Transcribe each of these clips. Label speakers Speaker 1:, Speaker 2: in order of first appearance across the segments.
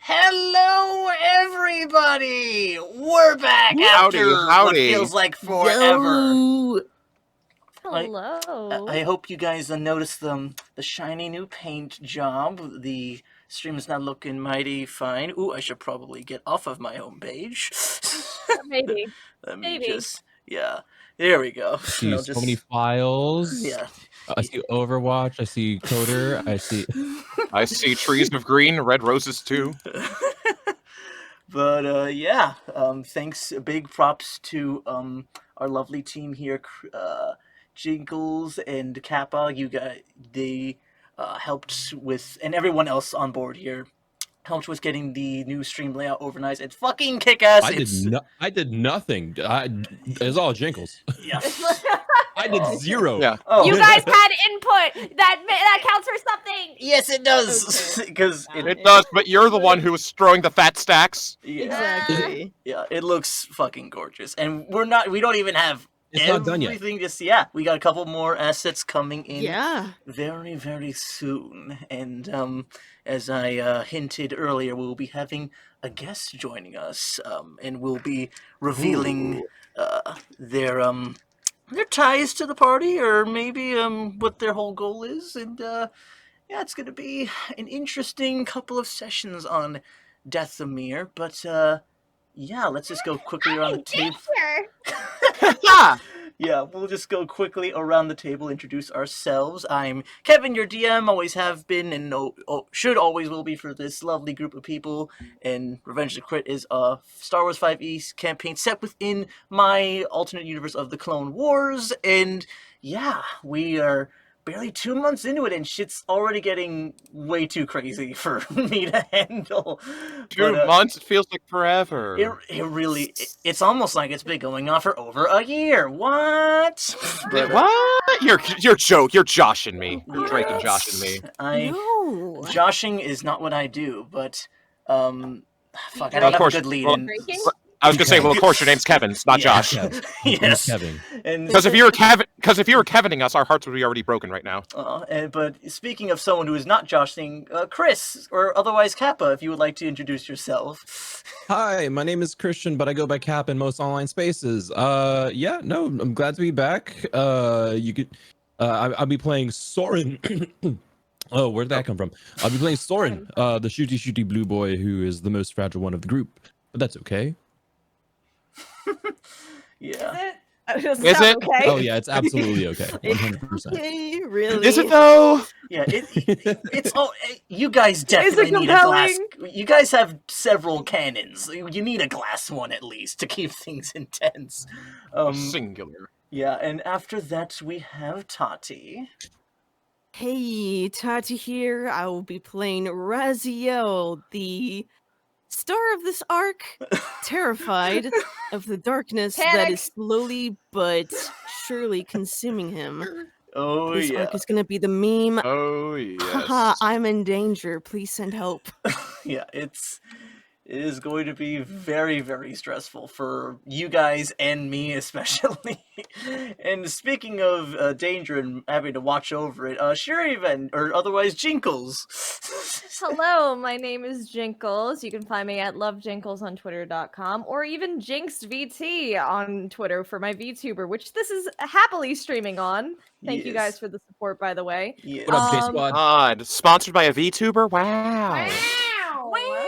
Speaker 1: Hello, everybody! We're back after what feels like forever.
Speaker 2: Yo.
Speaker 3: Hello.
Speaker 1: I hope you guys noticed the shiny new paint job. The stream is now looking mighty fine. Ooh, I should probably get off of my home page.
Speaker 3: Maybe.
Speaker 1: Let me
Speaker 3: Maybe.
Speaker 1: just, yeah. There we go.
Speaker 2: See so many files.
Speaker 1: Yeah.
Speaker 2: I see Overwatch. I see Coder.
Speaker 4: I see trees of green, red roses too.
Speaker 1: But yeah, thanks. Big props to our lovely team here, Jinkles and Kappa. You guys, they helped with, and everyone else on board here helped with getting the new stream layout organized. It's fucking kick-ass.
Speaker 2: I did nothing. It's all Jinkles.
Speaker 1: Yeah.
Speaker 2: I did zero.
Speaker 4: Yeah.
Speaker 1: Oh.
Speaker 3: You guys had input. That counts for something.
Speaker 1: Yes, it does. Because
Speaker 4: It does, but you're the one who was throwing the fat stacks.
Speaker 1: yeah,
Speaker 2: Exactly.
Speaker 1: yeah, it looks fucking gorgeous, and we don't even have
Speaker 2: It's not done yet.
Speaker 1: everything. Just yeah, we got a couple more assets coming in.
Speaker 5: Yeah.
Speaker 1: Very, very soon. And as I hinted earlier, we'll be having a guest joining us, and we'll be revealing their ties to the party, or maybe what their whole goal is. And yeah, it's going to be an interesting couple of sessions on Deathamir. But yeah, let's just go quickly around the table. Yeah, we'll just go quickly around the table, introduce ourselves. I'm Kevin, your DM, always have been, and should always will be for this lovely group of people. And Revenge of the Crit is a Star Wars 5e campaign set within my alternate universe of the Clone Wars. And yeah, we are barely 2 months into it, and shit's already getting way too crazy for me to handle.
Speaker 4: 2 months? It feels like forever.
Speaker 1: It really, it's almost like it's been going on for over a year. What? But,
Speaker 4: What? You're joshing me. You're Drake and
Speaker 1: Yes.
Speaker 4: joshing me.
Speaker 5: No.
Speaker 1: Joshing is not what I do, but fuck, I
Speaker 4: Well,
Speaker 1: don't
Speaker 4: of
Speaker 1: have
Speaker 4: course-
Speaker 1: a good lead
Speaker 4: well,
Speaker 1: in.
Speaker 4: I was gonna say, well, of course, your name's Kevin. It's not
Speaker 1: Yeah.
Speaker 4: Josh.
Speaker 1: Yes.
Speaker 2: Kevin.
Speaker 1: And
Speaker 4: Because if you were Kevining us, our hearts would be already broken right now.
Speaker 1: but speaking of someone who is not joshing, Chris, or otherwise Kappa, if you would like to introduce yourself.
Speaker 2: Hi, my name is Christian, but I go by Cap in most online spaces. Yeah, no, I'm glad to be back. You could, I'll be playing Soren. Oh, where did that come from? I'll be playing Soren, the shooty blue boy who is the most fragile one of the group. But that's okay.
Speaker 1: Yeah.
Speaker 3: Is
Speaker 4: Is it?
Speaker 3: Okay.
Speaker 2: Oh yeah, it's absolutely okay. 100%.
Speaker 5: Okay, really?
Speaker 4: Is it though?
Speaker 1: Yeah, it's all. You guys definitely need a glass. You guys have several cannons. You need a glass one at least to keep things intense.
Speaker 4: Singular.
Speaker 1: Yeah, and after that we have Tati.
Speaker 5: Hey, Tati here. I will be playing Raziel, the star of this arc, terrified of the darkness that
Speaker 3: Panic.
Speaker 5: is slowly but surely consuming him.
Speaker 1: Oh
Speaker 5: This
Speaker 1: yeah,
Speaker 5: arc is gonna be the meme.
Speaker 4: Oh yes.
Speaker 5: Haha, I'm in danger. Please send help.
Speaker 1: yeah. It is going to be very, very stressful for you guys and me especially. And speaking of danger and having to watch over it, Shir'iven, or otherwise Jinkles.
Speaker 3: Hello, my name is Jinkles. You can find me at lovejinkles on twitter.com or even JinxedVT on Twitter for my VTuber, which this is happily streaming on. Thank you guys for the support, by the way.
Speaker 1: Yes.
Speaker 2: What up, J Squad?
Speaker 4: God, sponsored by a VTuber? Wow.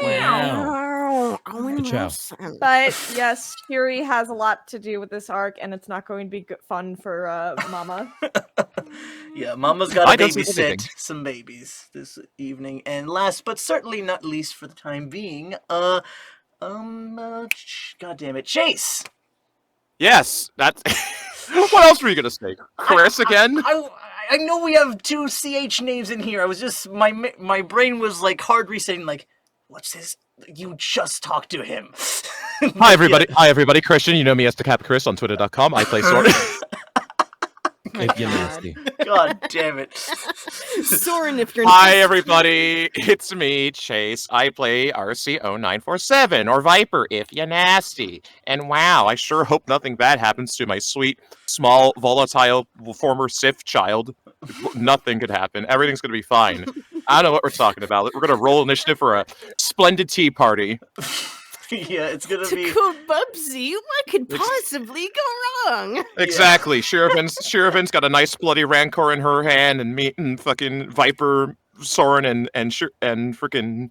Speaker 1: Wow.
Speaker 2: Good job.
Speaker 3: But yes, Shuri has a lot to do with this arc, and it's not going to be good fun for Mama.
Speaker 1: Yeah, Mama's got
Speaker 4: I
Speaker 1: to
Speaker 4: don't see anything.
Speaker 1: babysit some babies this evening. And last but certainly not least for the time being, God damn it, Chase.
Speaker 4: Yes, that's. What else were you gonna say? Chris again?
Speaker 1: I know we have two CH names in here. I was just my brain was like hard resetting. Like, what's his? You just talked to him.
Speaker 4: Hi everybody. Hi everybody. Christian, you know me as the Cap Chris on twitter.com. I play Soren.
Speaker 2: If you're nasty.
Speaker 1: God damn it.
Speaker 5: Soren, if you're
Speaker 4: Hi everybody. It's me, Chase. I play RCO947 or Viper if you're nasty. And wow, I sure hope nothing bad happens to my sweet, small, volatile, former Sith child. Nothing could happen. Everything's gonna be fine. I don't know what we're talking about. We're gonna roll initiative for a splendid tea party.
Speaker 1: Yeah, it's gonna
Speaker 5: To
Speaker 1: be.
Speaker 5: quote Bubsy, what could possibly go wrong?
Speaker 4: Exactly. Shir'iven's got a nice bloody rancor in her hand, and me and fucking Viper, Soren, and freaking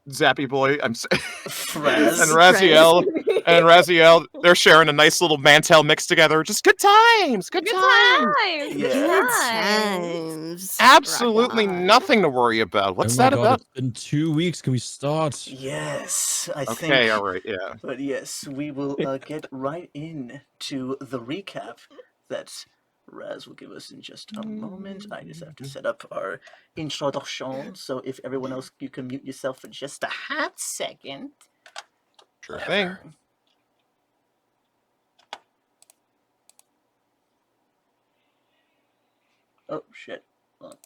Speaker 4: Zappy Boy.
Speaker 1: Raz.
Speaker 4: And Raziel. And Raziel, they're sharing a nice little mantel mix together. Just good times. Good
Speaker 3: Good
Speaker 4: times.
Speaker 3: times.
Speaker 1: Yeah.
Speaker 5: Good
Speaker 3: times.
Speaker 5: times.
Speaker 4: Absolutely
Speaker 5: Rock on.
Speaker 4: nothing to worry about. What's
Speaker 2: oh my
Speaker 4: that
Speaker 2: God,
Speaker 4: about?
Speaker 2: It's been 2 weeks. Can we start?
Speaker 1: Yes, I
Speaker 4: Okay,
Speaker 1: think.
Speaker 4: all right, yeah.
Speaker 1: But yes, we will get right in to the recap that Raz will give us in just a moment. I just have to set up our introduction, so if everyone else, you can mute yourself for just a hot second.
Speaker 4: Sure thing.
Speaker 1: Oh, shit. Hold on.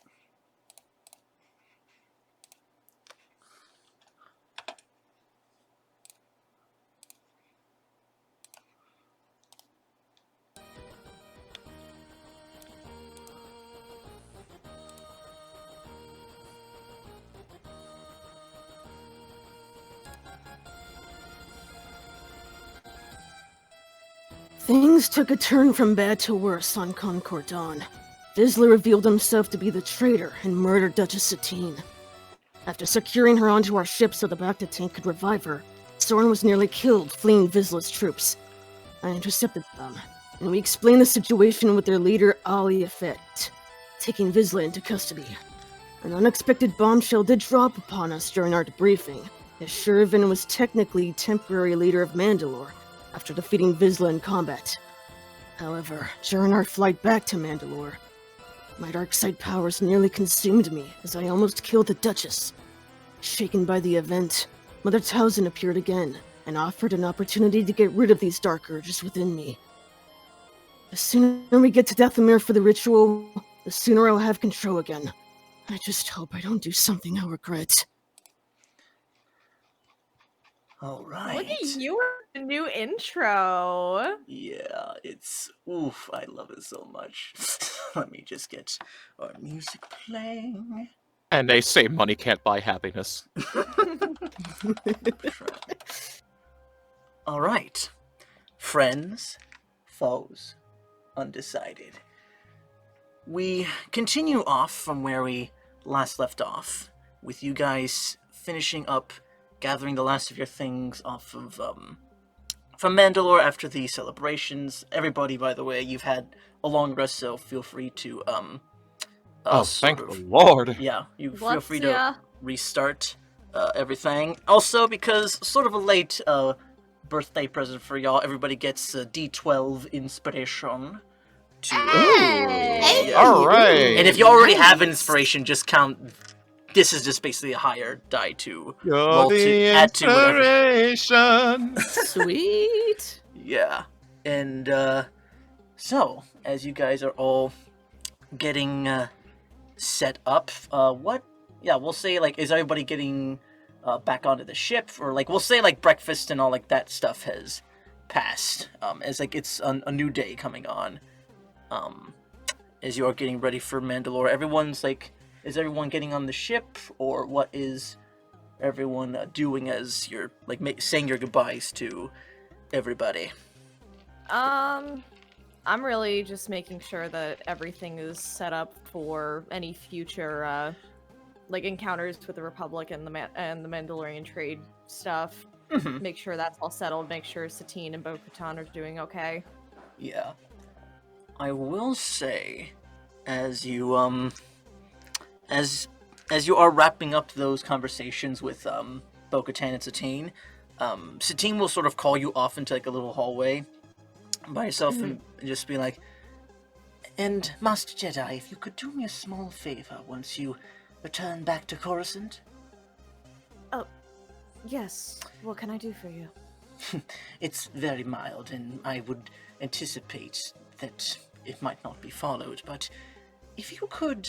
Speaker 5: Things took a turn from bad to worse on Concord Dawn. Vizsla revealed himself to be the traitor and murdered Duchess Satine. After securing her onto our ship so the Bacta tank could revive her, Soren was nearly killed fleeing Vizsla's troops. I intercepted them, and we explained the situation with their leader Ali Effect, taking Vizsla into custody. An unexpected bombshell did drop upon us during our debriefing, as Shir'iven was technically temporary leader of Mandalore after defeating Vizsla in combat. However, during our flight back to Mandalore, my dark side powers nearly consumed me as I almost killed the Duchess. Shaken by the event, Mother Towson appeared again and offered an opportunity to get rid of these dark urges within me. The sooner we get to Dathomir for the ritual, the sooner I'll have control again. I just hope I don't do something I'll regret.
Speaker 1: All right.
Speaker 3: Look at you with the new intro.
Speaker 1: Yeah, it's oof, I love it so much. Let me just get our music playing.
Speaker 4: And they say money can't buy happiness.
Speaker 1: All right. Friends, foes, undecided. We continue off from where we last left off, with you guys finishing up gathering the last of your things off of from Mandalore after the celebrations. Everybody, by the way, you've had a long rest, so feel free to
Speaker 4: Thank the Lord.
Speaker 1: yeah, you feel
Speaker 3: Bless
Speaker 1: free
Speaker 3: ya.
Speaker 1: to restart everything. Also, because sort of a late birthday present for y'all, everybody gets a D12 inspiration. To,
Speaker 3: Hey!
Speaker 1: yeah.
Speaker 4: All right.
Speaker 1: And if you already have
Speaker 5: Nice.
Speaker 1: inspiration, just count. This is just basically a higher die to
Speaker 4: You're
Speaker 1: roll
Speaker 4: the
Speaker 1: to add to whatever.
Speaker 4: inspiration.
Speaker 5: Sweet.
Speaker 1: Yeah, and so as you guys are all getting set up, what? Yeah, we'll say like, is everybody getting back onto the ship, or like we'll say like breakfast and all like that stuff has passed, as like it's a new day coming on, as you are getting ready for Mandalore. Everyone's like, is everyone getting on the ship, or what is everyone doing as you're like saying your goodbyes to everybody?
Speaker 3: I'm really just making sure that everything is set up for any future like encounters with the Republic and the Mandalorian trade stuff.
Speaker 1: Mhm.
Speaker 3: Make sure that's all settled. Make sure Satine and Bo-Katan are doing okay.
Speaker 1: Yeah. I will say, as you as you are wrapping up those conversations with Bo-Katan and Satine, Satine will sort of call you off into like a little hallway by yourself and just be like, "And Master Jedi, if you could do me a small favor once you return back to Coruscant."
Speaker 3: Yes. What can I do for you?
Speaker 1: It's very mild, and I would anticipate that it might not be followed, but if you could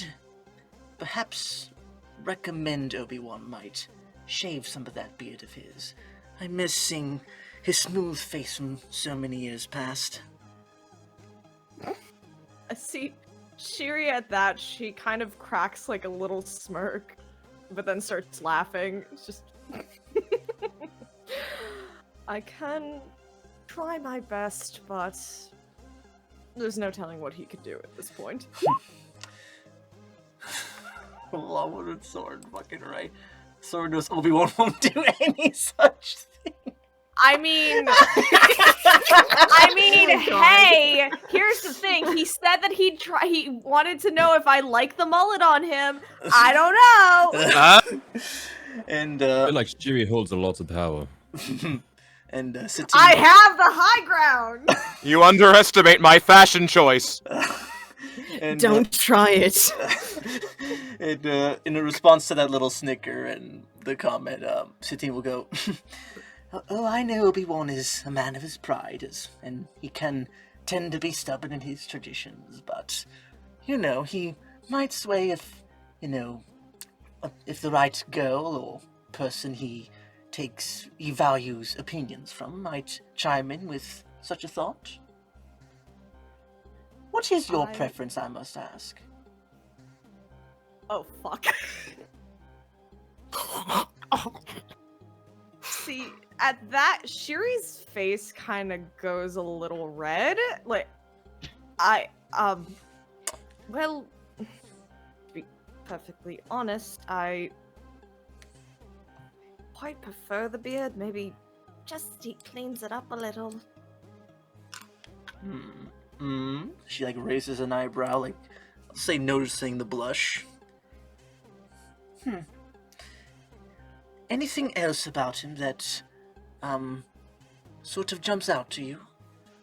Speaker 1: perhaps recommend Obi-Wan might shave some of that beard of his. I miss seeing his smooth face from so many years past.
Speaker 3: See, Shiri at that, she kind of cracks like a little smirk, but then starts laughing. It's just. I can try my best, but there's no telling what he could do at this point.
Speaker 1: Well, what did Soren fucking right? Soren knows Obi-Wan won't do any such thing.
Speaker 3: I mean, hey, here's the thing. He said that he wanted to know if I like the mullet on him. I don't know.
Speaker 1: And
Speaker 2: I feel like Shiri holds a lot of power.
Speaker 1: and Satine.
Speaker 3: I have the high ground.
Speaker 4: You underestimate my fashion choice.
Speaker 1: And,
Speaker 5: Don't try it.
Speaker 1: and in a response to that little snicker and the comment, Satine will go, "Oh, I know Obi-Wan is a man of his pride, and he can tend to be stubborn in his traditions, but, he might sway if the right girl or person he values opinions from might chime in with such a thought. What is your preference, I must ask?"
Speaker 3: Oh, fuck. See, at that, Shiri's face kind of goes a little red. Like, well, to be perfectly honest, I quite prefer the beard. Maybe just he cleans it up a little.
Speaker 1: She, raises an eyebrow, say noticing the blush. Anything else about him that, sort of jumps out to you?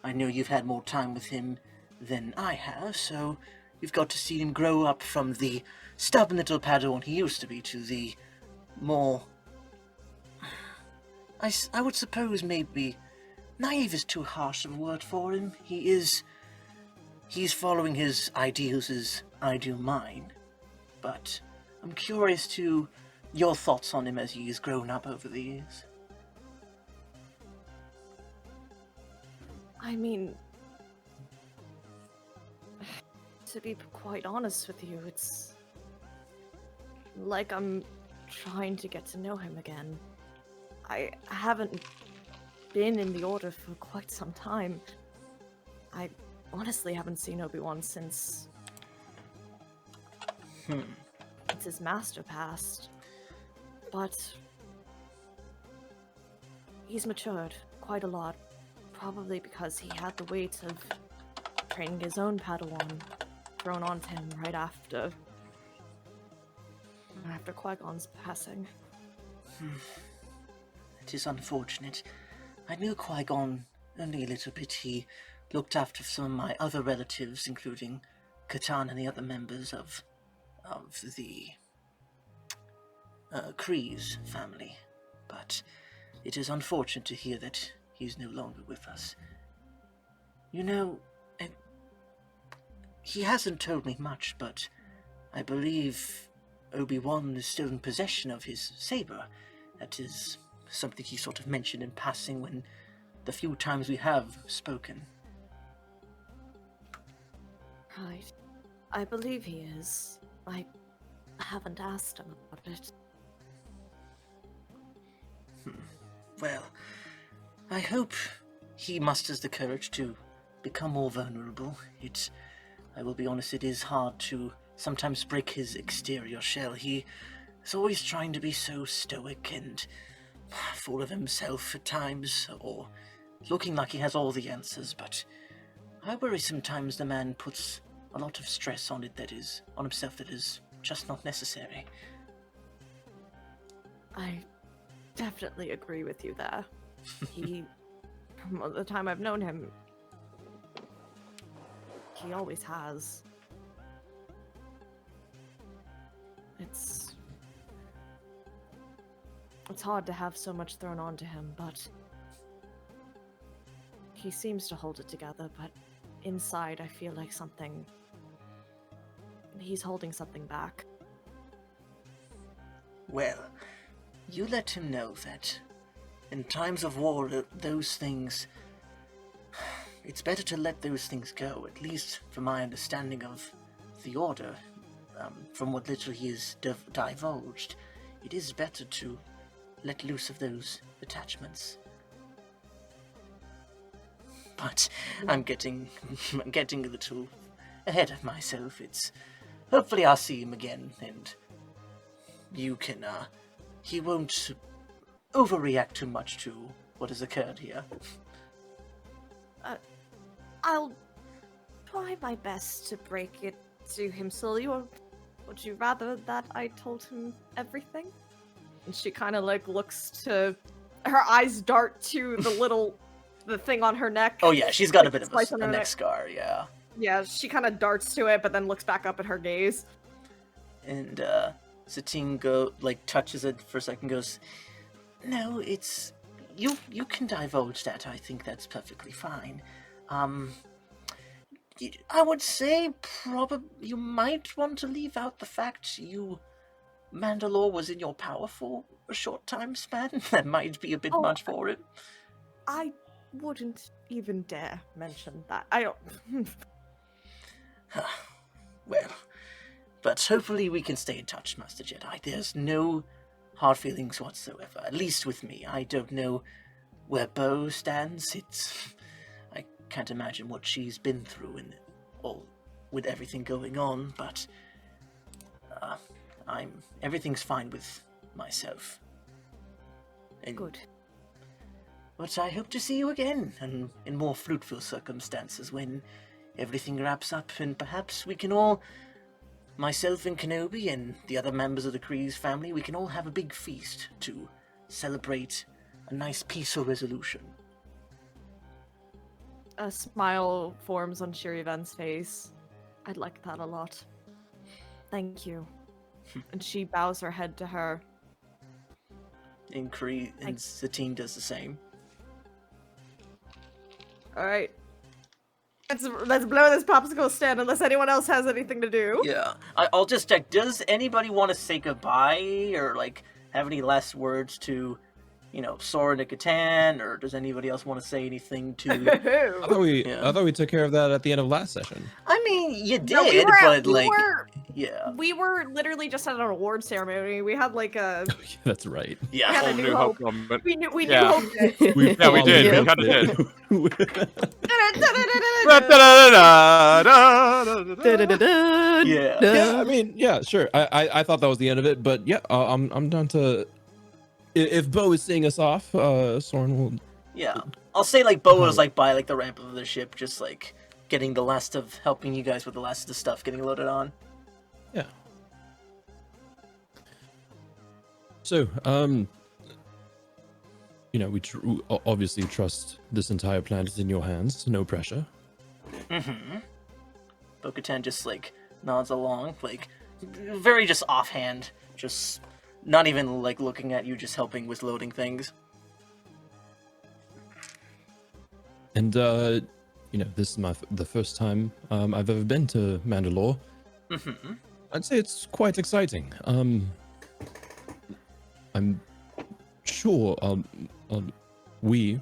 Speaker 1: I know you've had more time with him than I have, so you've got to see him grow up from the stubborn little Padawan he used to be to the more... I would suppose maybe naive is too harsh of a word for him. He's following his ideals as I do mine, but I'm curious to your thoughts on him as he's grown up over the years.
Speaker 3: I mean, to be quite honest with you, it's like I'm trying to get to know him again. I haven't been in the Order for quite some time. I honestly haven't seen Obi-Wan since his master passed. But he's matured quite a lot, probably because he had the weight of training his own Padawan thrown onto him right after Qui-Gon's passing.
Speaker 1: It is unfortunate. I knew Qui-Gon only a little bit. He looked after some of my other relatives, including Katan and the other members of the Kree's family. But it is unfortunate to hear that he's no longer with us. He hasn't told me much, but I believe Obi-Wan is still in possession of his saber. That is something he sort of mentioned in passing when the few times we have spoken.
Speaker 3: Right. I believe he is. I haven't asked him about it.
Speaker 1: Well, I hope he musters the courage to become more vulnerable. I will be honest, it is hard to sometimes break his exterior shell. He is always trying to be so stoic and full of himself at times, or looking like he has all the answers, but I worry sometimes the man puts a lot of stress on himself that is just not necessary.
Speaker 3: I definitely agree with you there. From the time I've known him, he always has. It's hard to have so much thrown onto him, but he seems to hold it together, but inside I feel like he's holding something back.
Speaker 1: Well, you let him know that in times of war, those things... It's better to let those things go, at least from my understanding of the Order, from what little he has divulged, it is better to let loose of those attachments. But I'm getting a little ahead of myself. Hopefully I'll see him again, and you can, he won't overreact too much to what has occurred here.
Speaker 3: I'll try my best to break it to him slowly, or would you rather that I told him everything? And she kind of like looks to, her eyes dart to the thing on her neck.
Speaker 1: Oh yeah, she's got a
Speaker 3: Like
Speaker 1: bit of
Speaker 3: slice on
Speaker 1: a
Speaker 3: her
Speaker 1: neck
Speaker 3: neck.
Speaker 1: scar, yeah.
Speaker 3: Yeah, she kind of darts to it, but then looks back up at her gaze.
Speaker 1: And Satine touches it for a second, goes, "No, it's you can divulge that. I think that's perfectly fine. I would say probably you might want to leave out the fact Mandalore was in your power for a short time span. That might be a bit much for it."
Speaker 3: I wouldn't even dare mention that. I don't...
Speaker 1: Well, but hopefully we can stay in touch, Master Jedi. There's no hard feelings whatsoever, at least with me. I don't know where Bo stands. I can't imagine what she's been through with everything going on, but everything's fine with myself. And,
Speaker 3: Good.
Speaker 1: But I hope to see you again, and in more fruitful circumstances when everything wraps up, and perhaps we can all, myself and Kenobi and the other members of the Kryze family, we can all have a big feast to celebrate a nice peaceful resolution.
Speaker 3: A smile forms on Shir'iven's face. I'd like that a lot. Thank you. And she bows her head to her.
Speaker 1: And Satine does the same.
Speaker 3: Alright. Let's blow this popsicle stand unless anyone else has anything to do.
Speaker 1: Yeah. I'll just check. Does anybody want to say goodbye or have any last words to, Soren and Catan, or does anybody else want to say anything to?
Speaker 2: I thought we took care of that at the end of last session.
Speaker 1: I mean, you did,
Speaker 3: No,
Speaker 1: yeah.
Speaker 3: We were literally just at an award ceremony. We had a...
Speaker 2: That's right.
Speaker 1: Yeah.
Speaker 3: had a
Speaker 4: Whole
Speaker 3: new
Speaker 4: New
Speaker 3: hope.
Speaker 4: Hope moment.
Speaker 3: We knew
Speaker 4: Yeah.
Speaker 3: Hope did.
Speaker 2: We
Speaker 4: Yeah, we did. We
Speaker 2: followed
Speaker 4: kinda
Speaker 2: it.
Speaker 1: Yeah.
Speaker 2: Yeah, I mean, yeah, sure. I thought that was the end of it, but yeah, I'm down to. If Bo is seeing us off, Soren will.
Speaker 1: Yeah. I'll say Bo was by the ramp of the ship, just getting the last of helping you guys with the last of the stuff getting loaded on.
Speaker 2: Yeah. So, we obviously trust this entire planet in your hands. No pressure.
Speaker 1: Mm-hmm. Bo-Katan just nods along, very just offhand, just not even looking at you, just helping with loading things.
Speaker 2: And this is the first time I've ever been to Mandalore.
Speaker 1: Mm-hmm.
Speaker 2: I'd say it's quite exciting. I'm sure we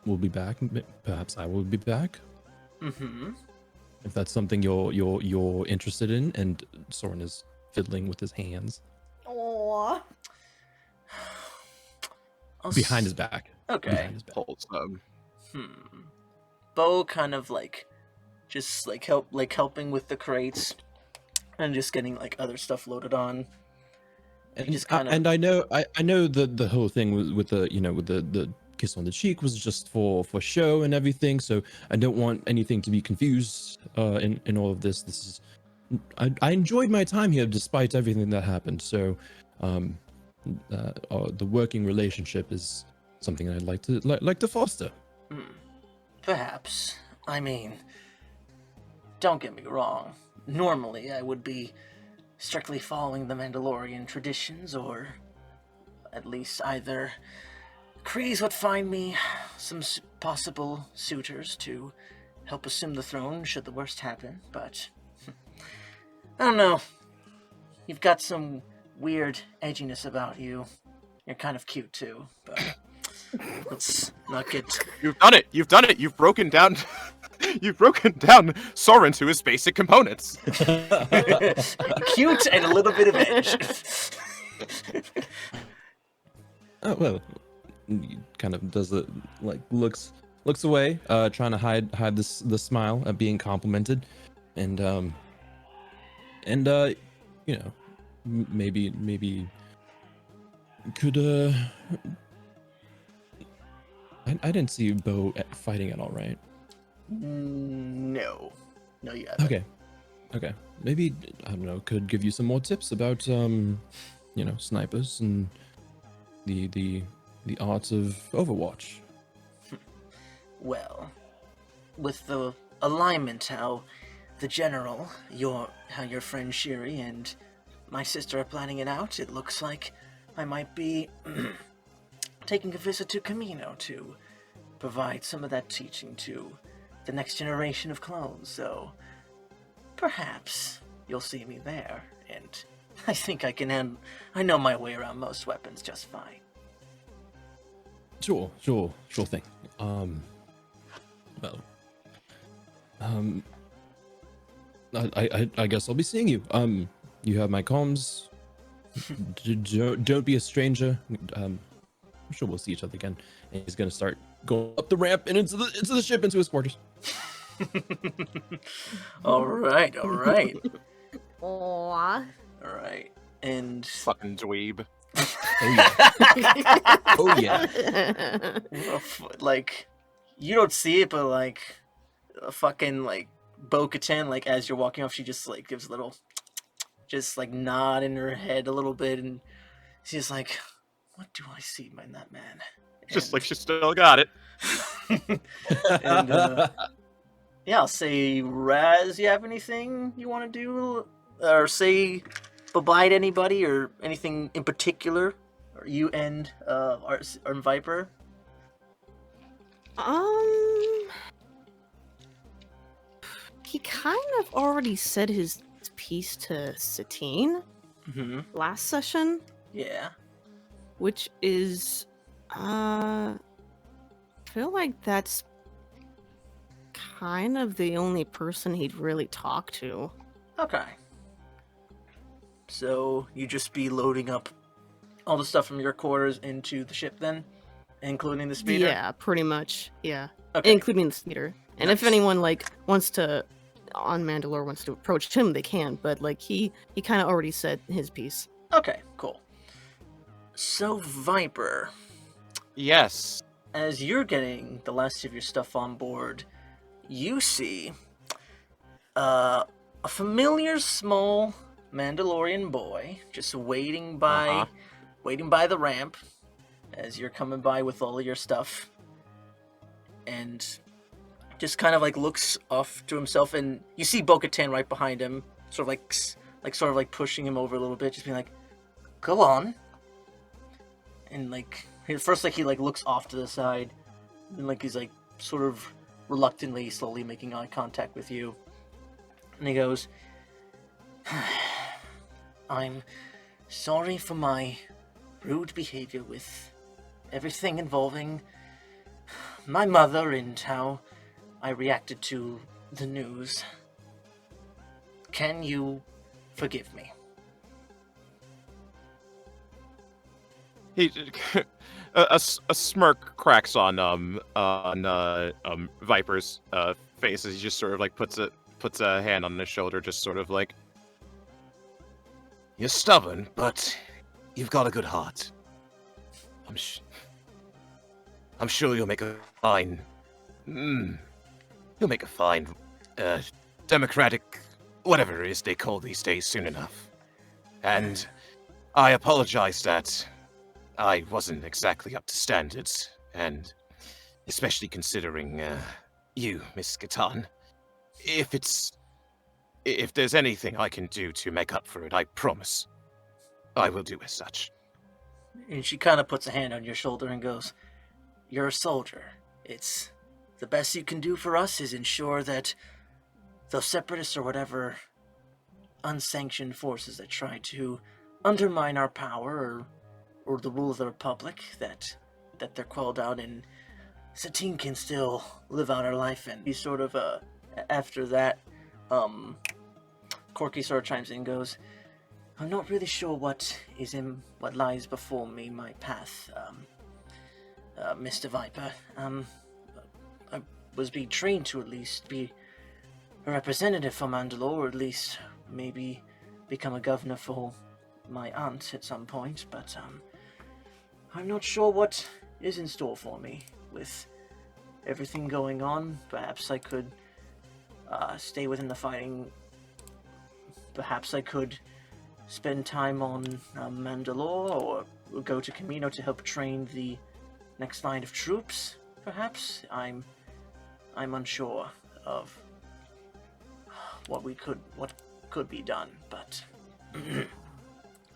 Speaker 2: will be back. Perhaps I will be back.
Speaker 1: Mm-hmm.
Speaker 2: If that's something you're interested in. And Soren is fiddling with his hands
Speaker 3: Aww.
Speaker 2: behind his back.
Speaker 1: Okay.
Speaker 2: Behind his back.
Speaker 4: Wholesome.
Speaker 1: Bo kind of just helping with the crates and just getting other stuff loaded on.
Speaker 2: And
Speaker 1: just kind of...
Speaker 2: and I know the whole thing with the kiss on the cheek was just for show and everything, so I don't want anything to be confused in all of this. This is I enjoyed my time here despite everything that happened. So the working relationship is something I'd like to foster.
Speaker 1: Perhaps. I mean, don't get me wrong. Normally, I would be strictly following the Mandalorian traditions, or at least either Kryze would find me some possible suitors to help assume the throne should the worst happen, but I don't know. You've got some weird edginess about you. You're kind of cute too, but let's not get...
Speaker 4: You've done it. You've broken down You've broken down Soren to his basic components.
Speaker 1: Cute and a little bit of edge.
Speaker 2: Oh well, he kind of does it, like looks away, trying to hide the smile at being complimented, and you know, maybe could I didn't see Bo fighting at all, right?
Speaker 1: No, you haven't.
Speaker 2: Okay. Maybe I don't know. Could give you some more tips about snipers and the arts of Overwatch.
Speaker 1: Well, with the alignment, how the general, how your friend Shiri and my sister are planning it out, it looks like I might be taking a visit to Camino to provide some of that teaching to the next generation of clones, so perhaps you'll see me there, and I think I know my way around most weapons just fine.
Speaker 2: Sure thing. I guess I'll be seeing you. You have my comms. Don't be a stranger. I'm sure we'll see each other again. And he's gonna start going up the ramp and into the ship, into his quarters.
Speaker 1: All right.
Speaker 3: Aww.
Speaker 1: All right. And
Speaker 4: Fucking dweeb.
Speaker 2: Oh yeah.
Speaker 1: like, you don't see it, but like a fucking like Bo-Katan, like as you're walking off, she just like gives a little, just like nod in her head a little bit, and she's like, "What do I see in that man?"
Speaker 4: Just like she still got it.
Speaker 1: And yeah, I'll say, Raz, you have anything you want to do, or say bye-bye to anybody, or anything in particular, or you and Viper?
Speaker 5: He kind of already said his piece to Satine last session,
Speaker 1: Yeah.
Speaker 5: which is, I feel like that's kind of the only person he'd really talk to.
Speaker 1: Okay. So you just be loading up all the stuff from your quarters into the ship then, including the speeder?
Speaker 5: Yeah, pretty much. Yeah,
Speaker 1: Okay.
Speaker 5: including the speeder. And if
Speaker 1: Nice.
Speaker 5: anyone wants to on Mandalore wants to approach him, they can. But he kind of already said his piece.
Speaker 1: Okay, cool. So Viper,
Speaker 4: Yes.
Speaker 1: as you're getting the last of your stuff on board, you see a familiar small Mandalorian boy just waiting by the ramp as you're coming by with all of your stuff, and just kind of like looks off to himself, and you see Bo-Katan right behind him, sort of like pushing him over a little bit, just being like, "Go on." And like first, like he like looks off to the side, and like he's like sort of reluctantly, slowly making eye contact with you, and he goes, "I'm sorry for my rude behavior with everything involving my mother and how I reacted to the news. Can you forgive me?"
Speaker 4: He a smirk cracks on Viper's face as he just sort of like puts a hand on his shoulder, just sort of like, "You're stubborn, but you've got a good heart. I'm sure you'll make a fine. You'll make a fine democratic, whatever it is they call these days, soon enough. And I apologize that I wasn't exactly up to standards, and especially considering you, Miss Catan. If there's anything I can do to make up for it, I promise I will do as such."
Speaker 1: And she kind of puts a hand on your shoulder and goes, "You're a soldier. It's the best you can do for us is ensure that those separatists or whatever unsanctioned forces that try to undermine our power or the rule of the Republic, that they're quelled out, and Satine can still live out her life, and he sort of, after that, Corky sort of chimes in and goes, I'm not really sure what lies before me, my path, Mr. Viper. I was being trained to at least be a representative for Mandalore, or at least maybe become a governor for my aunt at some point, but, I'm not sure what is in store for me with everything going on. Perhaps I could stay within the fighting. Perhaps I could spend time on Mandalore, or go to Camino to help train the next line of troops. Perhaps I'm unsure of what could be done, but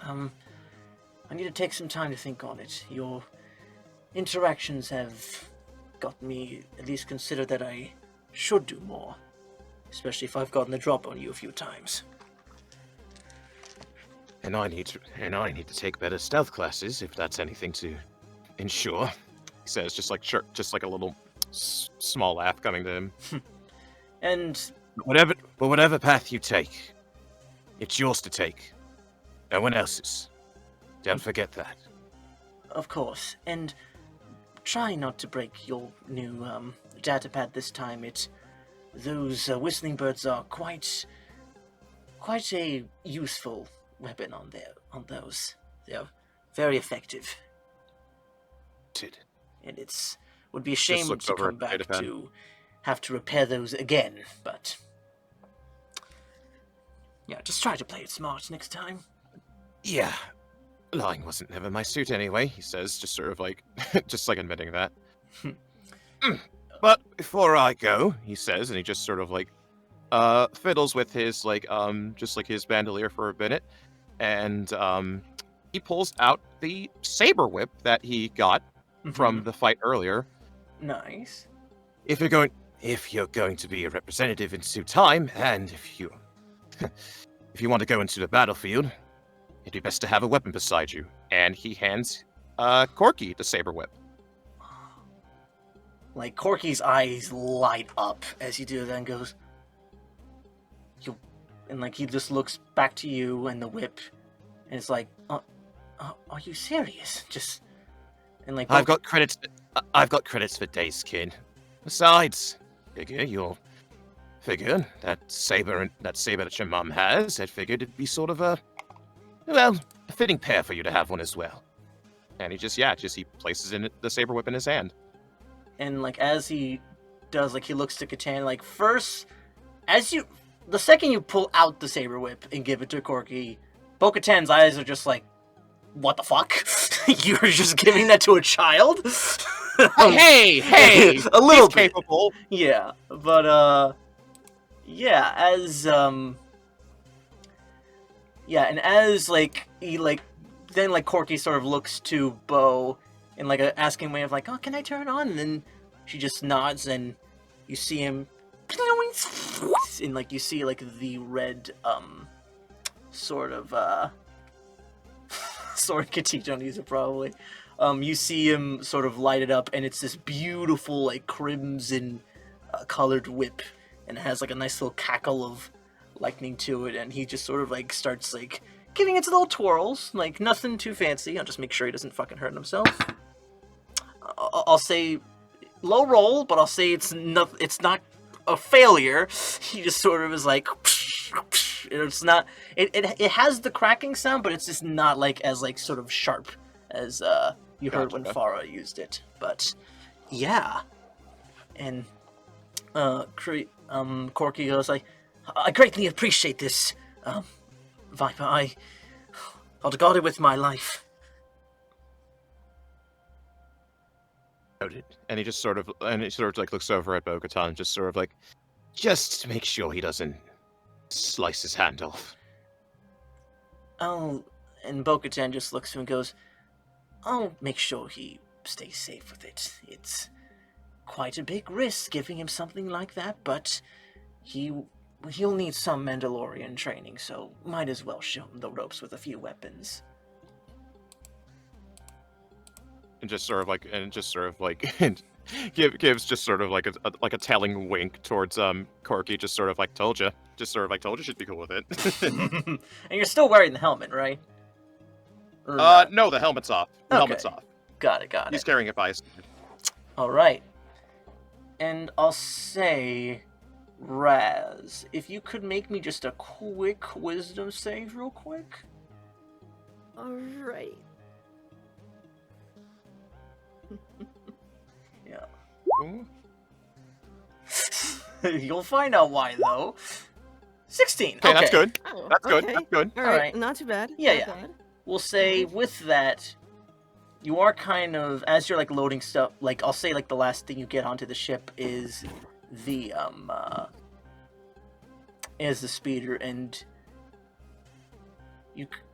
Speaker 1: I need to take some time to think on it. Your interactions have got me at least consider that I should do more, especially if I've gotten the drop on you a few times.
Speaker 4: And I need to take better stealth classes if that's anything to ensure. He says, just like a little small laugh coming to him.
Speaker 1: And
Speaker 4: whatever path you take, it's yours to take. No one else's. Don't forget that.
Speaker 1: of course, and try not to break your new datapad this time. Those whistling birds are quite a useful weapon on those. They're very effective. And would be a shame to come back to have to repair those again, but yeah, just try to play it smart next time.
Speaker 4: Yeah. Lying wasn't never my suit anyway, he says, just sort of like, just like admitting that. But before I go, he says, and he just sort of like, fiddles with his, like, just like his bandolier for a minute, and, he pulls out the saber whip that he got from the fight earlier.
Speaker 1: Nice.
Speaker 4: If you're going to be a representative in due time, and if you want to go into the battlefield, it'd be best to have a weapon beside you. And he hands Corky the saber whip.
Speaker 1: Like, Corky's eyes light up as you do that and goes, and like he just looks back to you and the whip, and it's like, are you serious? Just, and like,
Speaker 4: I've got credits for days, kid. Besides, figure that saber that your mum has, I figured it'd be sort of a fitting pair for you to have one as well. And he places the saber whip in his hand.
Speaker 1: And like as he does, like he looks to Catan, like first, the second you pull out the saber whip and give it to Corky, Bo-Katan's eyes are just like, what the fuck? You're just giving that to a child?
Speaker 4: Hey!
Speaker 1: A little
Speaker 4: He's
Speaker 1: bit.
Speaker 4: capable.
Speaker 1: Yeah, but yeah, and as like he like then like Corky sort of looks to Bo in like a asking way of like, oh, can I turn it on? And then she just nods, and you see him, and like you see like the red sort of Soren Katik, don't use it probably. You see him sort of light it up, and it's this beautiful like crimson colored whip, and it has like a nice little cackle of lightning to it, and he just sort of like starts like giving its little twirls, like nothing too fancy. I'll just make sure he doesn't fucking hurt himself. I'll say low roll, but I'll say it's not a failure. He just sort of is like, it's not. It has the cracking sound, but it's just not like as like sort of sharp as you heard when Farah used it. But yeah, and Corky goes like, I greatly appreciate this, Viper. I'll guard it with my life.
Speaker 4: Noted. And he sort of like looks over at Bo-Katan, just sort of like, just to make sure he doesn't slice his hand off.
Speaker 1: Oh, and Bo-Katan just looks to him and goes, I'll make sure he stays safe with it. It's quite a big risk giving him something like that, but he'll need some Mandalorian training, so might as well show him the ropes with a few weapons.
Speaker 4: And just sort of like, Gives just sort of like a telling wink towards Corky, just sort of like told you, she'd be cool with it.
Speaker 1: And you're still wearing the helmet, right? Or not?
Speaker 4: No, the helmet's off. The helmet's off.
Speaker 1: Got it.
Speaker 4: He's carrying it by his side.
Speaker 1: All right. And I'll say, Raz, if you could make me just a quick wisdom save real quick.
Speaker 5: Alright.
Speaker 1: Yeah.
Speaker 4: Ooh.
Speaker 1: You'll find out why, though. 16.
Speaker 4: Okay, that's good.
Speaker 5: Oh,
Speaker 4: That's good.
Speaker 5: okay.
Speaker 4: That's good.
Speaker 5: Alright,
Speaker 1: Alright.
Speaker 5: not too bad.
Speaker 1: Yeah,
Speaker 5: not
Speaker 1: yeah.
Speaker 5: bad.
Speaker 1: We'll say with that, you are kind of, as you're like loading stuff, like I'll say like the last thing you get onto the ship is the speeder, and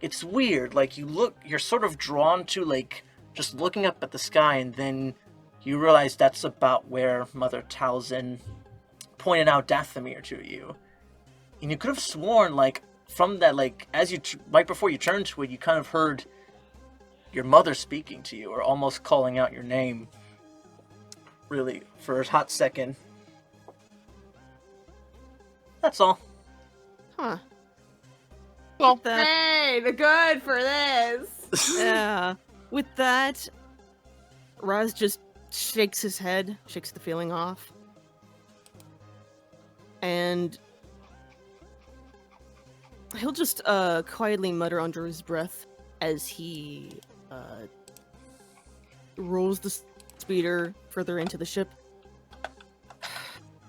Speaker 1: it's weird, like you're sort of drawn to like just looking up at the sky, and then you realize that's about where Mother Talzin pointed out Dathomir to you. And you could have sworn, like, from that, like, as you, right before you turned to it, you kind of heard your mother speaking to you, or almost calling out your name, really, for a hot second. That's all.
Speaker 5: Huh.
Speaker 4: Well,
Speaker 5: That,
Speaker 3: Hey, the good for this.
Speaker 5: yeah. With that, Raz just shakes his head, shakes the feeling off. And he'll just quietly mutter under his breath as he rolls the speeder further into the ship.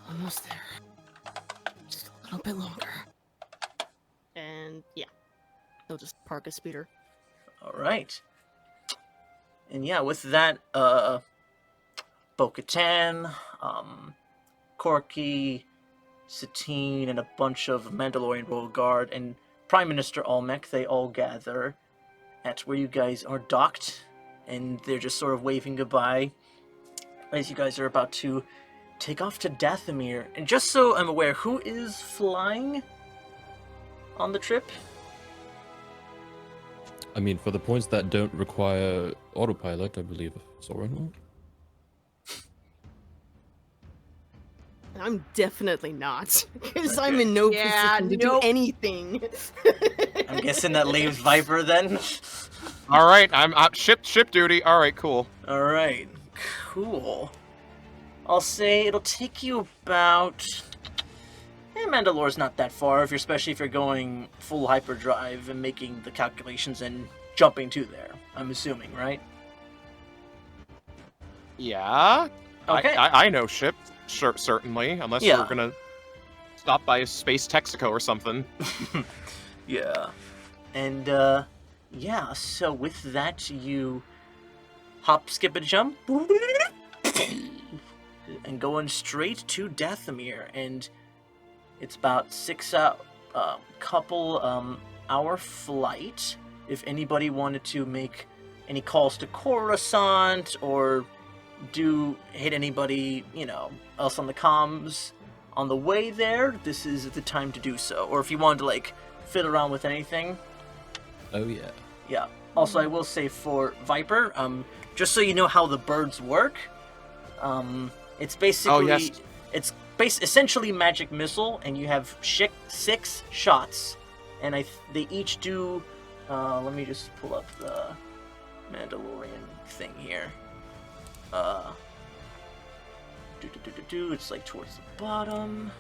Speaker 5: Almost there. Just a little bit longer. And yeah, he'll just park his speeder.
Speaker 1: All right. And yeah, with that, Bo-Katan, Corky, Satine, and a bunch of Mandalorian Royal Guard, and Prime Minister Olmec, they all gather at where you guys are docked, and they're just sort of waving goodbye as you guys are about to take off to Dathomir. And just so I'm aware, who is flying on the trip?
Speaker 2: I mean, for the points that don't require autopilot, I believe Soren will.
Speaker 5: I'm definitely not, because I'm in no
Speaker 3: Yeah,
Speaker 5: position to
Speaker 3: nope.
Speaker 5: do anything.
Speaker 1: I'm guessing that leaves Viper then.
Speaker 4: all right, I'm ship duty. All right, cool.
Speaker 1: All right, cool. I'll say it'll take you about. Mandalore's not that far, especially if you're going full hyperdrive and making the calculations and jumping to there. I'm assuming, right?
Speaker 4: Yeah.
Speaker 1: Okay.
Speaker 4: I know ship. Sure, certainly, unless
Speaker 1: Yeah.
Speaker 4: we're gonna stop by Space Texaco or something.
Speaker 1: Yeah. And, yeah, so with that, you hop, skip, and jump, and going straight to Dathomir, and it's about 6 hour flight. If anybody wanted to make any calls to Coruscant, or hit anybody, else on the comms on the way there, this is the time to do so. Or if you wanted to, like, fiddle around with anything.
Speaker 2: Oh yeah.
Speaker 1: Yeah. Also, I will say for Viper, just so you know how the birds work, it's basically...
Speaker 4: Oh, yes.
Speaker 1: It's essentially magic missile, and you have 6 shots, and they each do... let me just pull up the Mandalorian thing here. It's like towards the bottom.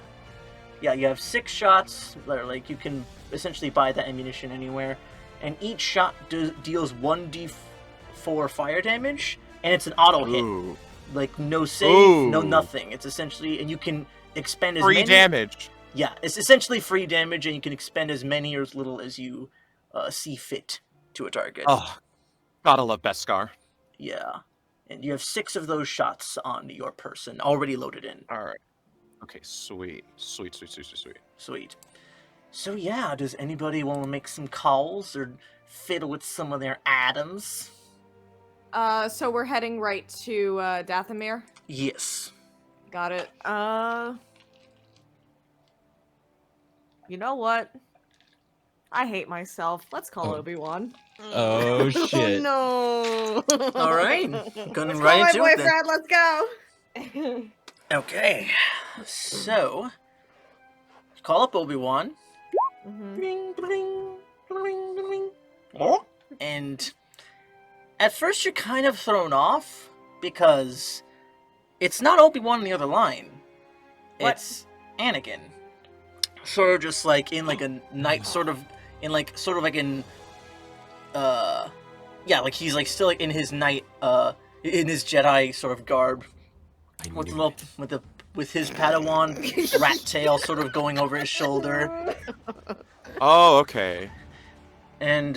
Speaker 1: Yeah, you have 6 shots. Like, you can essentially buy that ammunition anywhere, and each shot deals 1d4 fire damage, and it's an auto hit.
Speaker 4: Ooh.
Speaker 1: Like, no save, no
Speaker 4: Ooh.
Speaker 1: nothing. It's essentially, and you can expend as
Speaker 4: Free
Speaker 1: many
Speaker 4: damage.
Speaker 1: Yeah, it's essentially free damage, and you can expend as many or as little as you see fit to a target.
Speaker 4: Oh, gotta love Beskar.
Speaker 1: Yeah. And you have 6 of those shots on your person, already loaded in.
Speaker 4: All right. Okay, sweet. Sweet.
Speaker 1: Sweet. So yeah, does anybody want to make some calls or fiddle with some of their atoms?
Speaker 3: So we're heading right to Dathomir.
Speaker 1: Yes.
Speaker 3: Got it. You know what? I hate myself. Let's call
Speaker 2: Oh.
Speaker 3: Obi-Wan.
Speaker 2: Oh shit.
Speaker 5: No.
Speaker 1: All right. Going
Speaker 3: Let's call
Speaker 1: right
Speaker 3: my
Speaker 1: into it then.
Speaker 3: boyfriend. Let's go.
Speaker 1: Okay, so call up Obi-Wan.
Speaker 3: Mhm.
Speaker 1: Bling, bling, bling, bling. Oh. And at first you're kind of thrown off because it's not Obi-Wan on the other line.
Speaker 3: What?
Speaker 1: It's Anakin. Sort of just like in like a night sort of like in yeah, like he's like still like in his night in his Jedi sort of garb with the little with his Padawan rat tail sort of going over his shoulder.
Speaker 6: Oh, okay.
Speaker 1: And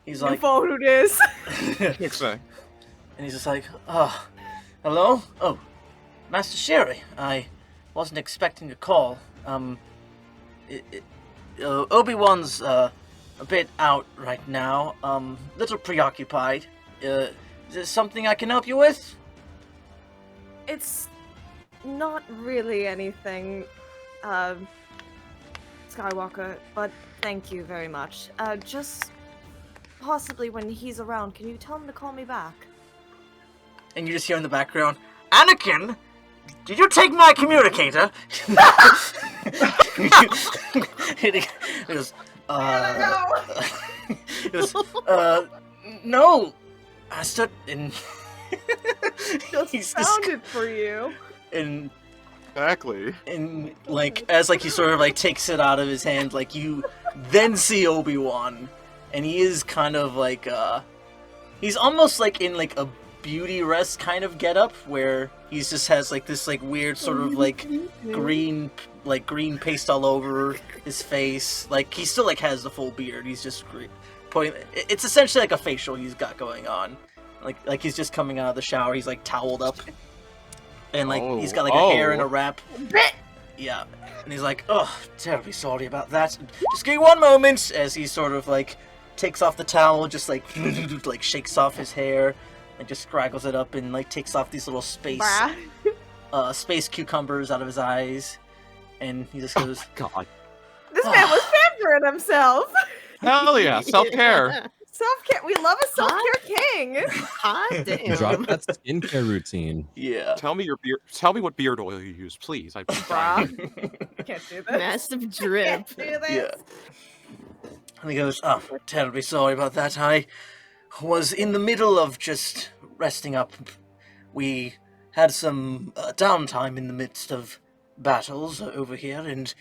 Speaker 1: he's
Speaker 3: You
Speaker 1: like
Speaker 3: phone who this?
Speaker 6: Makes sense.
Speaker 1: and he's just like, "Oh, hello? Oh, Master Sherry, I wasn't expecting a call. Obi-Wan's a bit out right now, little preoccupied. Is there something I can help you with?"
Speaker 3: It's not really anything, Skywalker, but thank you very much. Just possibly when he's around, can you tell him to call me back?
Speaker 1: And you just hear in the background, "Anakin, did you take my communicator?" It goes, it was, no. I stood in.
Speaker 3: Just found it for you.
Speaker 1: And
Speaker 6: Exactly.
Speaker 1: like as like he sort of like takes it out of his hand, like you then see Obi-Wan, and he is kind of like he's almost like in like a beauty rest kind of getup where he just has like this like weird sort of like green paste all over his face. Like he still like has the full beard. He's just it's essentially like a facial he's got going on. Like he's just coming out of the shower. He's like toweled up, and like he's got like a hair in a wrap. Yeah, and he's like, "Oh, terribly sorry about that. Just give me one moment." As he sort of like takes off the towel, just like like shakes off his hair, and just scraggles it up, and like takes off these little space cucumbers out of his eyes, and he just goes,
Speaker 6: God.
Speaker 3: This man was pampering himself.
Speaker 6: Hell yeah, self-care.
Speaker 3: Self-care. We love a self-care king.
Speaker 5: Hot damn.
Speaker 2: Drop that skincare routine.
Speaker 1: "Yeah."
Speaker 6: Tell me Tell me what beard oil you use, please. I'm dying.
Speaker 3: Can't do this.
Speaker 5: Massive drip.
Speaker 3: Can't do this.
Speaker 1: Yeah. And he goes, "Oh, terribly sorry about that. I was in the middle of just resting up. We had some downtime in the midst of battles over here, and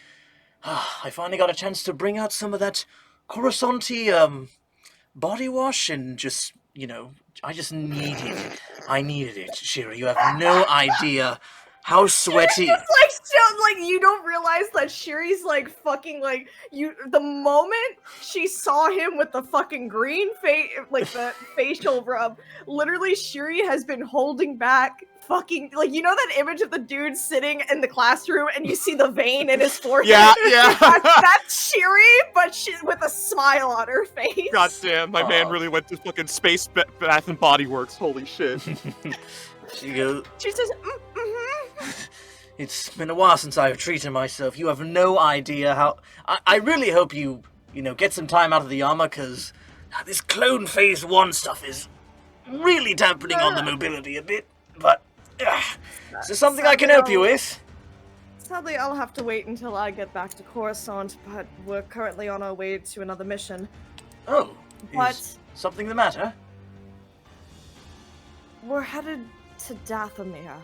Speaker 1: I finally got a chance to bring out some of that Coruscanti body wash, and just, you know, I just needed it. I needed it, Shira. You have no idea how sweaty."
Speaker 3: It's like still like you don't realize that Shiri's like fucking like you. The moment she saw him with the fucking green face, like the facial rub, literally Shiri has been holding back. Fucking like you know that image of the dude sitting in the classroom and you see the vein in his forehead.
Speaker 6: Yeah.
Speaker 3: That's Shiri, but she's with a smile on her face.
Speaker 6: God damn, my man really went to fucking Space Bath and Body Works. Holy shit.
Speaker 1: She goes,
Speaker 3: She says,
Speaker 1: "It's been a while since I've treated myself. You have no idea how. I really hope you know, get some time out of the armor, because this clone phase 1 stuff is really dampening on the mobility a bit. But is there something I can help you with?"
Speaker 3: Sadly, I'll have to wait until I get back to Coruscant, but we're currently on our way to another mission.
Speaker 1: "Oh,
Speaker 3: What?
Speaker 1: is something the matter?"
Speaker 3: We're headed to Dathomir.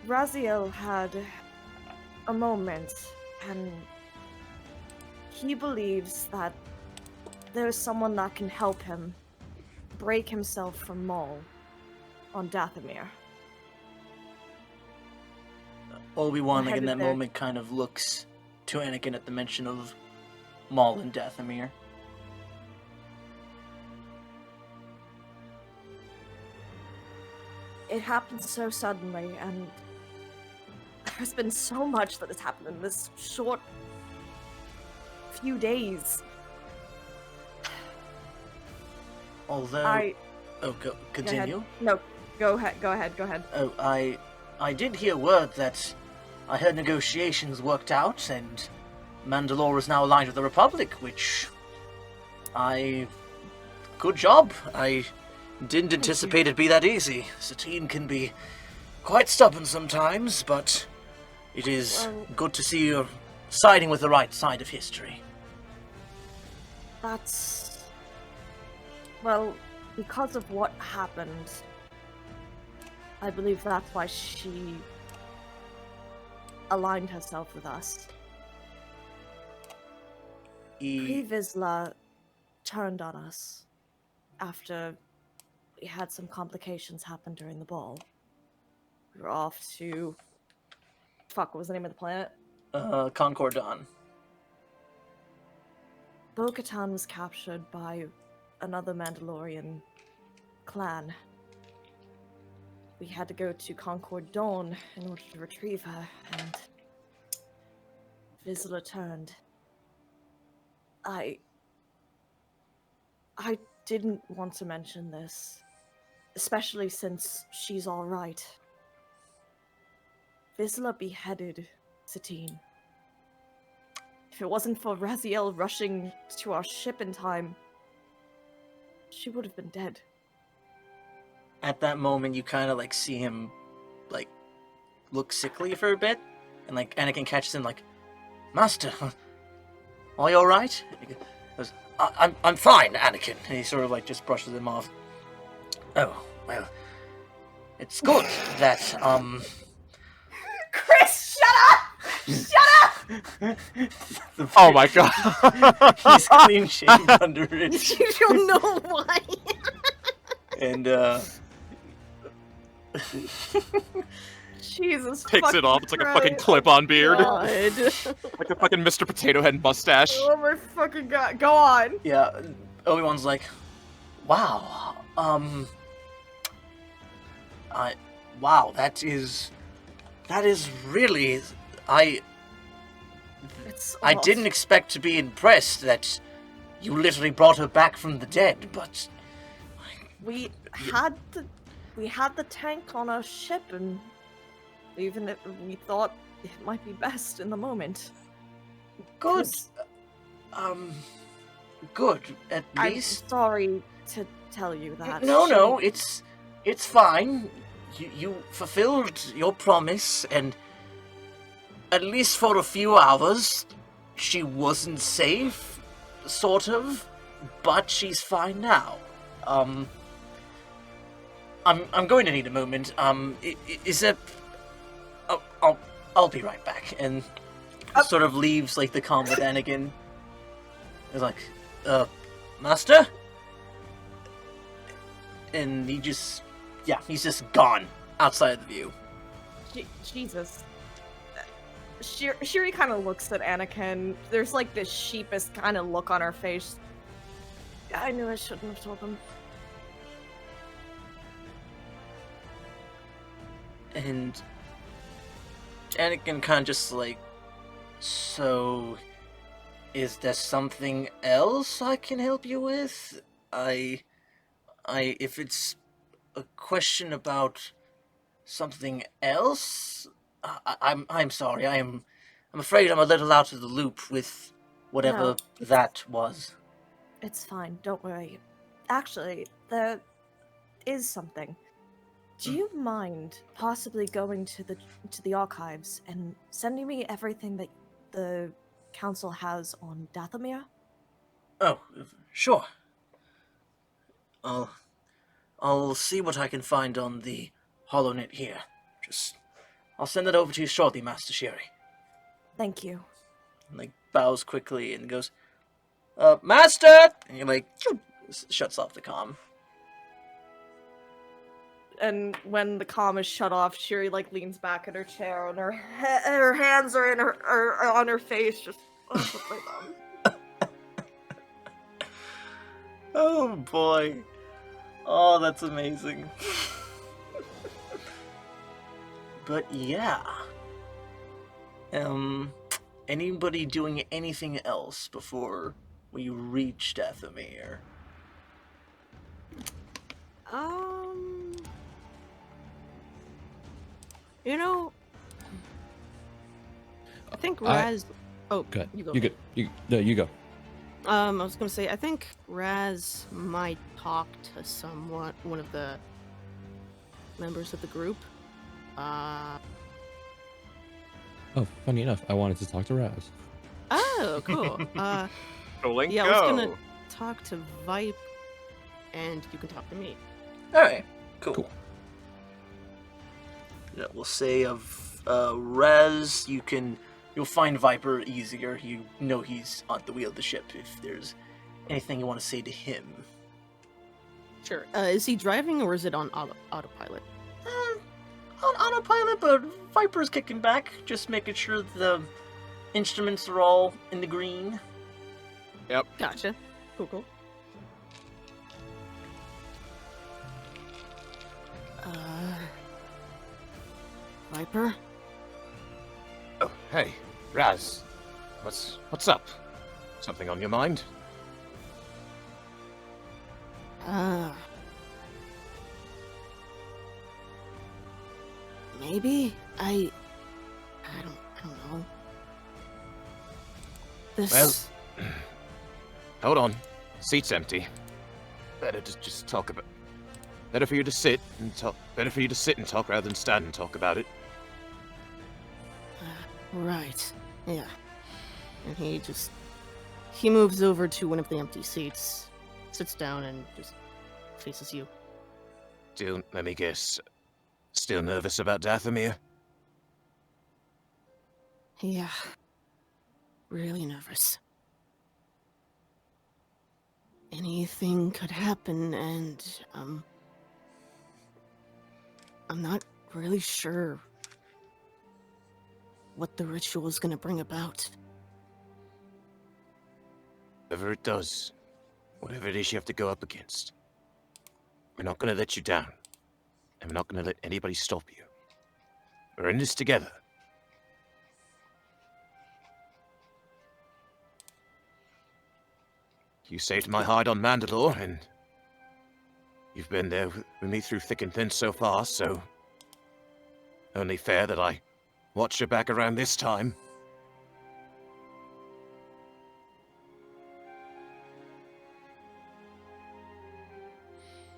Speaker 3: Raziel had a moment, and he believes that there's someone that can help him break himself from Maul on Dathomir.
Speaker 1: Obi-Wan, like in
Speaker 3: headed
Speaker 1: that
Speaker 3: there.
Speaker 1: moment, kind of looks to Anakin at the mention of Maul and Dathomir.
Speaker 3: It happened so suddenly, and there's been so much that has happened in this short few days.
Speaker 1: Although, continue.
Speaker 3: No, go ahead.
Speaker 1: Oh, I did hear word that I heard negotiations worked out, and Mandalore is now aligned with the Republic, which good job. Didn't anticipate it'd be that easy. Satine can be quite stubborn sometimes, but it is good to see you're siding with the right side of history.
Speaker 3: That's... Well, because of what happened, I believe that's why she aligned herself with us. Vizsla turned on us after we had some complications happen during the ball. We were off to... Fuck, what was the name of the planet?
Speaker 1: Concordon.
Speaker 3: Bo-Katan was captured by another Mandalorian clan. We had to go to Concord Dawn in order to retrieve her, and Vizsla turned. I didn't want to mention this, especially since she's all right. Vizsla beheaded Satine. If it wasn't for Raziel rushing to our ship in time, she would have been dead.
Speaker 1: At that moment, you kind of like see him like look sickly for a bit, and like Anakin catches him like, "Master, are you all right?" And he goes, I'm fine, Anakin." And he sort of like just brushes him off. "Oh, well, it's good that
Speaker 3: Chris, shut up! Shut up!
Speaker 6: Oh my god.
Speaker 1: He's clean shaved under it,
Speaker 5: You don't know why.
Speaker 1: and
Speaker 3: Jesus
Speaker 6: Takes it off. It's like a fucking
Speaker 3: Christ.
Speaker 6: clip-on beard.
Speaker 3: God.
Speaker 6: Like a fucking Mr. Potato Head mustache.
Speaker 3: Oh my fucking god. Go on.
Speaker 1: yeah, Obi-Wan's like, "Wow, wow, that is really, I didn't expect to be impressed that you literally brought her back from the dead, but
Speaker 3: We had the tank on our ship, and even if we thought it might be best in the moment.
Speaker 1: good, good, at
Speaker 3: I'm
Speaker 1: least."
Speaker 3: sorry to tell you that.
Speaker 1: No, it's fine. You fulfilled your promise, and at least for a few hours, she wasn't safe, sort of, but she's fine now. I'm going to need a moment. Is it? I'll be right back. And sort of leaves like the comm with Anakin. He's like, Master? And he's just gone outside the view.
Speaker 3: Jesus. Shiri kind of looks at Anakin. There's like this sheepish kind of look on her face. I knew I shouldn't have told him.
Speaker 1: And Anakin kind of just like, "So, is there something else I can help you with? If it's a question about something else, I'm sorry. I'm afraid I'm a little out of the loop with whatever
Speaker 3: No,
Speaker 1: that was."
Speaker 3: It's fine, don't worry. Actually, there is something. Do you mind possibly going to the archives and sending me everything that the council has on Dathomir?
Speaker 1: Oh, sure. I'll see what I can find on the HoloNet here. I'll send it over to you shortly, Master Shiri.
Speaker 3: Thank you.
Speaker 1: And like bows quickly and goes, "Master!" And he like shuts off the comm.
Speaker 3: And when the comm is shut off, Shiri like leans back in her chair, and her hands are in her on her face, just with my thumb.
Speaker 1: Oh boy. Oh, that's amazing. But yeah. Anybody doing anything else before we reach Dathomir?
Speaker 5: You know, I think Raz. Oh,
Speaker 2: Go ahead.
Speaker 5: you go.
Speaker 2: You go. No, you go.
Speaker 5: I was gonna say, I think Raz might talk to one of the members of the group.
Speaker 2: Oh, funny enough, I wanted to talk to Raz.
Speaker 5: Oh, cool.
Speaker 6: So Link,
Speaker 5: Yeah, I was gonna
Speaker 6: go.
Speaker 5: talk to Vipe, and you can talk to me.
Speaker 1: All right, cool.
Speaker 2: Cool.
Speaker 1: Yeah, we'll say of Rez, you'll find Viper easier. You know he's on the wheel of the ship. If there's anything you want to say to him,
Speaker 5: Sure. Is he driving or is it on autopilot?
Speaker 1: on autopilot, but Viper's kicking back, just making sure the instruments are all in the green.
Speaker 5: Gotcha. Cool. Viper?
Speaker 4: Oh, hey, Raz. What's up? Something on your mind?
Speaker 5: Maybe? I don't know. This...
Speaker 4: Well, hold on. Seat's empty. Better to just talk about. Better for you to sit and talk. Better for you to sit and talk rather than stand and talk about it.
Speaker 5: Right. Yeah. And he moves over to one of the empty seats, sits down, and just faces you.
Speaker 4: Still, let me guess. Still nervous about Dathomir?
Speaker 5: Yeah. Really nervous. Anything could happen, and, I'm not really sure what the ritual is gonna bring about.
Speaker 4: Whatever it does, whatever it is you have to go up against, we're not gonna let you down. And we're not gonna let anybody stop you. We're in this together. You saved my hide on Mandalore, and you've been there with me through thick and thin so far, so only fair that I watch your back around this time.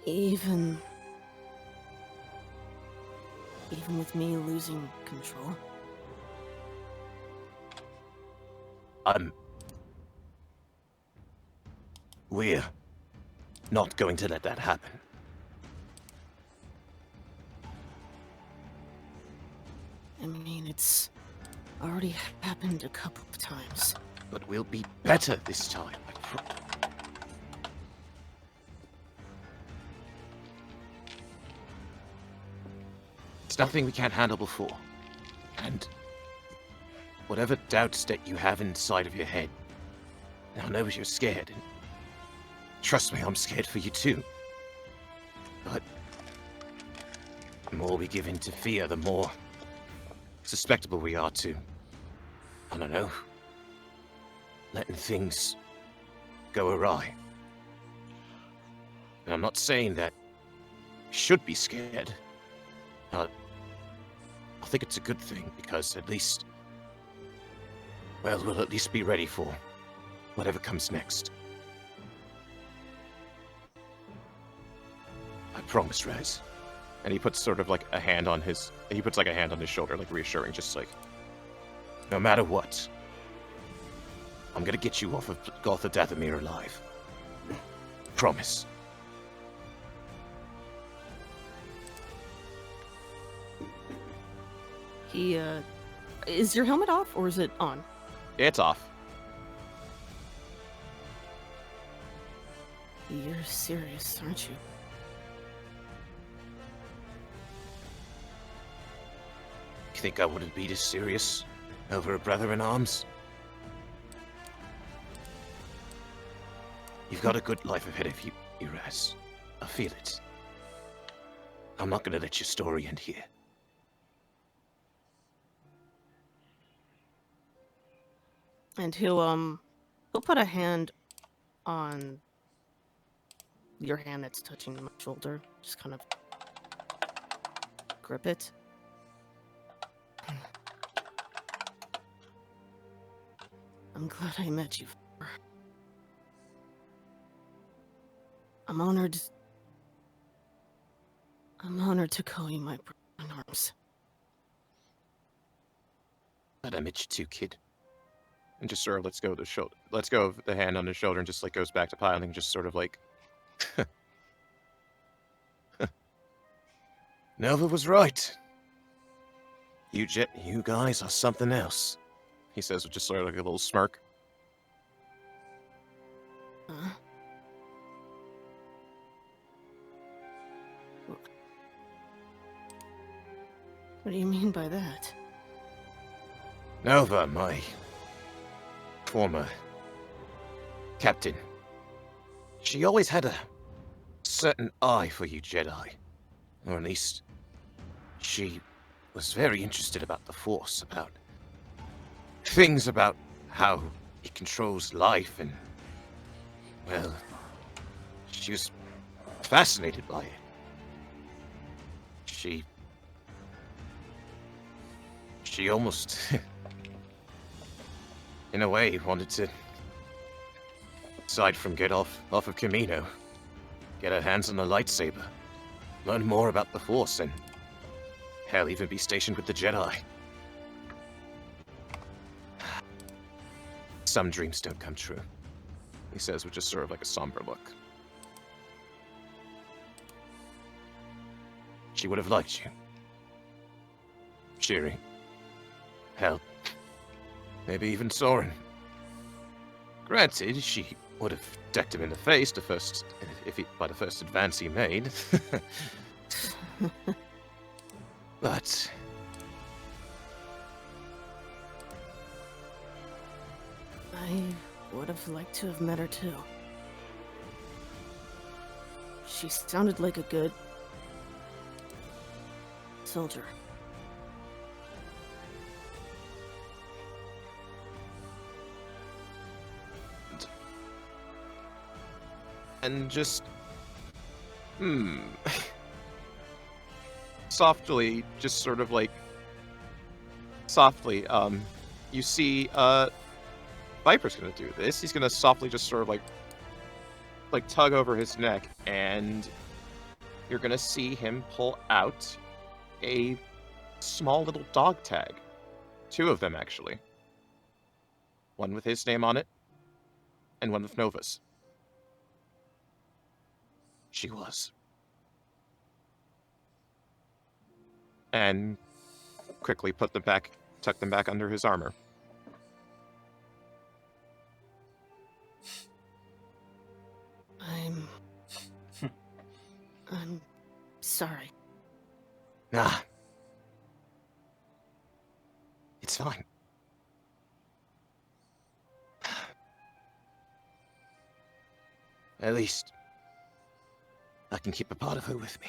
Speaker 5: Even with me losing control.
Speaker 4: We're not going to let that happen.
Speaker 5: I mean, it's already happened a couple of times.
Speaker 4: But we'll be better this time. It's nothing we can't handle before. And whatever doubts that you have inside of your head, I know you're scared. And trust me, I'm scared for you too. But the more we give in to fear, the more susceptible we are to, I don't know, letting things go awry. And I'm not saying that you should be scared. I think it's a good thing, because at least, well, we'll at least be ready for whatever comes next. I promise, Rez.
Speaker 6: And he puts sort of like a hand on his. He puts like a hand on his shoulder, like reassuring, just like.
Speaker 4: No matter what, I'm gonna get you off of Gotha Dathomir alive. Promise.
Speaker 5: Is your helmet off or is it on?
Speaker 6: It's off.
Speaker 5: You're serious, aren't you?
Speaker 4: You think I wouldn't be this serious over a brother in arms? You've got a good life ahead of you, Raz. I feel it. I'm not gonna let your story end here.
Speaker 5: And he'll put a hand on your hand that's touching my shoulder. Just kind of grip it. I'm glad I met you. I'm honored to call you my brother in arms.
Speaker 4: Glad I met you too, kid. And just sort of lets go of the hand on his shoulder and just like goes back to piling, just sort of like Nova was right. You guys are something else. He says with just sort of like a little smirk.
Speaker 5: Huh? What do you mean by that?
Speaker 4: Nova, my former captain. She always had a certain eye for you Jedi. Or at least, she was very interested about the Force, about things about how it controls life and, well, she was fascinated by it. She almost, in a way, wanted to, aside from get off of Camino, get her hands on a lightsaber, learn more about the Force, and hell, even be stationed with the Jedi. Some dreams don't come true, he says with just sort of like a somber look. She would have liked you. Shiri. Hell, maybe even Soren. Granted, she would have decked him in the face by the first advance he made. But
Speaker 5: I would have liked to have met her too. She sounded like a good soldier.
Speaker 4: and just softly, just sort of like softly, you see Viper's gonna do this. He's gonna softly just sort of like tug over his neck, and you're gonna see him pull out a small little dog tag. 2 of them, actually. One with his name on it, and one with Nova's. She was. And quickly tuck them back under his armor.
Speaker 5: I'm sorry.
Speaker 4: Nah. It's fine. At least, I can keep a part of her with me.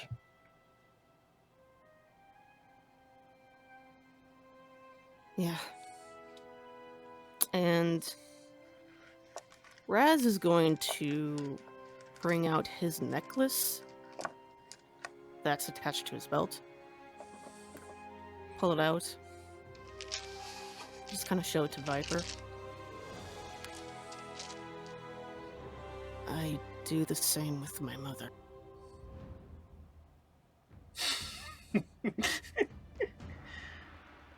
Speaker 5: Yeah. And Raz is going to bring out his necklace that's attached to his belt. Pull it out. Just kind of show it to Viper. I do the same with my mother.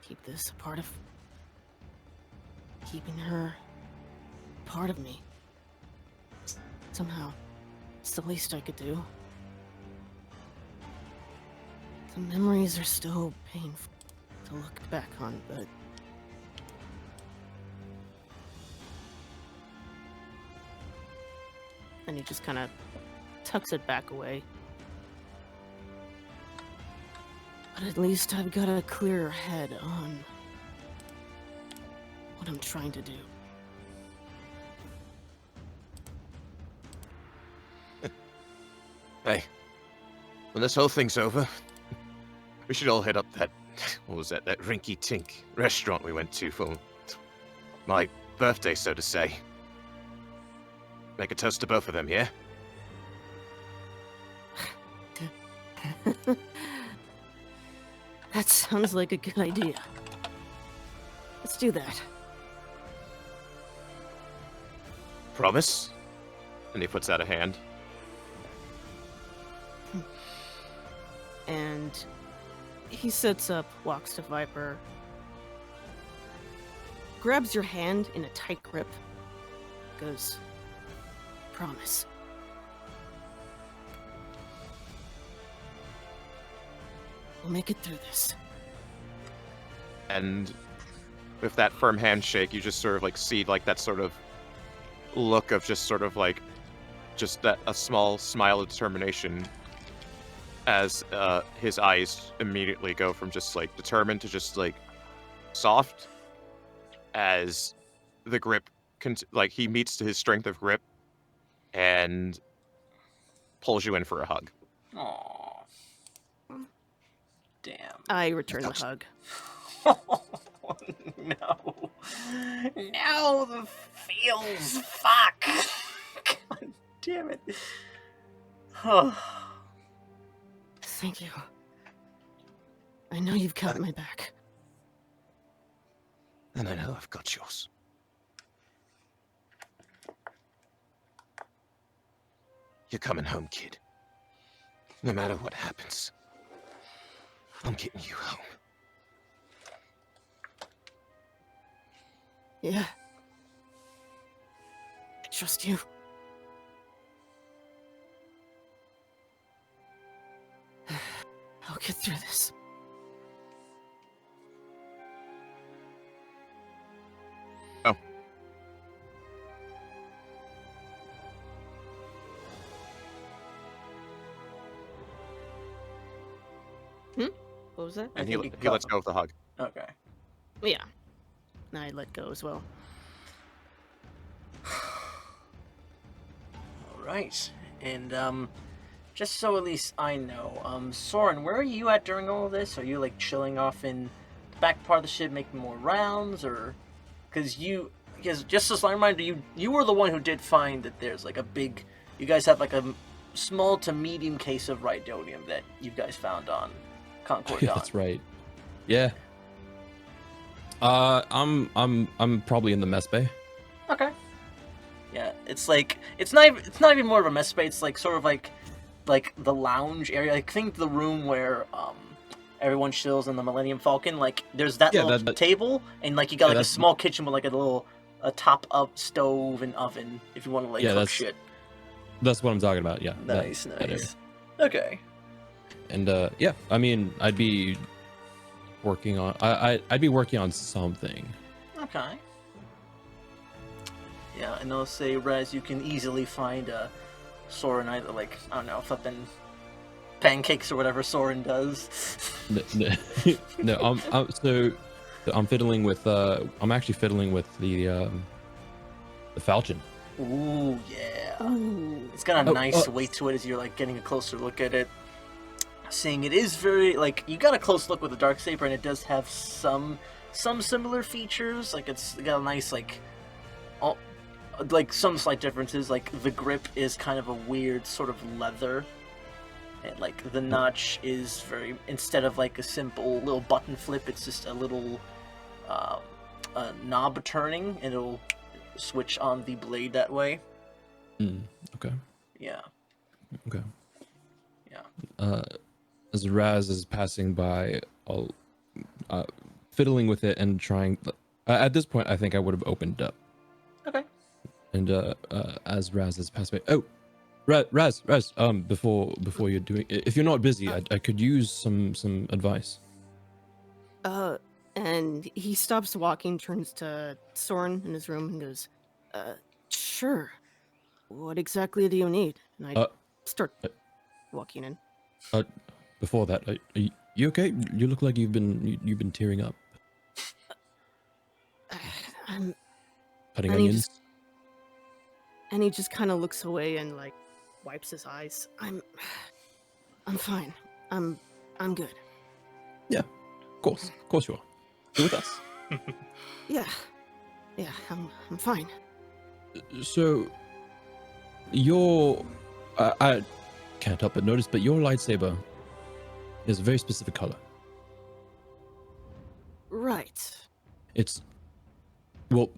Speaker 5: Keep this a part of... keeping her part of me. Somehow, it's the least I could do. The memories are still painful to look back on, but... and he just kind of tucks it back away. But at least I've got a clearer head on what I'm trying to do.
Speaker 4: Hey, when this whole thing's over, we should all head up that, what was that rinky-tink restaurant we went to for my birthday, so to say. Make a toast to both of them, yeah?
Speaker 5: That sounds like a good idea. Let's do that.
Speaker 4: Promise? And he puts out a hand.
Speaker 5: And he sits up, walks to Viper, grabs your hand in a tight grip, goes, "Promise." We'll make it through this.
Speaker 6: And with that firm handshake, you just sort of like see like that sort of look of just sort of like just that a small smile of determination as his eyes immediately go from just like determined to just like soft as the grip like he meets his strength of grip and pulls you in for a hug.
Speaker 1: Aww. Damn.
Speaker 5: I return the hug.
Speaker 1: No. No, the feels. Fuck. God damn it.
Speaker 5: Thank you. I know you've got my back.
Speaker 4: And I know I've got yours. You're coming home, kid. No matter what happens, I'm getting you home.
Speaker 5: Yeah. I trust you. I'll get through this.
Speaker 6: Oh.
Speaker 5: What was that?
Speaker 6: And
Speaker 1: think
Speaker 6: he lets go of the hug.
Speaker 1: Okay.
Speaker 5: Yeah. I let go as well.
Speaker 1: Alright. And, just so at least I know, Soren, where are you at during all of this? Are you, like, chilling off in the back part of the ship, making more rounds, or... Because just as a reminder, you were the one who did find that there's, like, a big... You guys have, like, a small to medium case of rhydonium that you guys found on Concord
Speaker 2: Yeah,
Speaker 1: Dawn.
Speaker 2: that's right. Yeah. I'm probably in the mess bay.
Speaker 1: Okay. Yeah, it's like it's not even more of a mess bay. It's like sort of like the lounge area. Like think the room where everyone chills in the Millennium Falcon. Like there's that
Speaker 2: Yeah,
Speaker 1: little
Speaker 2: that-
Speaker 1: table and like you got
Speaker 2: yeah,
Speaker 1: like a
Speaker 2: that's-
Speaker 1: small kitchen with like a top up stove and oven if you want to like
Speaker 2: Yeah,
Speaker 1: cook
Speaker 2: that's-
Speaker 1: shit.
Speaker 2: That's what I'm talking about. Yeah.
Speaker 1: Nice,
Speaker 2: that area.
Speaker 1: nice. Okay.
Speaker 2: And yeah, I mean, I'd be working on. I'd be working on something.
Speaker 1: Okay. Yeah, and they'll say, Raz, you can easily find Soren either, like, I don't know, flipping pancakes or whatever Soren does.
Speaker 2: No, I'm fiddling with. I'm actually fiddling with the falchion.
Speaker 1: Ooh, yeah.
Speaker 5: Ooh.
Speaker 1: It's got a
Speaker 2: Oh,
Speaker 1: nice weight to it as you're, like, getting a closer look at it. Seeing it is very, like, you got a close look with the Darksaber, and it does have some similar features. Like, it's got a nice, like, some slight differences. Like, the grip is kind of a weird sort of leather. And, like, the notch is very, instead of, like, a simple little button flip, it's just a little knob turning, and it'll switch on the blade that way.
Speaker 2: Okay.
Speaker 1: Yeah.
Speaker 2: Okay.
Speaker 1: Yeah.
Speaker 2: As Raz is passing by, I'll fiddling with it and trying. At this point, I think I would have opened up.
Speaker 1: Okay.
Speaker 2: And as Raz is passing by, Raz, before you're doing, if you're not busy, I could use some advice.
Speaker 5: And he stops walking, turns to Soren in his room and goes, sure. What exactly do you need? And I start walking in.
Speaker 2: Before that, are you okay? You look like you've been tearing up.
Speaker 5: I'm
Speaker 2: Cutting
Speaker 5: and he
Speaker 2: onions.
Speaker 5: And he just kind of looks away and like wipes his eyes. I'm fine. I'm good.
Speaker 2: Of course you are. You're with us.
Speaker 5: Yeah, I'm fine.
Speaker 2: So, I can't help but notice, but your lightsaber is a very specific color.
Speaker 5: Right.
Speaker 2: It's, well,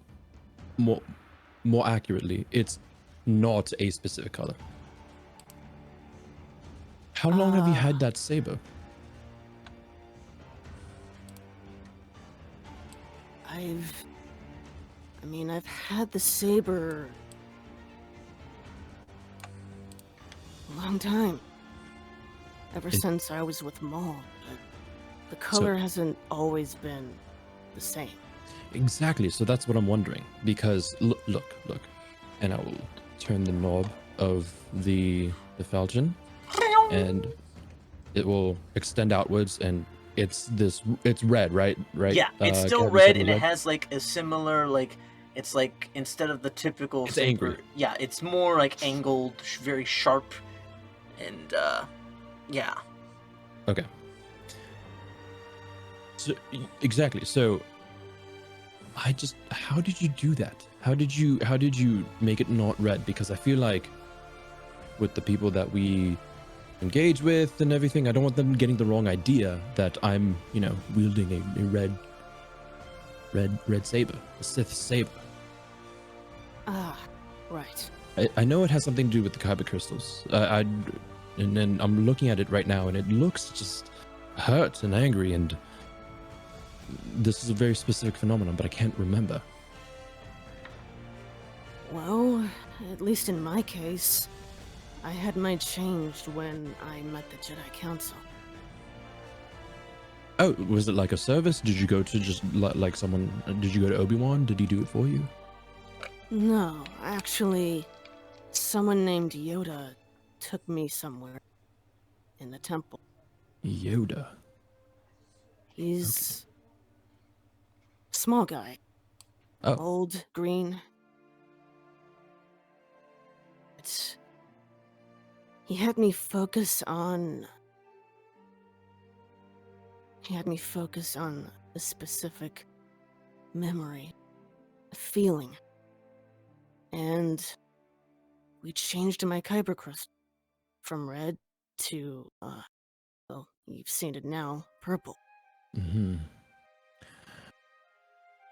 Speaker 2: more accurately, it's not a specific color. How long have you had that saber?
Speaker 5: I've had the saber a long time. Ever since I was with Maul, but the color hasn't always been the same.
Speaker 2: Exactly. So that's what I'm wondering. Because look, and I will turn the knob of the falchion, and it will extend outwards, and it's red, right?
Speaker 1: Yeah, it's still
Speaker 2: Kev, you said
Speaker 1: red,
Speaker 2: it
Speaker 1: and
Speaker 2: was
Speaker 1: it has like a similar it's like instead of the typical
Speaker 2: It's
Speaker 1: saber,
Speaker 2: angry.
Speaker 1: yeah, it's more like angled, very sharp, and yeah.
Speaker 2: Okay. So exactly. So how did you do that? How did you make it not red? Because I feel like with the people that we engage with and everything, I don't want them getting the wrong idea that I'm, wielding a red saber, a Sith saber.
Speaker 5: Ah, right.
Speaker 2: I know it has something to do with the kyber crystals. And then I'm looking at it right now, and it looks just hurt and angry, and this is a very specific phenomenon, but I can't remember.
Speaker 5: Well, at least in my case, I had mine changed when I met the Jedi Council.
Speaker 2: Oh, was it like a service? Did you go to just like someone? Did you go to Obi-Wan? Did he do it for you?
Speaker 5: No, actually, someone named Yoda took me somewhere in the temple.
Speaker 2: Yoda.
Speaker 5: He's a small guy.
Speaker 2: Oh.
Speaker 5: Old, green. He had me focus on a specific memory, a feeling. And we changed my kyber crystal from red to, well, you've seen it now, purple.
Speaker 2: Mm-hmm.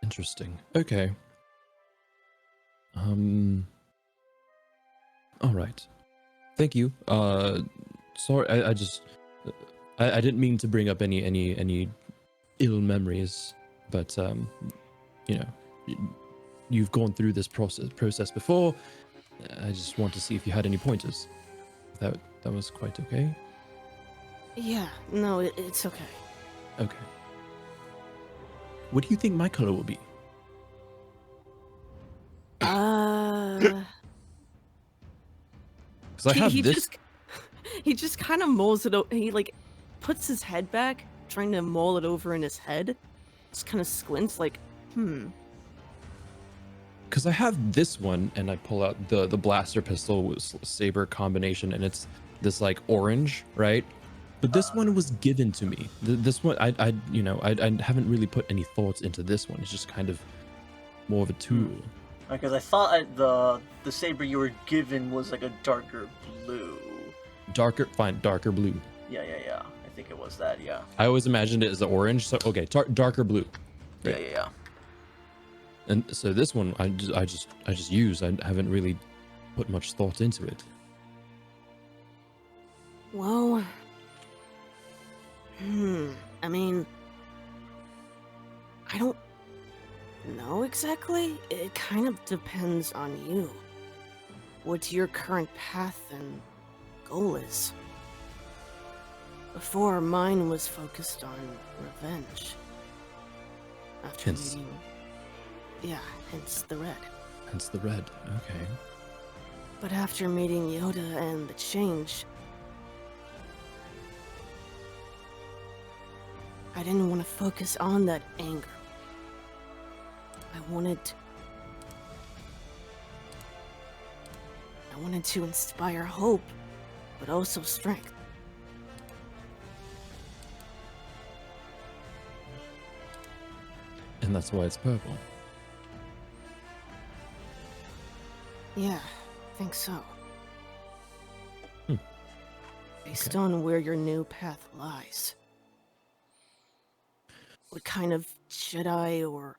Speaker 2: Interesting. Okay. All right. Thank you. Sorry, I didn't mean to bring up any ill memories, but you've gone through this process before. I just want to see if you had any pointers. That was quite okay.
Speaker 5: Yeah, no, it's okay.
Speaker 2: Okay. What do you think my color will be? Because I have this.
Speaker 5: He just kind of mulls it. He puts his head back, trying to mull it over in his head. Just kind of squints,
Speaker 2: Because I have this one, and I pull out the blaster pistol with saber combination, and it's this like orange, right? But this one was given to me. This one, I haven't really put any thoughts into this one. It's just kind of more of a tool.
Speaker 1: Because I thought the saber you were given was like a darker blue.
Speaker 2: Darker blue.
Speaker 1: Yeah. I think it was that. Yeah.
Speaker 2: I always imagined it as the orange. So okay, darker blue. Great.
Speaker 1: Yeah.
Speaker 2: And so this one, I just use. I haven't really put much thought into it.
Speaker 5: well, I don't know exactly. It kind of depends on you. What your current path and goal is. Before, mine was focused on revenge. After
Speaker 2: Hence-
Speaker 5: meeting... Yeah, hence the red.
Speaker 2: Hence the red. Okay.
Speaker 5: But after meeting Yoda and the change, I didn't want to focus on that anger. I wanted to inspire hope, but also strength.
Speaker 2: And that's why it's purple.
Speaker 5: Yeah, I think so.
Speaker 2: Hmm.
Speaker 5: Based
Speaker 2: Okay.
Speaker 5: on where your new path lies. What kind of Jedi, or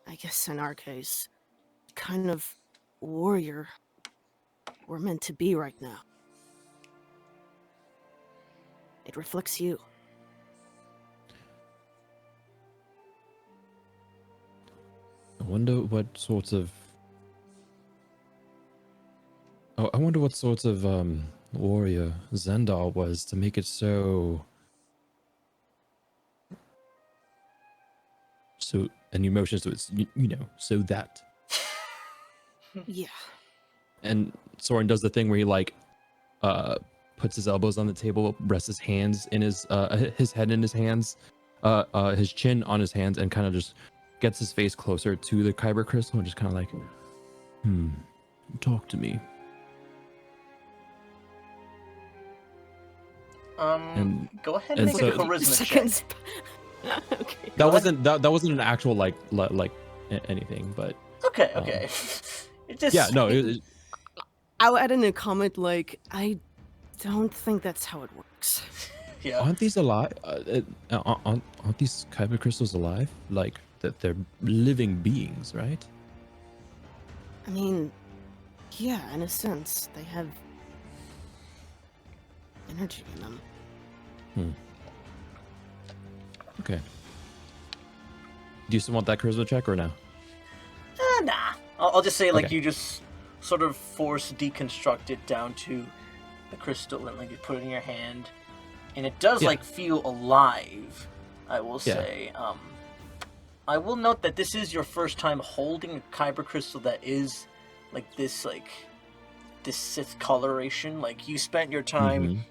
Speaker 5: I guess in our case, kind of warrior we're meant to be right now. It reflects you.
Speaker 2: I wonder what sorts of. Oh, I wonder what sorts of warrior Zendar was to make it so. So, and emotions, so it's you know, so that.
Speaker 5: Yeah.
Speaker 2: And Soren does the thing where he like puts his elbows on the table, rests his hands in his head in his hands, his chin on his hands, and kind of just gets his face closer to the kyber crystal and just kind of like, talk to me. And
Speaker 1: Go ahead
Speaker 2: and
Speaker 1: and make a
Speaker 2: so-
Speaker 1: charisma
Speaker 5: Seconds.
Speaker 1: check.
Speaker 5: Okay.
Speaker 2: that wasn't that wasn't an actual like anything, but
Speaker 1: Okay, okay. It just
Speaker 2: yeah, no,
Speaker 5: I'll add in a comment like, I don't think that's how it works.
Speaker 1: yeah.
Speaker 2: aren't these alive? Aren't these kyber crystals alive? Like that they're living beings, right?
Speaker 5: I mean, yeah, in a sense, they have energy in them.
Speaker 2: Okay. Do you still want that charisma check or no?
Speaker 1: Nah. I'll just say like
Speaker 2: Okay.
Speaker 1: you just sort of force deconstruct it down to the crystal and like you put it in your hand, and it does
Speaker 2: Yeah.
Speaker 1: like feel alive. I will
Speaker 2: Yeah.
Speaker 1: say. I will note that this is your first time holding a kyber crystal that is like this Sith coloration. Like you spent your time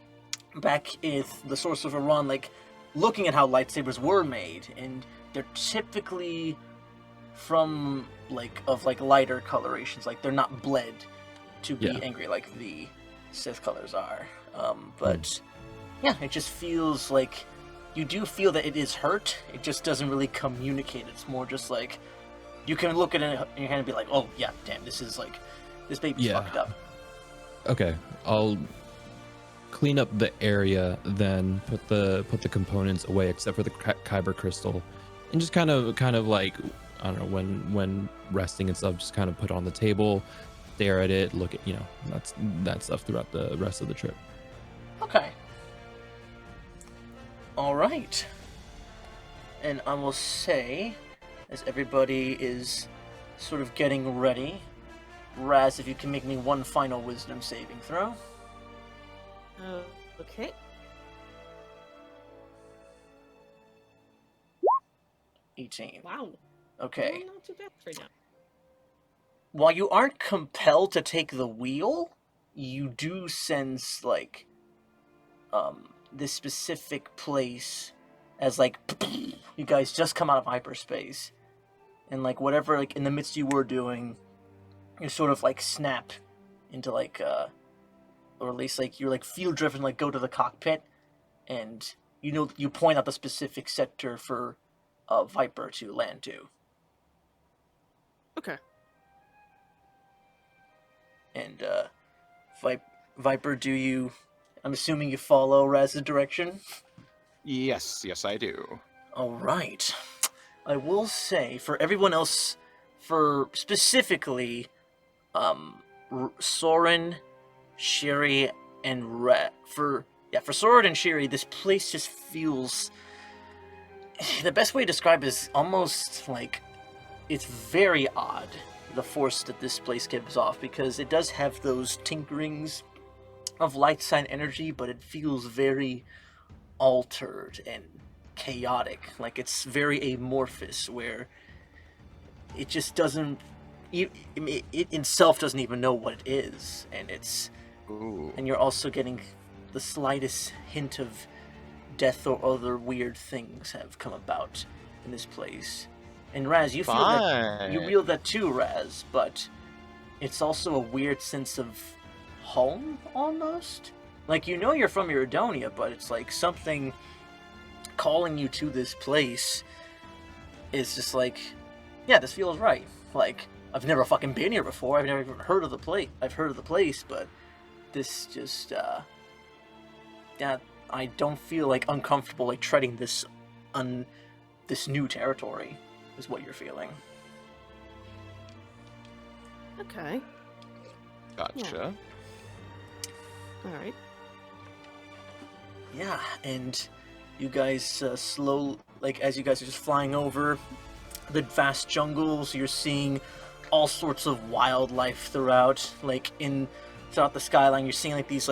Speaker 2: Mhm.
Speaker 1: back in the Source of Iran, like looking at how lightsabers were made, and they're typically from like lighter colorations. Like they're not bled to be
Speaker 2: Yeah.
Speaker 1: angry like the Sith colors are. But yeah, it just feels like you do feel that it is hurt. It just doesn't really communicate. It's more just like you can look at it in your hand and be like, oh yeah, damn, this baby's
Speaker 2: Yeah.
Speaker 1: fucked up.
Speaker 2: Okay, I'll clean up the area, then put the components away except for the kyber crystal, and just kind of like, I don't know, when resting and stuff, just kind of put it on the table, stare at it, look at, you know, that stuff throughout the rest of the trip.
Speaker 1: Okay. All right. And I will say, as everybody is sort of getting ready, Raz, if you can make me one final wisdom saving throw.
Speaker 5: Okay.
Speaker 1: 18.
Speaker 7: Wow.
Speaker 1: Okay.
Speaker 7: Well, not too bad right now.
Speaker 1: While you aren't compelled to take the wheel, you do sense like this specific place as like you guys just come out of hyperspace, and like whatever like in the midst you were doing, you sort of like snap into like or at least like you're like field driven, like go to the cockpit, and you know you point out the specific sector for Viper to land to.
Speaker 5: Okay.
Speaker 1: And Viper, do you? I'm assuming you follow Raz's direction.
Speaker 6: Yes, I do.
Speaker 1: All right. I will say for everyone else, for specifically, Soren, Shiri, and for Soren and Shiri, this place just feels. The best way to describe it is almost like it's very odd, the force that this place gives off, because it does have those tinkerings of light sign energy, but it feels very altered and chaotic. Like it's very amorphous, where it just doesn't. It itself doesn't even know what it is, and it's.
Speaker 6: Ooh.
Speaker 1: And you're also getting the slightest hint of death or other weird things have come about in this place. And Raz, you feel that you
Speaker 6: Fine.
Speaker 1: feel that too, Raz, but it's also a weird sense of home almost. Like you know you're from Iridonia, but it's like something calling you to this place is just like, yeah, this feels right. Like I've never fucking been here before. I've never even heard of the place. I've heard of the place, but this just yeah, I don't feel like uncomfortable like treading this new territory is what you're feeling.
Speaker 5: Okay.
Speaker 6: Gotcha.
Speaker 5: All right.
Speaker 1: Yeah, and you guys as you guys are just flying over the vast jungles, you're seeing all sorts of wildlife throughout, throughout the skyline. You're seeing these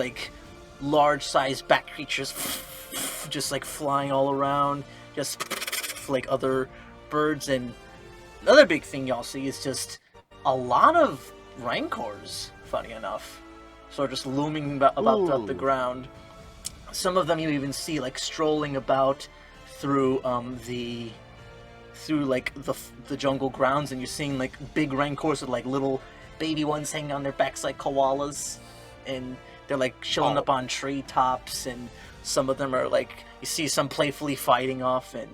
Speaker 1: large-sized bat creatures just flying all around, just other birds. And another big thing y'all see is just a lot of rancors, funny enough, sort of just looming about throughout the ground. Some of them you even see strolling about through the jungle grounds, and you're seeing big rancors with little baby ones hanging on their backs like koalas, and they're chilling up on tree tops, and some of them are you see some playfully fighting off, and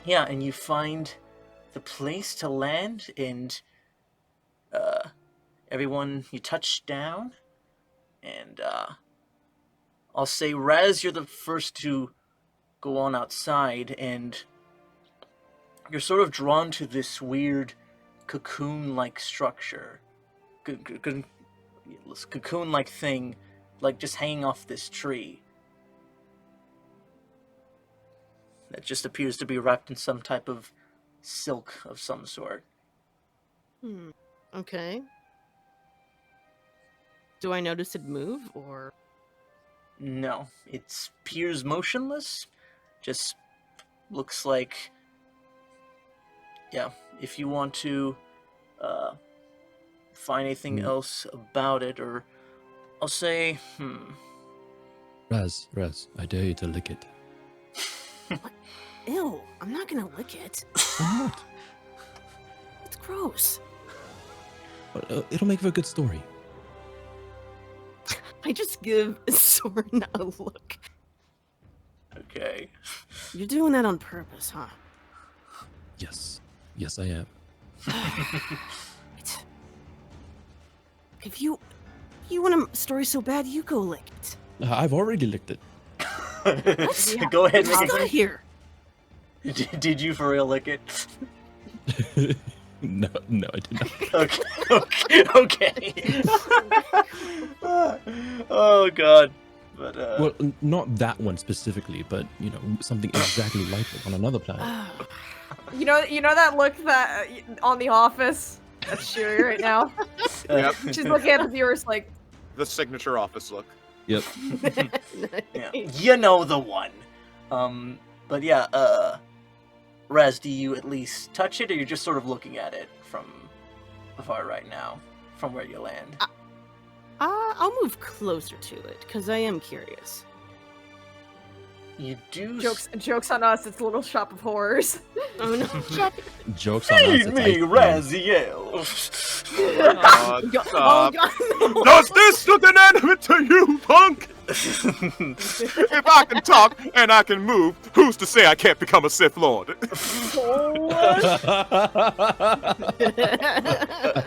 Speaker 1: and you find the place to land, and everyone, you touch down, and I'll say, Raz, you're the first to go on outside, and you're sort of drawn to this weird cocoon-like structure. Cocoon-like thing, just hanging off this tree. That just appears to be wrapped in some type of silk of some sort.
Speaker 5: Okay. Do I notice it move, or...?
Speaker 1: No, it appears motionless. Just looks like... Yeah, if you want to find anything else about it, or... I'll say,
Speaker 2: Raz, I dare you to lick it.
Speaker 5: Ew, I'm not gonna lick it.
Speaker 2: Why not?
Speaker 5: It's gross.
Speaker 2: But, it'll make for a good story.
Speaker 5: I just give Soren a look.
Speaker 1: Okay.
Speaker 5: You're doing that on purpose, huh?
Speaker 2: Yes, I am.
Speaker 5: If you want a story so bad, you go lick it.
Speaker 2: I've already licked it.
Speaker 1: Go ahead,
Speaker 5: Just
Speaker 1: make
Speaker 5: got
Speaker 1: it.
Speaker 5: here.
Speaker 1: Did you for real lick it?
Speaker 2: No, I did not.
Speaker 1: Okay. Oh god. But
Speaker 2: Well, not that one specifically, but something exactly like it on another planet.
Speaker 3: You know that look that on The Office? That's Shiri right now.
Speaker 6: Yep.
Speaker 3: She's looking at the viewers like,
Speaker 6: The signature office look.
Speaker 2: Yep.
Speaker 1: yeah, you know the one. But yeah, Raz, do you at least touch it, or you're just sort of looking at it from afar right now, from where you land?
Speaker 5: I'll move closer to it, because I am curious.
Speaker 1: You do.
Speaker 3: jokes on us, it's a little shop of horrors.
Speaker 5: Oh no.
Speaker 2: Jokes on us.
Speaker 1: Feed
Speaker 2: it's
Speaker 1: me,
Speaker 2: ice cream.
Speaker 1: Raziel.
Speaker 5: Oh god, no.
Speaker 6: Does this look an enemy to you, punk? If I can talk and I can move, who's to say I can't become a Sith Lord?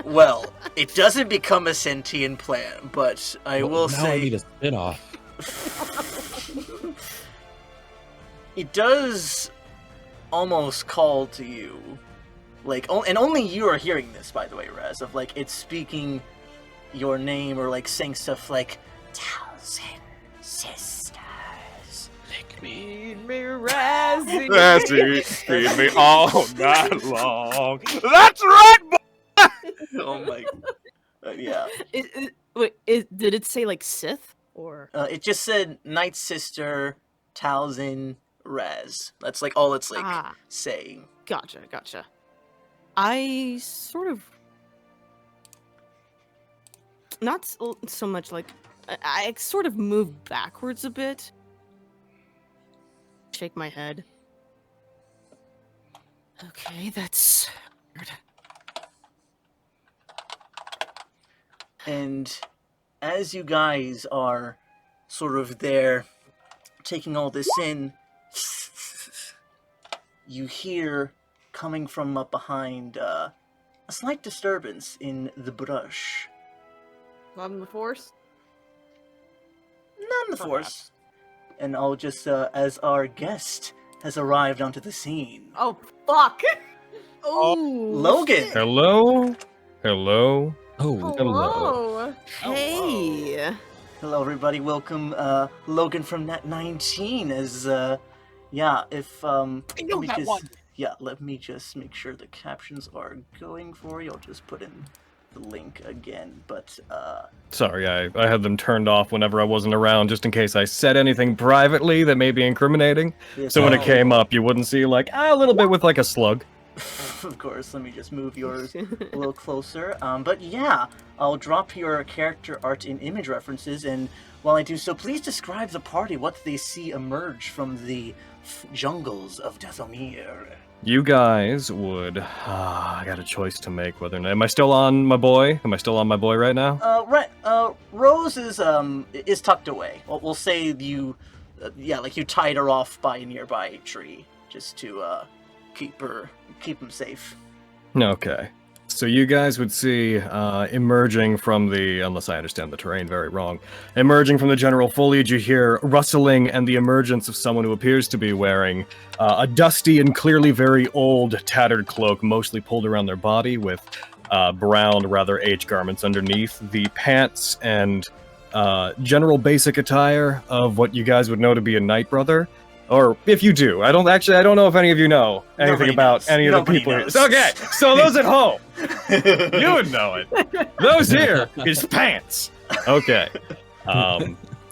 Speaker 1: Well, it doesn't become a sentient plant, but I will
Speaker 2: now I need
Speaker 1: say
Speaker 2: a spin-off.
Speaker 1: it does almost call to you, and only you are hearing this, by the way, Raz, of it's speaking your name, or saying stuff like 1,000 sisters.
Speaker 2: Lick me.
Speaker 3: Feed me, Razzie.
Speaker 6: Razzie, feed me all night long. That's right, boy!
Speaker 1: Oh my. Yeah.
Speaker 5: Wait, did it say Sith or?
Speaker 1: It just said Night Sister, Talzin, Raz. That's all it's saying.
Speaker 5: Gotcha. I sort of not so much I sort of move backwards a bit. Shake my head. Okay, that's weird.
Speaker 1: And as you guys are sort of there taking all this in, you hear coming from up behind a slight disturbance in the brush.
Speaker 3: Not in the Force?
Speaker 1: Not in the Force. And I'll just, as our guest has arrived onto the scene.
Speaker 3: Oh, fuck!
Speaker 5: Oh,
Speaker 1: Logan!
Speaker 7: Hello?
Speaker 2: Oh,
Speaker 3: Hello!
Speaker 5: hey.
Speaker 1: Hello, everybody. Welcome, Logan from Net 19. As yeah, if
Speaker 6: I know
Speaker 1: let me
Speaker 6: that
Speaker 1: just,
Speaker 6: one.
Speaker 1: yeah, let me just make sure the captions are going for you. I'll just put in the link again. But
Speaker 7: Sorry, I had them turned off whenever I wasn't around, just in case I said anything privately that may be incriminating.
Speaker 1: yes,
Speaker 7: So when it came up, you wouldn't see like a little bit with like a slug.
Speaker 1: of course, let me just move yours a little closer. But yeah, I'll drop your character art and image references, and while I do so, please describe the party, what they see emerge from the jungles of Dathomir.
Speaker 7: You guys would. I got a choice to make. Whether am I still on my boy? Am I still on my boy right now?
Speaker 1: Right. Rose is tucked away. We'll say you, yeah, like you tied her off by a nearby tree just to keep him safe.
Speaker 7: Okay. So you guys would see emerging from the, unless I understand the terrain very wrong, emerging from the general foliage, you hear rustling and the emergence of someone who appears to be wearing a dusty and clearly very old, tattered cloak, mostly pulled around their body with brown, rather aged garments underneath. The pants and general basic attire of what you guys would know to be a Night Brother. Or if you do, I don't know if any of you know anything
Speaker 1: Nobody
Speaker 7: about
Speaker 1: knows.
Speaker 7: any of
Speaker 1: Nobody
Speaker 7: the people
Speaker 1: knows.
Speaker 7: here. Okay, so those at home, you would know it. Those here is pants. Okay.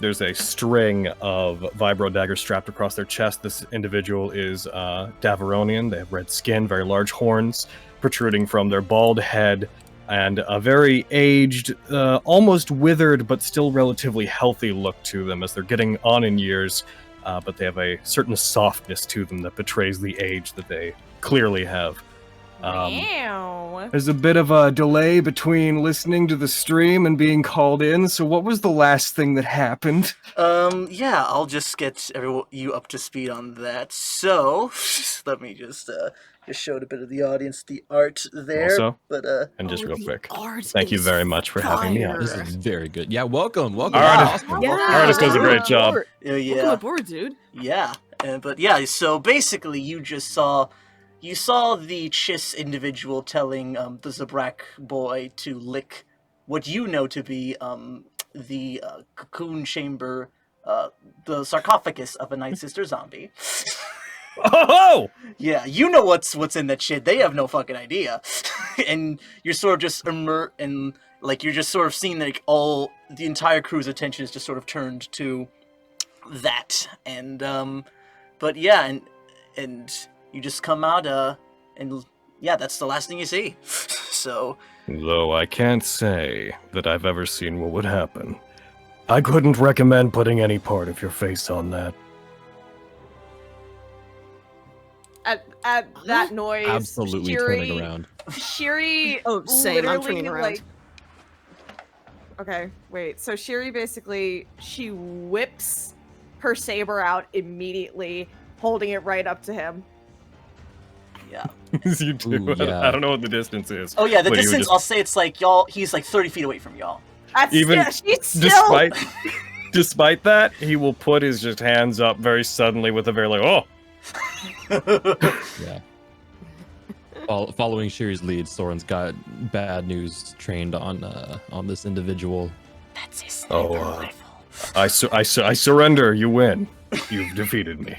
Speaker 7: There's a string of vibro daggers strapped across their chest. This individual is Davaronian. They have red skin, very large horns protruding from their bald head, and a very aged, almost withered, but still relatively healthy look to them as they're getting on in years. But they have a certain softness to them that betrays the age that they clearly have.
Speaker 3: Meow.
Speaker 7: There's a bit of a delay between listening to the stream and being called in, so what was the last thing that happened?
Speaker 1: Yeah, I'll just get you up to speed on that. So, let me just showed a bit of the audience the art there.
Speaker 7: Also,
Speaker 1: but
Speaker 7: and just real
Speaker 5: the
Speaker 7: quick,
Speaker 5: art
Speaker 7: thank you
Speaker 5: is
Speaker 7: very much for having me on.
Speaker 5: fire.
Speaker 2: This is very good. Yeah, welcome.
Speaker 7: Our
Speaker 2: Awesome.
Speaker 7: artist does a great job.
Speaker 5: Welcome
Speaker 1: yeah,
Speaker 5: aboard, dude.
Speaker 1: yeah. But yeah, so basically, you saw the Chiss individual telling the Zabrak boy to lick what you know to be the cocoon chamber, the sarcophagus of a Night Sister zombie.
Speaker 7: Oh!
Speaker 1: Yeah, you know what's in that shit. They have no fucking idea, and you're sort of just and like you're just sort of seeing like all the entire crew's attention is just sort of turned to that, and but yeah, and you just come out and yeah, that's the last thing you see. So
Speaker 7: Though I can't say that I've ever seen what would happen, I couldn't recommend putting any part of your face on that.
Speaker 3: At that noise,
Speaker 2: Absolutely turning around.
Speaker 3: Shiri.
Speaker 5: Oh, same. I'm turning
Speaker 3: literally,
Speaker 5: around.
Speaker 3: like- Okay, wait. So Shiri basically she whips her saber out immediately, holding it right up to him.
Speaker 1: yeah.
Speaker 7: You do.
Speaker 2: Ooh, yeah.
Speaker 7: I don't know what the distance is.
Speaker 1: Oh yeah, the
Speaker 7: But you
Speaker 1: distance.
Speaker 7: just-
Speaker 1: I'll say it's like y'all. He's like 30 feet away from y'all.
Speaker 3: That's
Speaker 7: Even
Speaker 3: yeah, she's still.
Speaker 7: Despite that, he will put his just hands up very suddenly with a very like, oh.
Speaker 2: Yeah. Following Shiri's lead, Soren's got bad news trained on this individual.
Speaker 1: That's his
Speaker 7: Oh,
Speaker 1: sniper rifle.
Speaker 7: I surrender. You win. You've defeated me.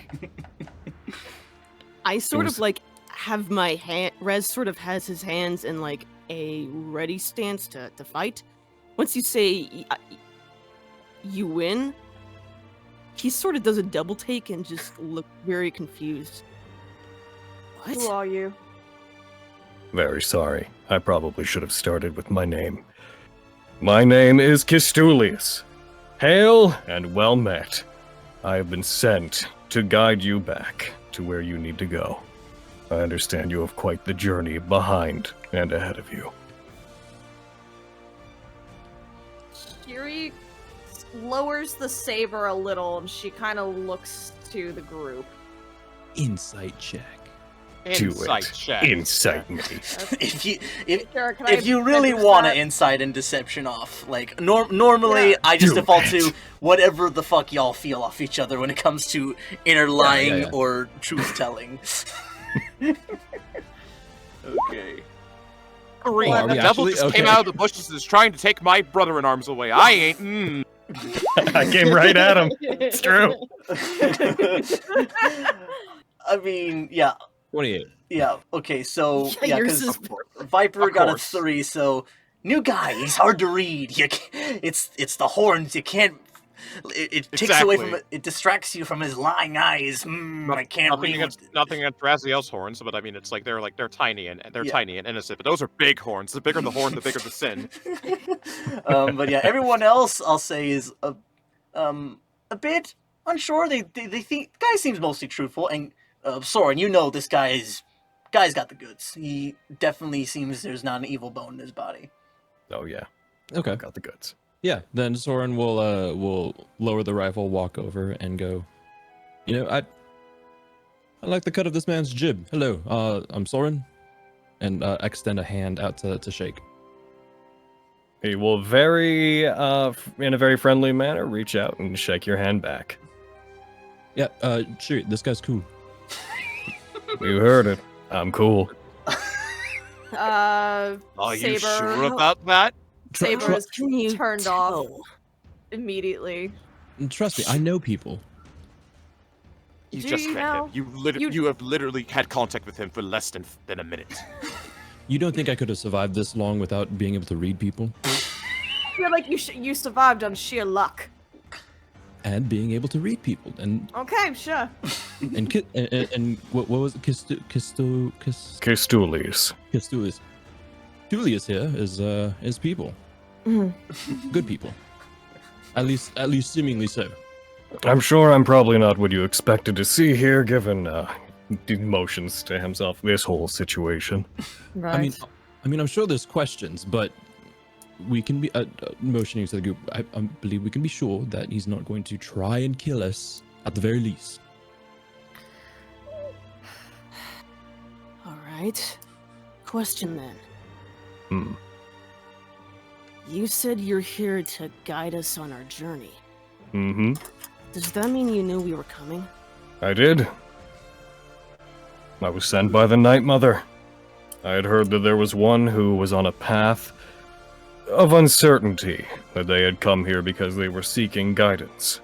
Speaker 5: I sort
Speaker 7: was-
Speaker 5: of like have my hand. Rez sort of has his hands in like a ready stance to fight. Once you say you win, he sort of does a double take and just look very confused.
Speaker 3: Who
Speaker 5: What?
Speaker 3: are you?
Speaker 7: Very sorry. I probably should have started with my name. My name is Kis'tulias. Hail and well met. I have been sent to guide you back to where you need to go. I understand you have quite the journey behind and ahead of you.
Speaker 3: Shiri lowers the saber a little, and she kind of looks to the group.
Speaker 2: Insight check.
Speaker 6: Insight check.
Speaker 7: Insight me.
Speaker 1: if
Speaker 3: Can I
Speaker 1: you really
Speaker 3: finish
Speaker 1: want to
Speaker 3: that?
Speaker 1: insight and deception off, like normally
Speaker 3: Yeah.
Speaker 1: I just
Speaker 7: Do
Speaker 1: default
Speaker 7: it.
Speaker 1: to whatever the fuck y'all feel off each other when it comes to inner lying
Speaker 2: yeah.
Speaker 1: or truth telling. Okay.
Speaker 6: Green.
Speaker 2: Oh, are
Speaker 6: the
Speaker 2: we
Speaker 6: devil
Speaker 2: actually?
Speaker 6: just came
Speaker 2: Okay.
Speaker 6: out of the bushes and is trying to take my brother in arms away. I ain't.
Speaker 7: I came right at him. It's true.
Speaker 1: I mean, yeah.
Speaker 2: 28.
Speaker 1: Yeah, okay, so
Speaker 5: Yeah,
Speaker 1: yeah,
Speaker 5: yours
Speaker 1: because
Speaker 5: is-
Speaker 1: Viper
Speaker 6: Of
Speaker 1: got a
Speaker 6: course.
Speaker 1: 3, so new guy, he's hard to read. It's the horns, you can't. It takes away from
Speaker 6: Exactly.
Speaker 1: it distracts you from his lying eyes. I can't
Speaker 6: Nothing
Speaker 1: read.
Speaker 6: against Raziel's horns, but I mean, it's like they're tiny and they're
Speaker 1: Yeah.
Speaker 6: tiny and innocent. But those are big horns. The bigger the horn, the bigger the sin.
Speaker 1: But yeah, everyone else I'll say is a bit unsure. They think the guy seems mostly truthful, and Soren, you know this guy's got the goods. He definitely seems there's not an evil bone in his body.
Speaker 7: Oh yeah,
Speaker 2: Okay.
Speaker 7: got the goods.
Speaker 2: Yeah, then Soren will lower the rifle, walk over, and go. You know, I like the cut of this man's jib. Hello, I'm Soren, and extend a hand out to shake.
Speaker 7: He will in a very friendly manner, reach out and shake your hand back.
Speaker 2: Yeah, sure. This guy's cool.
Speaker 7: You heard it. I'm cool.
Speaker 6: Are you
Speaker 3: Saber.
Speaker 6: sure about that?
Speaker 3: Saber is
Speaker 5: Can you
Speaker 3: turned off
Speaker 5: tell?
Speaker 3: immediately.
Speaker 2: Trust me, I know people.
Speaker 6: You
Speaker 3: Do
Speaker 6: just
Speaker 3: you
Speaker 6: met
Speaker 3: now?
Speaker 6: him.
Speaker 3: You-
Speaker 6: You have literally had contact with him for less than a minute.
Speaker 2: You don't think I could have survived this long without being able to read people
Speaker 3: I feel like you survived on sheer luck.
Speaker 2: and being able to read people and
Speaker 3: Okay, sure.
Speaker 2: and what was it? Kis'tulias.
Speaker 7: Kis'tulias.
Speaker 2: Julius here is people, good people. At least seemingly so.
Speaker 7: I'm sure I'm probably not what you expected to see here, given emotions to himself. This whole situation.
Speaker 3: Right.
Speaker 2: I mean, I'm sure there's questions, but we can be motioning to the group. I believe we can be sure that he's not going to try and kill us at the very least.
Speaker 5: All right. Question then.
Speaker 7: Hmm.
Speaker 5: You said you're here to guide us on our journey.
Speaker 7: Mm-hmm.
Speaker 5: Does that mean you knew we were coming?
Speaker 7: I did. I was sent by the Night Mother. I had heard that there was one who was on a path of uncertainty, that they had come here because they were seeking guidance.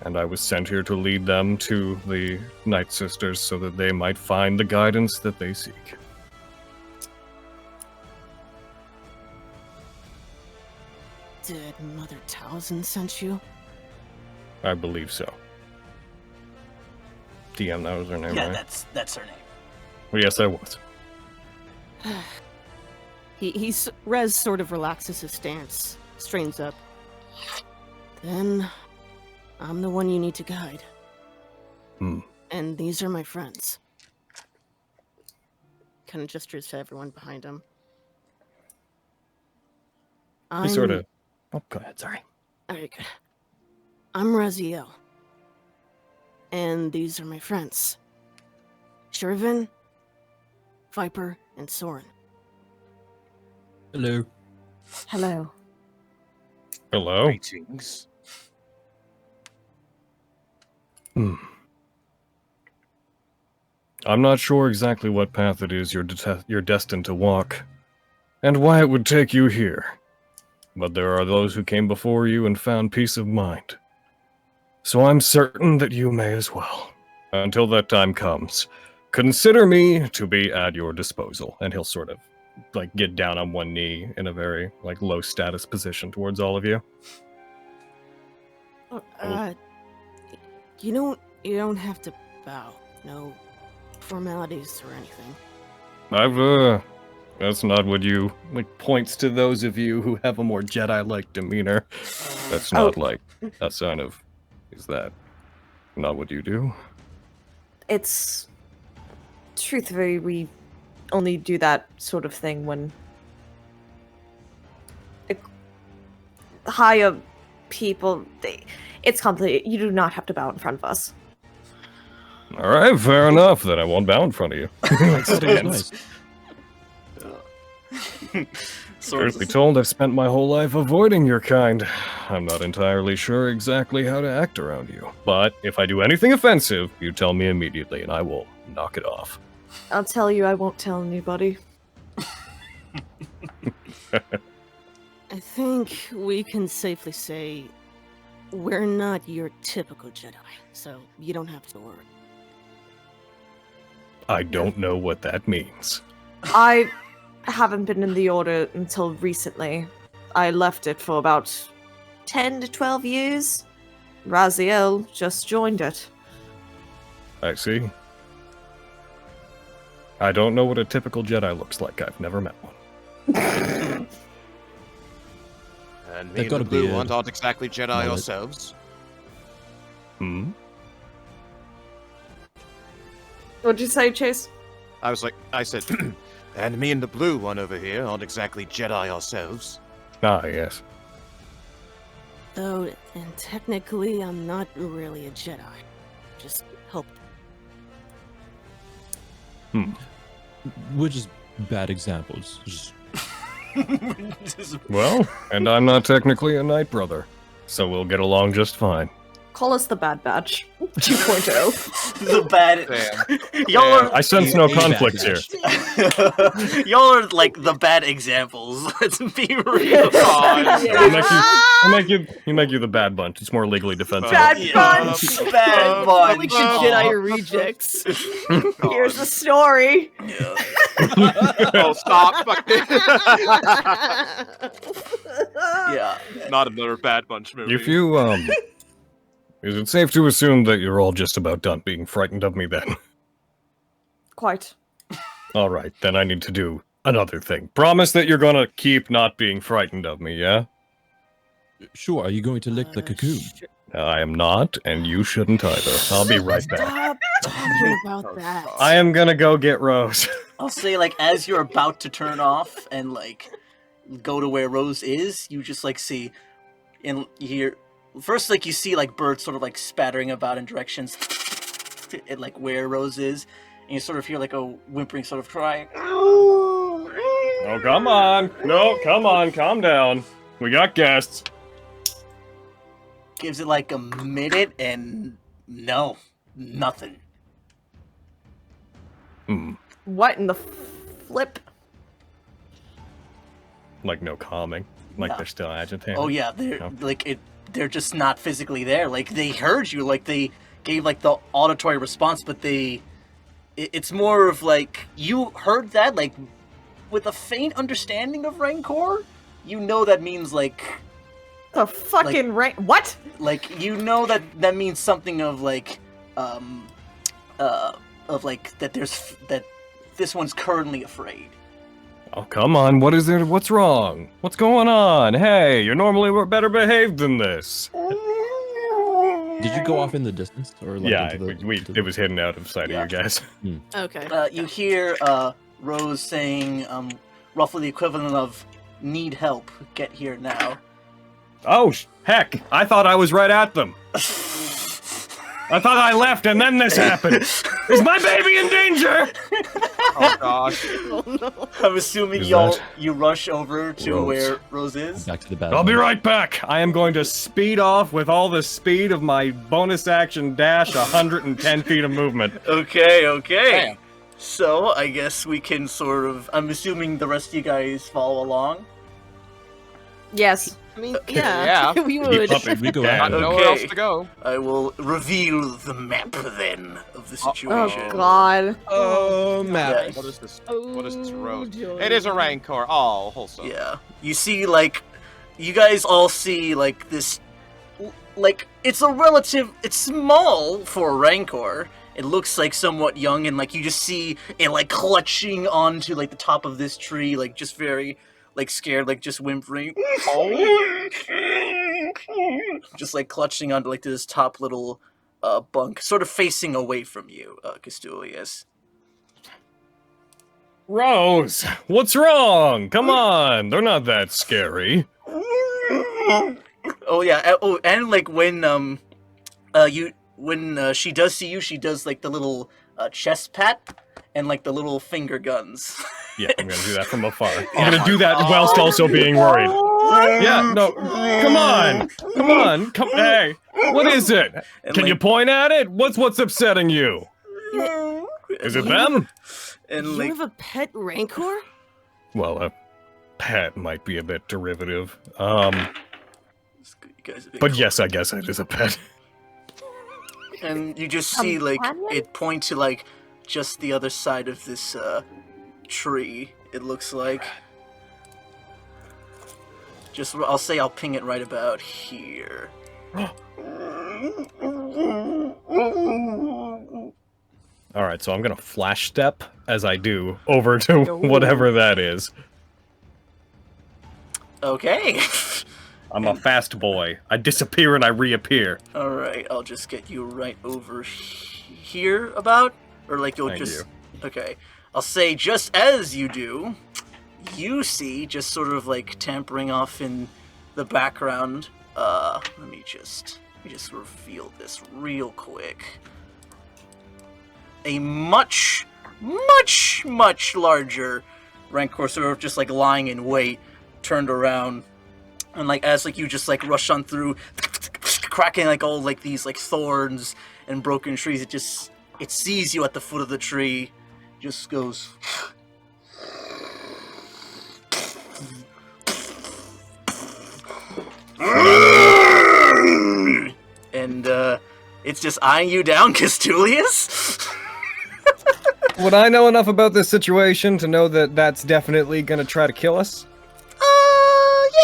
Speaker 7: And I was sent here to lead them to the Night Sisters so that they might find the guidance that they seek.
Speaker 5: Did Mother Talzin sent you?
Speaker 7: I believe so. DM, that was her name,
Speaker 1: Yeah,
Speaker 7: right?
Speaker 1: that's her name.
Speaker 7: Well, yes, I was.
Speaker 5: Rez sort of relaxes his stance, straightens up. Then, I'm the one you need to guide.
Speaker 7: Hmm.
Speaker 5: And these are my friends. Kind of gestures to everyone behind him.
Speaker 7: He sort of... Oh, go ahead, sorry.
Speaker 5: Alright, good. I'm Raziel. And these are my friends. Shir'iven, Viper, and Soren.
Speaker 2: Hello.
Speaker 3: Hello.
Speaker 7: Hello?
Speaker 6: Greetings.
Speaker 7: I'm not sure exactly what path it is you're destined to walk, and why it would take you here. But there are those who came before you and found peace of mind. So I'm certain that you may as well. Until that time comes, consider me to be at your disposal. And he'll sort of, like, get down on one knee in a very, like, low status position towards all of you.
Speaker 5: You don't have to bow. No formalities or anything.
Speaker 7: That's not what you, like, points to those of you who have a more Jedi-like demeanor. That's not like, that sign of, is that not what you do?
Speaker 3: It's truthfully, we only do that sort of thing when higher people. It's complicated. You do not have to bow in front of us.
Speaker 7: Alright, fair enough, then I won't bow in front of you.
Speaker 2: Nice.
Speaker 7: Truth be told, I've spent my whole life avoiding your kind. I'm not entirely sure exactly how to act around you. But if I do anything offensive, you tell me immediately and I will knock it off.
Speaker 3: I'll tell you, I won't tell anybody.
Speaker 5: I think we can safely say We're not your typical Jedi, so you don't have to worry.
Speaker 7: I don't know what that means.
Speaker 3: I haven't been in the Order until recently. I left it for about 10 to 12 years. Raziel just joined it.
Speaker 7: I see. I don't know what a typical Jedi looks like. I've never met one.
Speaker 6: And me
Speaker 2: They've
Speaker 6: and
Speaker 2: got
Speaker 6: the
Speaker 2: a
Speaker 6: blue
Speaker 2: beard.
Speaker 6: ones aren't exactly Jedi
Speaker 2: Mullet.
Speaker 6: ourselves.
Speaker 7: Hmm?
Speaker 3: What'd you say, Chase?
Speaker 6: I said, and me and the blue one over here aren't exactly Jedi ourselves.
Speaker 7: Ah, yes.
Speaker 5: Though, and technically, I'm not really a Jedi. Just help.
Speaker 2: We're just bad examples. Just
Speaker 7: Well, and I'm not technically a Night Brother, so we'll get along just fine.
Speaker 3: Call us the Bad Batch 2.0.
Speaker 1: The bad.
Speaker 6: Damn.
Speaker 1: Y'all are.
Speaker 7: I sense no
Speaker 2: a bad
Speaker 7: conflicts here.
Speaker 2: batch.
Speaker 1: Y'all are like the bad examples. Let's be real.
Speaker 7: You make you the bad bunch. It's more legally defensible.
Speaker 3: Bad
Speaker 1: Yeah.
Speaker 3: bunch.
Speaker 1: Bad
Speaker 5: Like
Speaker 1: bunch.
Speaker 5: the Jedi rejects.
Speaker 3: Here's the story.
Speaker 1: Yeah.
Speaker 6: Oh, stop! Fuck it.
Speaker 1: Yeah.
Speaker 6: Not another Bad Bunch movie.
Speaker 7: If you, is it safe to assume that you're all just about done being frightened of me then?
Speaker 3: Quite.
Speaker 7: Alright, then I need to do another thing. Promise that you're gonna keep not being frightened of me, yeah?
Speaker 2: Sure, are you going to lick the cocoon?
Speaker 5: Sure.
Speaker 7: I am not, and you shouldn't either. I'll be right back.
Speaker 5: Stop talking about that.
Speaker 7: I am gonna go get Rose.
Speaker 1: I'll say like as you're about to turn off and like go to where Rose is, you just like see and you hear first like you see like birds sort of like spattering about in directions at like where Rose is, and you sort of hear like a whimpering sort of cry.
Speaker 7: Oh, come on. No, come on, calm down. We got guests.
Speaker 1: Gives it like a minute and no, nothing.
Speaker 3: What in the flip?
Speaker 7: Like no calming. Like
Speaker 1: No.
Speaker 7: they're still agitated.
Speaker 1: Oh yeah, they're
Speaker 7: No.
Speaker 1: like it. They're just not physically there. Like they heard you. Like they gave like the auditory response, but it's more of like you heard that like with a faint understanding of Rancor. You know that means like
Speaker 3: The fucking what?
Speaker 1: like you know that means something of like of like that that this one's currently afraid.
Speaker 7: Oh, come on. What is it? What's wrong? What's going on? Hey, you're normally better behaved than this.
Speaker 2: Did you go off in the distance, or like
Speaker 7: Yeah,
Speaker 2: into the, to
Speaker 7: it was hidden out of sight
Speaker 1: Yeah.
Speaker 7: of you guys.
Speaker 5: Okay.
Speaker 1: You hear Rose saying roughly the equivalent of "need help, get here now."
Speaker 7: Oh, heck. I thought I was right at them. I thought I left and then this happened. Is my baby in danger?
Speaker 6: Oh gosh.
Speaker 5: Oh no.
Speaker 1: I'm assuming
Speaker 7: Is
Speaker 1: y'all
Speaker 7: that
Speaker 1: you rush over to
Speaker 7: Rose?
Speaker 1: where Rose is.
Speaker 2: back to the bad?
Speaker 7: I'll be
Speaker 2: bunch?
Speaker 7: right back. I am going to speed off with all the speed of my bonus action dash 110 feet of movement.
Speaker 1: Okay.
Speaker 6: Damn.
Speaker 1: So I guess we can sort of. I'm assuming the rest of you guys follow along.
Speaker 3: Yes.
Speaker 5: I mean,
Speaker 6: Yeah.
Speaker 5: yeah, we would.
Speaker 2: We go
Speaker 7: Yeah.
Speaker 2: out.
Speaker 6: Not
Speaker 2: there.
Speaker 6: nowhere else
Speaker 1: Okay.
Speaker 6: to go.
Speaker 1: I will reveal the map then of the
Speaker 3: Oh
Speaker 1: situation.
Speaker 3: god.
Speaker 2: Oh, Matt.
Speaker 1: Yeah.
Speaker 6: What is this? What is this rose?
Speaker 5: joy.
Speaker 6: It is a Rancor. Oh, wholesome.
Speaker 1: Yeah. You see, like, you guys all see, like, this. Like, it's a relative. It's small for a Rancor. It looks, like, somewhat young, and, like, you just see it, like, clutching onto, like, the top of this tree, like, just very, like, scared, like, just whimpering. Just, like, clutching onto, like, this top little bunk, sort of facing away from you, Kis'tulias.
Speaker 7: Rose, what's wrong? Come on. They're not that scary.
Speaker 1: Oh yeah. Oh, and like when she does see you, she does like the little chest pat and like the little finger guns.
Speaker 7: Yeah, I'm gonna do that from afar. I'm gonna do that whilst also being worried. Yeah, no. Come on. Hey, what is it?
Speaker 1: And,
Speaker 7: Can
Speaker 1: like,
Speaker 7: you point at it? What's upsetting you? Is it them?
Speaker 1: And
Speaker 5: You
Speaker 1: like
Speaker 5: have a pet Rancor?
Speaker 7: Well, a pet might be a bit derivative.
Speaker 1: You guys are big
Speaker 7: But
Speaker 1: cool.
Speaker 7: yes, I guess it is a pet.
Speaker 1: And you just see like
Speaker 3: Companion?
Speaker 1: it point to like just the other side of this tree. It looks like. Just I'll say I'll ping it right about here.
Speaker 7: All right, so I'm gonna flash step as I do over to whatever that is.
Speaker 1: Okay.
Speaker 7: I'm a fast boy. I disappear and I reappear.
Speaker 1: All right, I'll just get you right over here about, or like you'll
Speaker 7: Thank
Speaker 1: just. Okay, I'll say just as you do, you see just sort of like tampering off in the background. Let me just reveal this real quick. A much larger Rancor sort of just like lying in wait, turned around, and like as like you just like rush on through, cracking like all like these like thorns and broken trees. It sees you at the foot of the tree, just goes. And it's just eyeing you down, Kis'tulias.
Speaker 7: Would I know enough about this situation to know that that's definitely gonna try to kill us?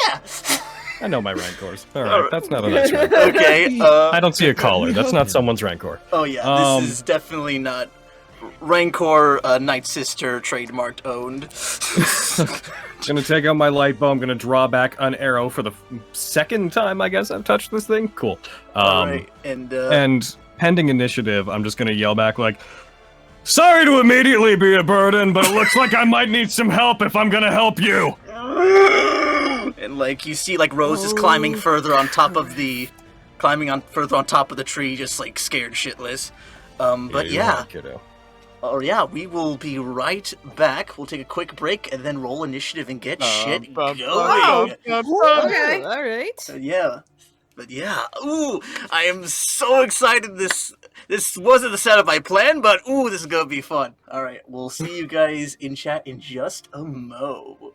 Speaker 1: Yeah.
Speaker 7: I know my rancors. All right, that's not a nice rancor.
Speaker 1: Okay.
Speaker 7: I don't see a collar. That's not someone's rancor.
Speaker 1: Oh yeah, this is definitely not Rancor Night Sister trademarked owned.
Speaker 7: Gonna take out my light bow. I'm gonna draw back an arrow for the second time, I guess, I've touched this thing. Cool.
Speaker 1: Alright,
Speaker 7: And pending initiative, I'm just gonna yell back like, sorry to immediately be a burden, but it looks like I might need some help if I'm gonna help you.
Speaker 1: and like you see like Rose is climbing further on top of the tree, just like scared shitless. But yeah. Oh yeah, we will be right back. We'll take a quick break and then roll initiative and get shit going.
Speaker 3: Okay. All right.
Speaker 1: But yeah, ooh, I am so excited. This wasn't the setup I planned, but ooh, this is gonna be fun. All right, we'll see you guys in chat in just a mo.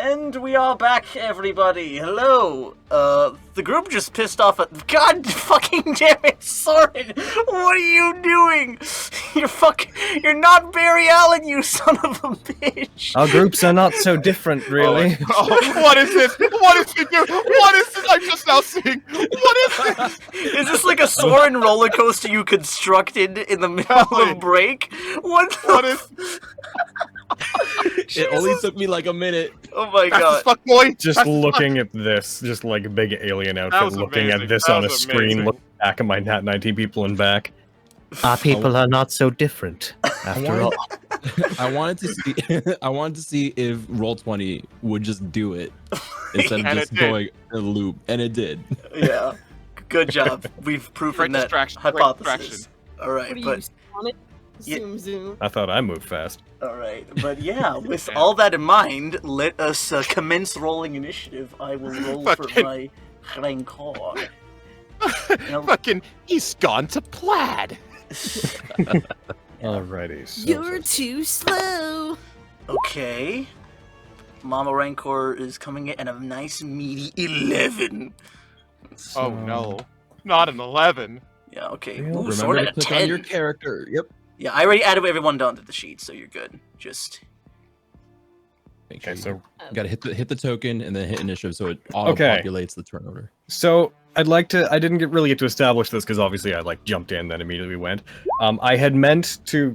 Speaker 1: And we are back, everybody. Hello. The group just pissed off at. God fucking damn it, Soren! What are you doing? You're not Barry Allen, you son of a bitch.
Speaker 7: Our groups are not so different, really.
Speaker 6: What is this? What is he doing? What is this? I'm just now seeing. What is this?
Speaker 1: Is this like a Soren roller coaster you constructed in the middle of break? What
Speaker 6: is?
Speaker 2: It only took me like a minute.
Speaker 1: Oh my
Speaker 6: That's
Speaker 1: god.
Speaker 6: fuck boy.
Speaker 7: Just looking at this, just like a big alien outfit,
Speaker 6: was
Speaker 7: looking
Speaker 6: amazing.
Speaker 7: at this
Speaker 6: That
Speaker 7: on a
Speaker 6: was
Speaker 7: screen,
Speaker 6: amazing.
Speaker 7: looking back at my Nat 19 people in back.
Speaker 8: Our people are not so different, after all.
Speaker 2: I wanted to see if Roll20 would just do it instead of
Speaker 6: And
Speaker 2: just
Speaker 6: it did.
Speaker 2: going in a loop, and it did.
Speaker 1: Yeah. Good job. We've proven
Speaker 6: Great
Speaker 1: that
Speaker 6: distraction. Great
Speaker 1: hypothesis.
Speaker 6: distraction.
Speaker 1: Alright,
Speaker 5: What are you,
Speaker 1: but
Speaker 5: Sonic?
Speaker 1: Yeah.
Speaker 5: Zoom, zoom.
Speaker 7: I thought I moved fast.
Speaker 1: alright. But yeah, with
Speaker 6: Yeah.
Speaker 1: all that in mind, let us commence rolling initiative. I will roll for
Speaker 6: Fucking-
Speaker 1: my Rancor. Now-
Speaker 6: Fucking, he's gone to plaid.
Speaker 7: Alrighty. So,
Speaker 5: You're too slow.
Speaker 1: Okay. Mama Rancor is coming in at a nice meaty 11.
Speaker 6: Oh no, not an 11.
Speaker 1: Yeah, okay.
Speaker 7: Yeah,
Speaker 1: Ooh,
Speaker 2: Remember
Speaker 1: sword
Speaker 2: to
Speaker 1: at a
Speaker 2: click
Speaker 1: 10.
Speaker 2: on your character. Yep.
Speaker 1: Yeah, I already added everyone down to the sheet, so you're good. Just
Speaker 2: Make sure
Speaker 7: okay,
Speaker 2: you
Speaker 7: so
Speaker 2: gotta hit the token and then hit initiative so it auto populates the turnover.
Speaker 7: So I'd like to. I didn't really get to establish this because obviously I like jumped in, then immediately went. I had meant to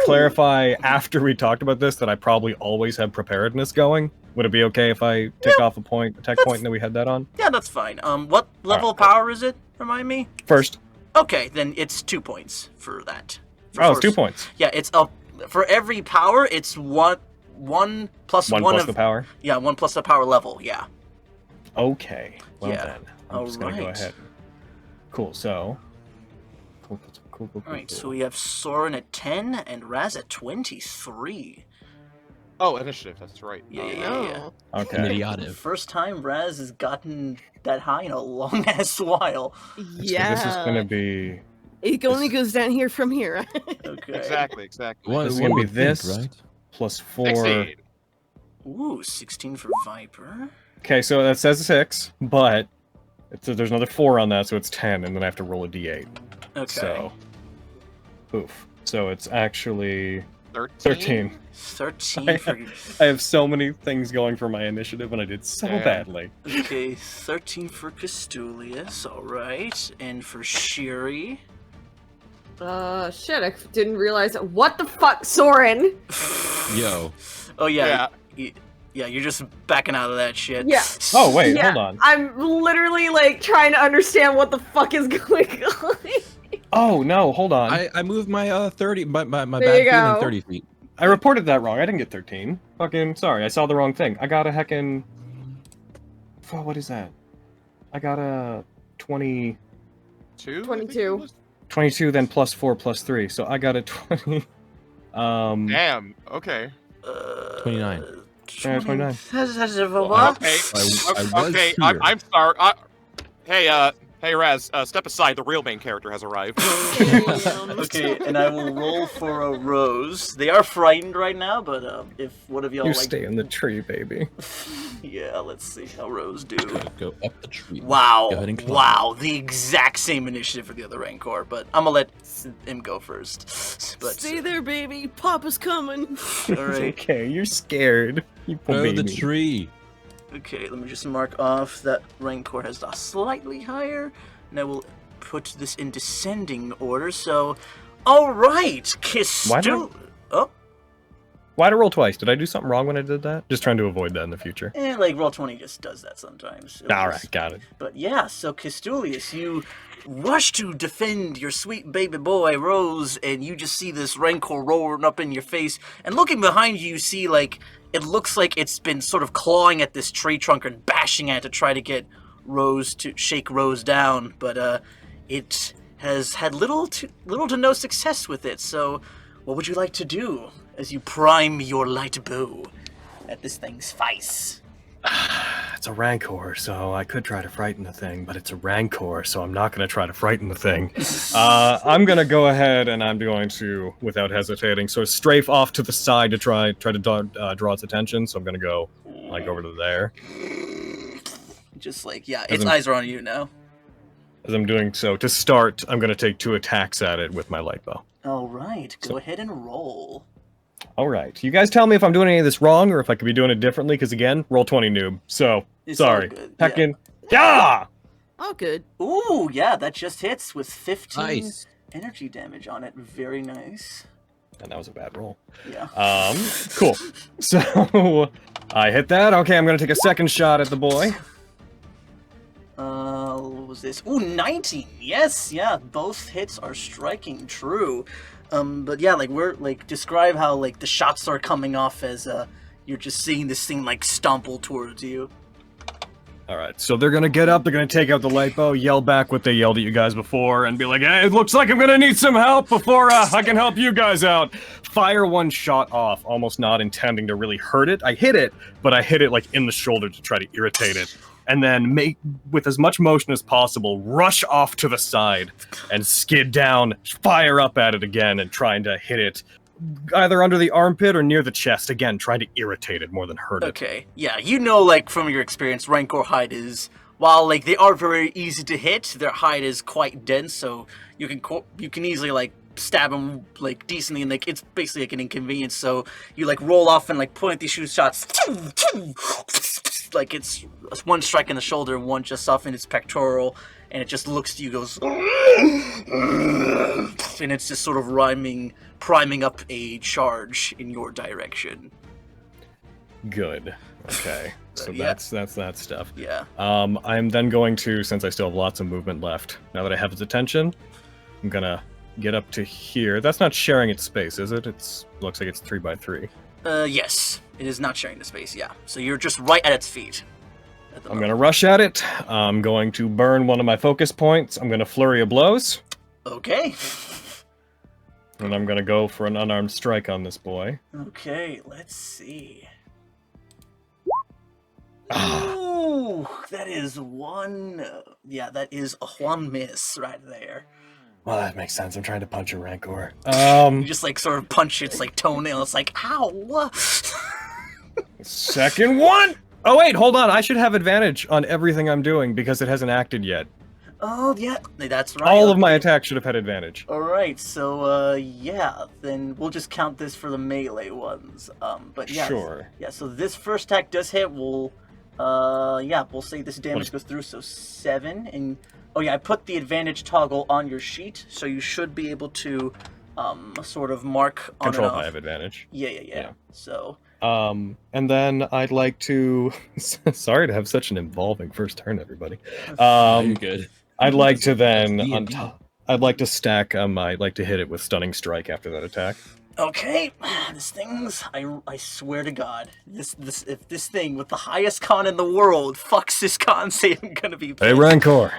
Speaker 7: clarify after we talked about this that I probably always have preparedness going. Would it be okay if I tick off a tech point, and then we had that on
Speaker 1: yeah, that's fine. What level of
Speaker 7: Alright.
Speaker 1: power is it? Remind me.
Speaker 7: first?
Speaker 1: Okay, then it's 2 points for that. For
Speaker 7: Oh, it's 2
Speaker 1: first.
Speaker 7: points.
Speaker 1: Yeah, it's up for every power. It's one plus
Speaker 7: One
Speaker 1: one
Speaker 7: plus
Speaker 1: of
Speaker 7: the power.
Speaker 1: yeah, 1 plus the power level. Yeah.
Speaker 7: Okay. Well
Speaker 1: Yeah.
Speaker 7: then, I'm just gonna go
Speaker 1: Alright.
Speaker 7: ahead. Cool. So. Cool.
Speaker 1: All right, so we have Soren at 10 and Raz at 23.
Speaker 6: Oh, initiative. That's right.
Speaker 1: Yeah.
Speaker 7: Okay.
Speaker 2: Idiotive.
Speaker 1: First time Raz has gotten that high in a long ass while.
Speaker 5: Yeah.
Speaker 7: So this is gonna be.
Speaker 5: It only goes down here from here.
Speaker 1: Okay.
Speaker 6: Exactly.
Speaker 2: One,
Speaker 7: This is
Speaker 2: one
Speaker 7: gonna be
Speaker 2: would think,
Speaker 7: this.
Speaker 2: right?
Speaker 7: Plus 4.
Speaker 6: 16.
Speaker 1: Ooh, 16 for Viper.
Speaker 7: Okay, so that says 6, but there's another 4 on that, so it's 10, and then I have to roll a d8.
Speaker 1: Okay.
Speaker 7: So, oof. So it's actually
Speaker 6: 13.
Speaker 1: 13 for
Speaker 7: I have so many things going for my initiative, and I did so
Speaker 6: Yeah.
Speaker 7: badly.
Speaker 1: okay, 13 for Kis'tulias, all right, and for Shiri.
Speaker 3: Shit, I didn't realize. What the fuck, Soren?
Speaker 2: Yo.
Speaker 1: Oh yeah,
Speaker 6: Yeah.
Speaker 1: yeah, you're just backing out of that shit.
Speaker 3: Yeah.
Speaker 7: Oh wait,
Speaker 3: Yeah.
Speaker 7: hold on.
Speaker 3: I'm literally like trying to understand what the fuck is going on.
Speaker 7: Oh no, hold on.
Speaker 2: I moved my 30 my
Speaker 3: There
Speaker 2: bad
Speaker 3: you
Speaker 2: feeling
Speaker 3: go.
Speaker 2: 30 feet.
Speaker 7: I reported that wrong. I didn't get 13. Fucking sorry, I saw the wrong thing. I got a heckin'. Oh, what is that? I got a 20.
Speaker 3: 22.
Speaker 7: 22, then plus 4 plus 3. So I got a 20.
Speaker 6: Damn. Okay.
Speaker 2: 29.
Speaker 7: Yeah, 29.
Speaker 6: Okay.
Speaker 2: I was
Speaker 6: Okay.
Speaker 2: here.
Speaker 6: I'm sorry. Hey, Raz. Step aside. The real main character has arrived.
Speaker 1: Okay, and I will roll for a Rose. They are frightened right now, but if one of y'all
Speaker 7: You
Speaker 1: like,
Speaker 7: stay in the tree, baby.
Speaker 1: yeah, let's see how Rose do.
Speaker 2: Go up the tree.
Speaker 1: Wow,
Speaker 2: Go ahead and climb.
Speaker 1: wow, the exact same initiative for the other Rancor, but I'm gonna let him go first. But
Speaker 5: Stay there, baby. Papa's coming.
Speaker 1: all
Speaker 7: It's
Speaker 1: right,
Speaker 7: okay, you're scared. You poor
Speaker 2: Go the
Speaker 7: baby.
Speaker 2: tree.
Speaker 1: okay, let me just mark off that Rancor has a slightly higher, and I will put this in descending order. So, all right,
Speaker 7: Why do-
Speaker 1: Kis'tulias. Oh,
Speaker 7: Why'd I roll twice? Did I do something wrong when I did that? Just trying to avoid that in the future.
Speaker 1: like Roll20 just does that sometimes. It
Speaker 7: All
Speaker 1: was-
Speaker 7: right, got it.
Speaker 1: But yeah, so Kis'tulias, you rush to defend your sweet baby boy, Rose, and you just see this Rancor roaring up in your face. And looking behind you, you see, like, it looks like it's been sort of clawing at this tree trunk and bashing at it to try to get Rose to shake Rose down. But it has had little to no success with it. So what would you like to do as you prime your light bow at this thing's face?
Speaker 7: It's a rancor, so I could try to frighten the thing, but it's a rancor, so I'm not going to try to frighten the thing. I'm going to go ahead and I'm going to, without hesitating, so strafe off to the side to try to draw its attention. So I'm going to go like over to there.
Speaker 1: Just like, yeah,
Speaker 7: As
Speaker 1: its
Speaker 7: in-
Speaker 1: eyes are on you now.
Speaker 7: As I'm doing so, to start, I'm going to take 2 attacks at it with my light bow.
Speaker 1: All right, go
Speaker 7: So-
Speaker 1: ahead and roll.
Speaker 7: All right. You guys tell me if I'm doing any of this wrong or if I could be doing it differently, because again, roll 20 noob. So,
Speaker 1: It's all
Speaker 7: sorry.
Speaker 1: good,
Speaker 7: Heckin'. Yeah!
Speaker 5: Oh, good.
Speaker 1: Ooh, yeah, that just hits with 15
Speaker 2: Nice.
Speaker 1: energy damage on it. Very nice.
Speaker 7: And that was a bad roll.
Speaker 1: Yeah.
Speaker 7: Cool. So, I hit that. Okay, I'm going to take a second shot at the boy.
Speaker 1: What was this? Ooh, 19. Yes, yeah, both hits are striking true. But yeah, like describe how like the shots are coming off as you're just seeing this thing like stumble towards you.
Speaker 7: All right, so they're going to get up, they're going to take out the light bow, yell back what they yelled at you guys before, and be like, hey, it looks like I'm going to need some help before I can help you guys out. Fire one shot off, almost not intending to really hurt it. I hit it, but I hit it like in the shoulder to try to irritate it. And then make, with as much motion as possible, rush off to the side and skid down, fire up at it again, and trying to hit it either under the armpit or near the chest, again, trying to irritate it more than hurt it.
Speaker 1: Okay, yeah, you know, like from your experience, Rancor hide is, while like they are very easy to hit, their hide is quite dense, so you can easily like stab them like decently, and like it's basically like an inconvenience. So you like roll off and like point these shoot shots, like it's one strike in the shoulder, one just off in its pectoral, and it just looks to you, goes, and it's just sort of priming up a charge in your direction.
Speaker 7: Good. Okay. So
Speaker 1: Yeah.
Speaker 7: that's that stuff.
Speaker 1: Yeah.
Speaker 7: I'm then going to, since I still have lots of movement left, now that I have its attention, I'm gonna get up to here. That's not sharing its space, is it? Looks like it's 3x3.
Speaker 1: Yes, it is not sharing the space. Yeah. So you're just right at its feet. At the
Speaker 7: I'm
Speaker 1: moment.
Speaker 7: gonna rush at it. I'm going to burn one of my focus points. I'm gonna flurry of blows,
Speaker 1: Okay.
Speaker 7: and I'm gonna go for an unarmed strike on this boy.
Speaker 1: Okay, let's see. Ooh, that is one. Yeah, that is a one miss right there.
Speaker 7: Well, that makes sense. I'm trying to punch a rancor.
Speaker 1: You just like sort of punch its like toenail. It's like, ow.
Speaker 7: Second one. Oh wait, hold on. I should have advantage on everything I'm doing because it hasn't acted yet.
Speaker 1: Oh yeah, that's right.
Speaker 7: All of my attacks should have had advantage.
Speaker 1: All right, so yeah, then we'll just count this for the melee ones. But yeah,
Speaker 7: Sure.
Speaker 1: yeah. So this first attack does hit. We'll we'll say this damage goes through. So 7, and oh yeah, I put the advantage toggle on your sheet, so you should be able to sort of mark on
Speaker 7: Control
Speaker 1: and
Speaker 7: if I
Speaker 1: off.
Speaker 7: have advantage.
Speaker 1: Yeah. So
Speaker 7: And then I'd like to. Sorry to have such an involving first turn, everybody.
Speaker 2: You're good.
Speaker 7: I'd like to then
Speaker 2: D&D.
Speaker 7: on top. I'd like to stack. I'd like to hit it with stunning strike after that attack.
Speaker 1: okay, this thing's. I swear to God, this if this thing with the highest con in the world fucks this con save, I'm gonna be.
Speaker 7: Hey,
Speaker 1: pissed.
Speaker 7: Rancor,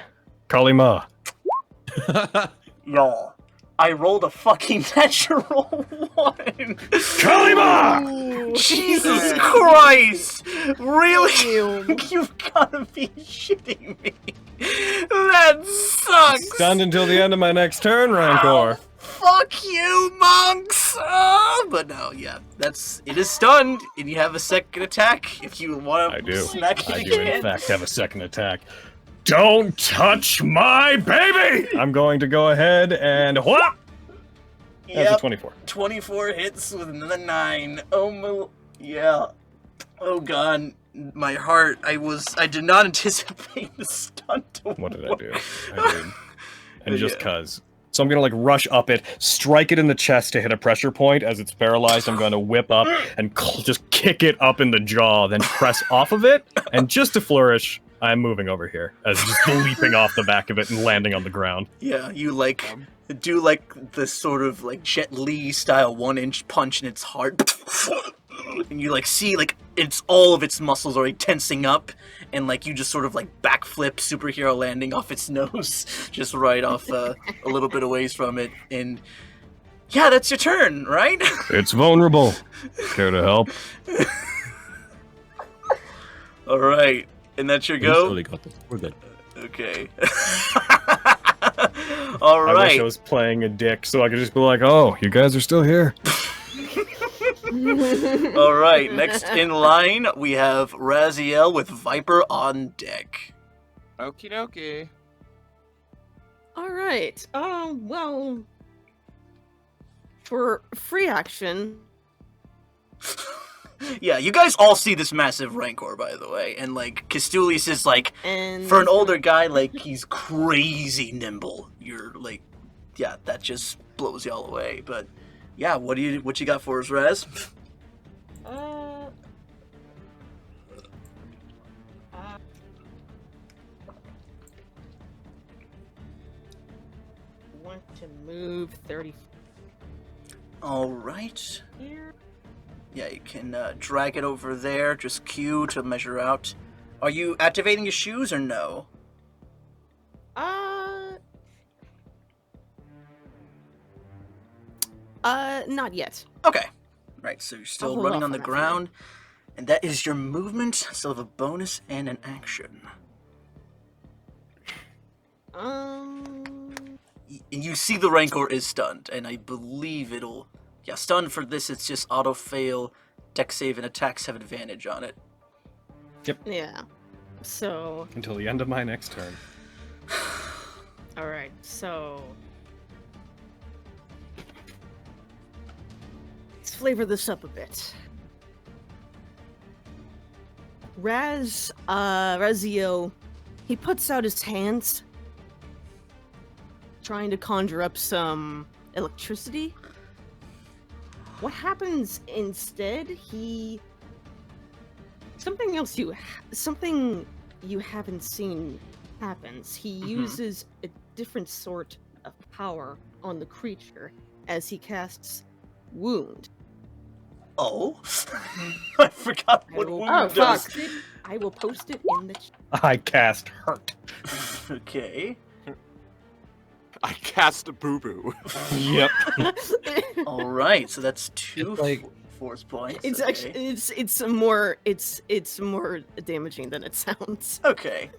Speaker 7: Kalima.
Speaker 1: Y'all, I rolled a fucking natural 1.
Speaker 7: Kalima!
Speaker 1: Jesus Christ! Really? You've gotta be shitting me. That sucks.
Speaker 7: Stunned until the end of my next turn, Rancor.
Speaker 1: Fuck you, monks! But no, yeah, it is stunned, and you have a second attack if you want
Speaker 7: I
Speaker 1: to
Speaker 7: do.
Speaker 1: smack it
Speaker 7: I do,
Speaker 1: again.
Speaker 7: in fact, have a second attack. Don't touch my baby! I'm going to go ahead and whop! That's a
Speaker 1: Yep,
Speaker 7: 24.
Speaker 1: 24 hits with another 9. Oh my, yeah. Oh god, my heart. I did not anticipate the stunt to
Speaker 7: What did I
Speaker 1: work.
Speaker 7: do? I did. And just
Speaker 1: Yeah.
Speaker 7: cuz. So I'm gonna like rush up it, strike it in the chest to hit a pressure point. As it's paralyzed, I'm gonna whip up and just kick it up in the jaw, then press off of it. And just to flourish, I'm moving over here as just leaping off the back of it and landing on the ground.
Speaker 1: Yeah, you like do like the sort of like Jet Li style 1-inch punch in its heart, and you like see like all of its muscles already tensing up, and like you just sort of like backflip superhero landing off its nose, just right off a little bit away from it, and yeah, that's your turn, right?
Speaker 7: It's vulnerable. Care to help?
Speaker 1: All right, and that's your
Speaker 2: We
Speaker 1: go.
Speaker 2: totally got this. We're good.
Speaker 1: Okay. All
Speaker 7: I wish
Speaker 1: right.
Speaker 7: I was playing a dick so I could just be like, oh, you guys are still here.
Speaker 1: All right, next in line, we have Raziel with Viper on deck.
Speaker 6: Okie dokie.
Speaker 5: All right. Well, for free action,
Speaker 1: Yeah, you guys all see this massive Rancor, by the way, and like Kis'tulias is like,
Speaker 5: and
Speaker 1: for an older guy, like he's crazy nimble. You're like, yeah, that just blows y'all away. But yeah, what you got for us, Raz?
Speaker 5: Want to move 30
Speaker 1: All right.
Speaker 5: here.
Speaker 1: Yeah, you can drag it over there. Just Q to measure out. Are you activating your shoes or no?
Speaker 5: Not yet.
Speaker 1: Okay. Right, so you're still
Speaker 5: I'll hold
Speaker 1: running
Speaker 5: off
Speaker 1: on the
Speaker 5: on that for
Speaker 1: ground. And that is your movement. Still have a bonus and an action. You see the Rancor is stunned, and I believe it'll... Yeah, stunned for this, it's just auto-fail, deck save, and attacks have advantage on it.
Speaker 5: Yeah. So,
Speaker 7: Until the end of my next turn.
Speaker 5: all right. So, let's flavor this up a bit. Raziel, he puts out his hands, trying to conjure up some electricity. What happens instead? Something you haven't seen happens. He uses a different sort of power on the creature as he casts Wound.
Speaker 1: Oh? I forgot what wound does.
Speaker 5: Fuck. I will post it in the chat.
Speaker 7: I cast Hurt.
Speaker 1: Okay.
Speaker 6: I cast a boo-boo.
Speaker 7: Yep.
Speaker 1: All right, so that's two
Speaker 2: It's like-
Speaker 1: force points.
Speaker 5: It's
Speaker 1: okay.
Speaker 5: actually it's more damaging than it sounds.
Speaker 1: Okay.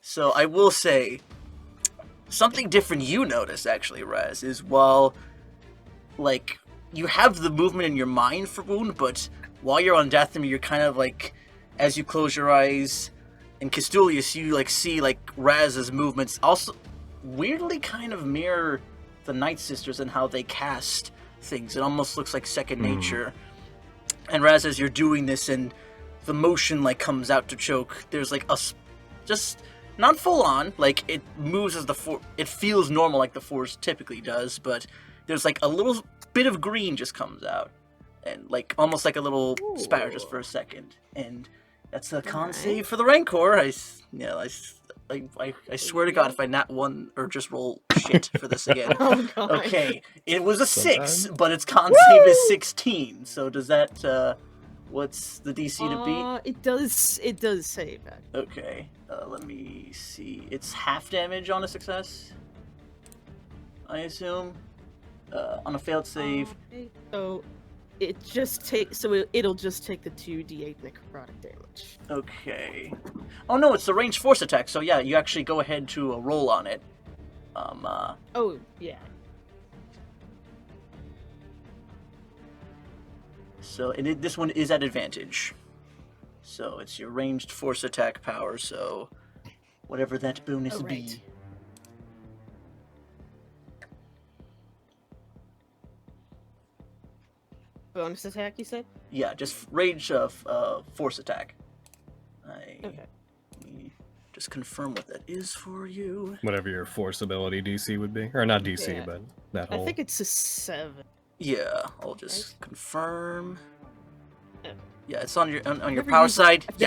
Speaker 1: So I will say something different you notice actually, Raz, is while like you have the movement in your mind for wound, but while you're on Datham, you're kind of like as you close your eyes in Kis'tulias, you like see like Raz's movements also weirdly kind of mirror the Night Sisters and how they cast things. It almost looks like second nature. And Raz, as you're doing this and the motion like comes out to choke, there's like just not full on, like it moves as it feels normal like the force typically does, but there's like a little bit of green just comes out and like almost like a little spatter just for a second. And that's a con save for the Rancor. I swear to God, if I not one or just roll shit for this again.
Speaker 5: Oh god.
Speaker 1: Okay, it was a 6,
Speaker 2: Sometimes.
Speaker 1: but its con save is 16. So does that, what's the DC to beat?
Speaker 5: It does save that.
Speaker 1: Okay, let me see. It's half damage on a success, I assume. On a failed save.
Speaker 5: So it'll just take the 2d8 necrotic damage.
Speaker 1: Okay. Oh no, it's the ranged force attack. So yeah, you actually go ahead to roll on it.
Speaker 5: Oh yeah.
Speaker 1: So this one is at advantage. So it's your ranged force attack power. So whatever that bonus
Speaker 5: Oh,
Speaker 1: be.
Speaker 5: right. Bonus attack, you said?
Speaker 1: Yeah, just rage force attack.
Speaker 5: Okay.
Speaker 1: Let me just confirm what that is for you.
Speaker 7: Whatever your force ability DC would be. Or not DC,
Speaker 5: Yeah.
Speaker 7: but that
Speaker 5: I
Speaker 7: whole...
Speaker 5: think it's a 7.
Speaker 1: Yeah, I'll just confirm.
Speaker 5: Yeah.
Speaker 1: Yeah, it's on your
Speaker 5: Never
Speaker 1: power
Speaker 5: used-
Speaker 1: side.
Speaker 5: I've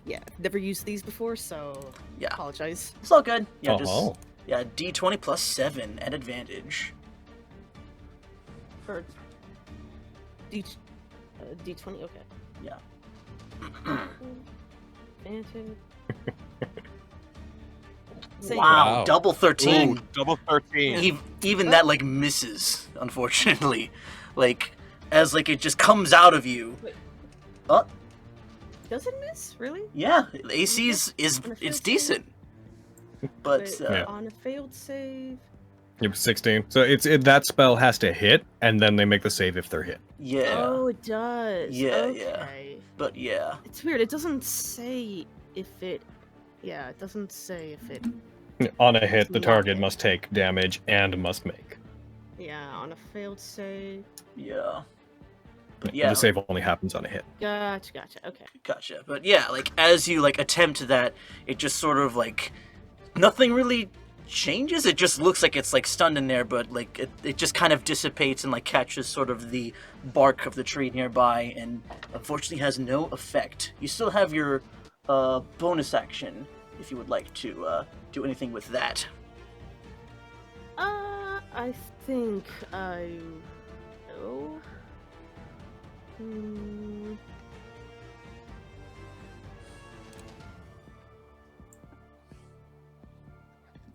Speaker 1: Yeah,
Speaker 5: never used these before, so
Speaker 1: yeah,
Speaker 5: apologize.
Speaker 1: it's all good. Yeah,
Speaker 7: Oh.
Speaker 1: yeah, D20 plus 7 at advantage.
Speaker 5: Or D20, okay.
Speaker 1: Yeah.
Speaker 5: Advantage.
Speaker 1: Wow,
Speaker 2: Wow.
Speaker 1: double 13.
Speaker 6: Ooh, double 13.
Speaker 1: Even that like misses, unfortunately. Like as like it just comes out of you.
Speaker 5: Wait.
Speaker 1: Oh,
Speaker 5: Does it miss? Really?
Speaker 1: yeah, AC is
Speaker 5: On a failed
Speaker 1: it's
Speaker 5: save?
Speaker 1: decent. But
Speaker 5: Wait,
Speaker 7: Yeah.
Speaker 5: on a failed save.
Speaker 7: Yep, 16. So that spell has to hit, and then they make the save if they're hit.
Speaker 1: Yeah.
Speaker 5: Oh, it does.
Speaker 1: Yeah,
Speaker 5: okay.
Speaker 1: But yeah.
Speaker 5: It's weird. It doesn't say if it. Yeah, it doesn't say if it.
Speaker 7: On a hit, the
Speaker 5: Not
Speaker 7: target
Speaker 5: hit.
Speaker 7: must take damage and must make.
Speaker 5: Yeah, on a failed save.
Speaker 1: Yeah. But yeah.
Speaker 7: The save only happens on a hit.
Speaker 5: Gotcha. Okay.
Speaker 1: Gotcha. But yeah, like as you like attempt that, it just sort of like nothing really changes. It just looks like it's like stunned in there, but like it just kind of dissipates and like catches sort of the bark of the tree nearby, and unfortunately has no effect. You still have your bonus action if you would like to do anything with that.
Speaker 5: I think I will.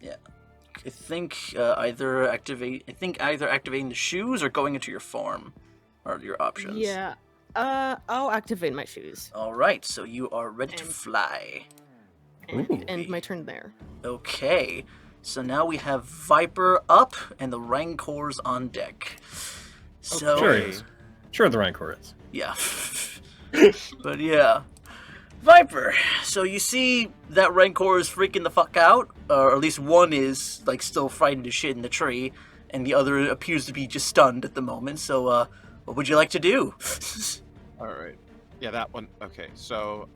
Speaker 1: Yeah. I think either activating the shoes or going into your farm are your options.
Speaker 5: Yeah. I'll activate my shoes
Speaker 1: All right, so you are ready to
Speaker 5: And-
Speaker 1: fly.
Speaker 5: and end my turn there.
Speaker 1: Okay, so now we have Viper up and the Rancors on deck. So
Speaker 7: Sure it is. Sure the Rancor is.
Speaker 1: yeah, but yeah, Viper. So you see that Rancor is freaking the fuck out, or at least one is like still frightened to shit in the tree, and the other appears to be just stunned at the moment. So what would you like to do?
Speaker 6: All right. Yeah, that one. Okay, so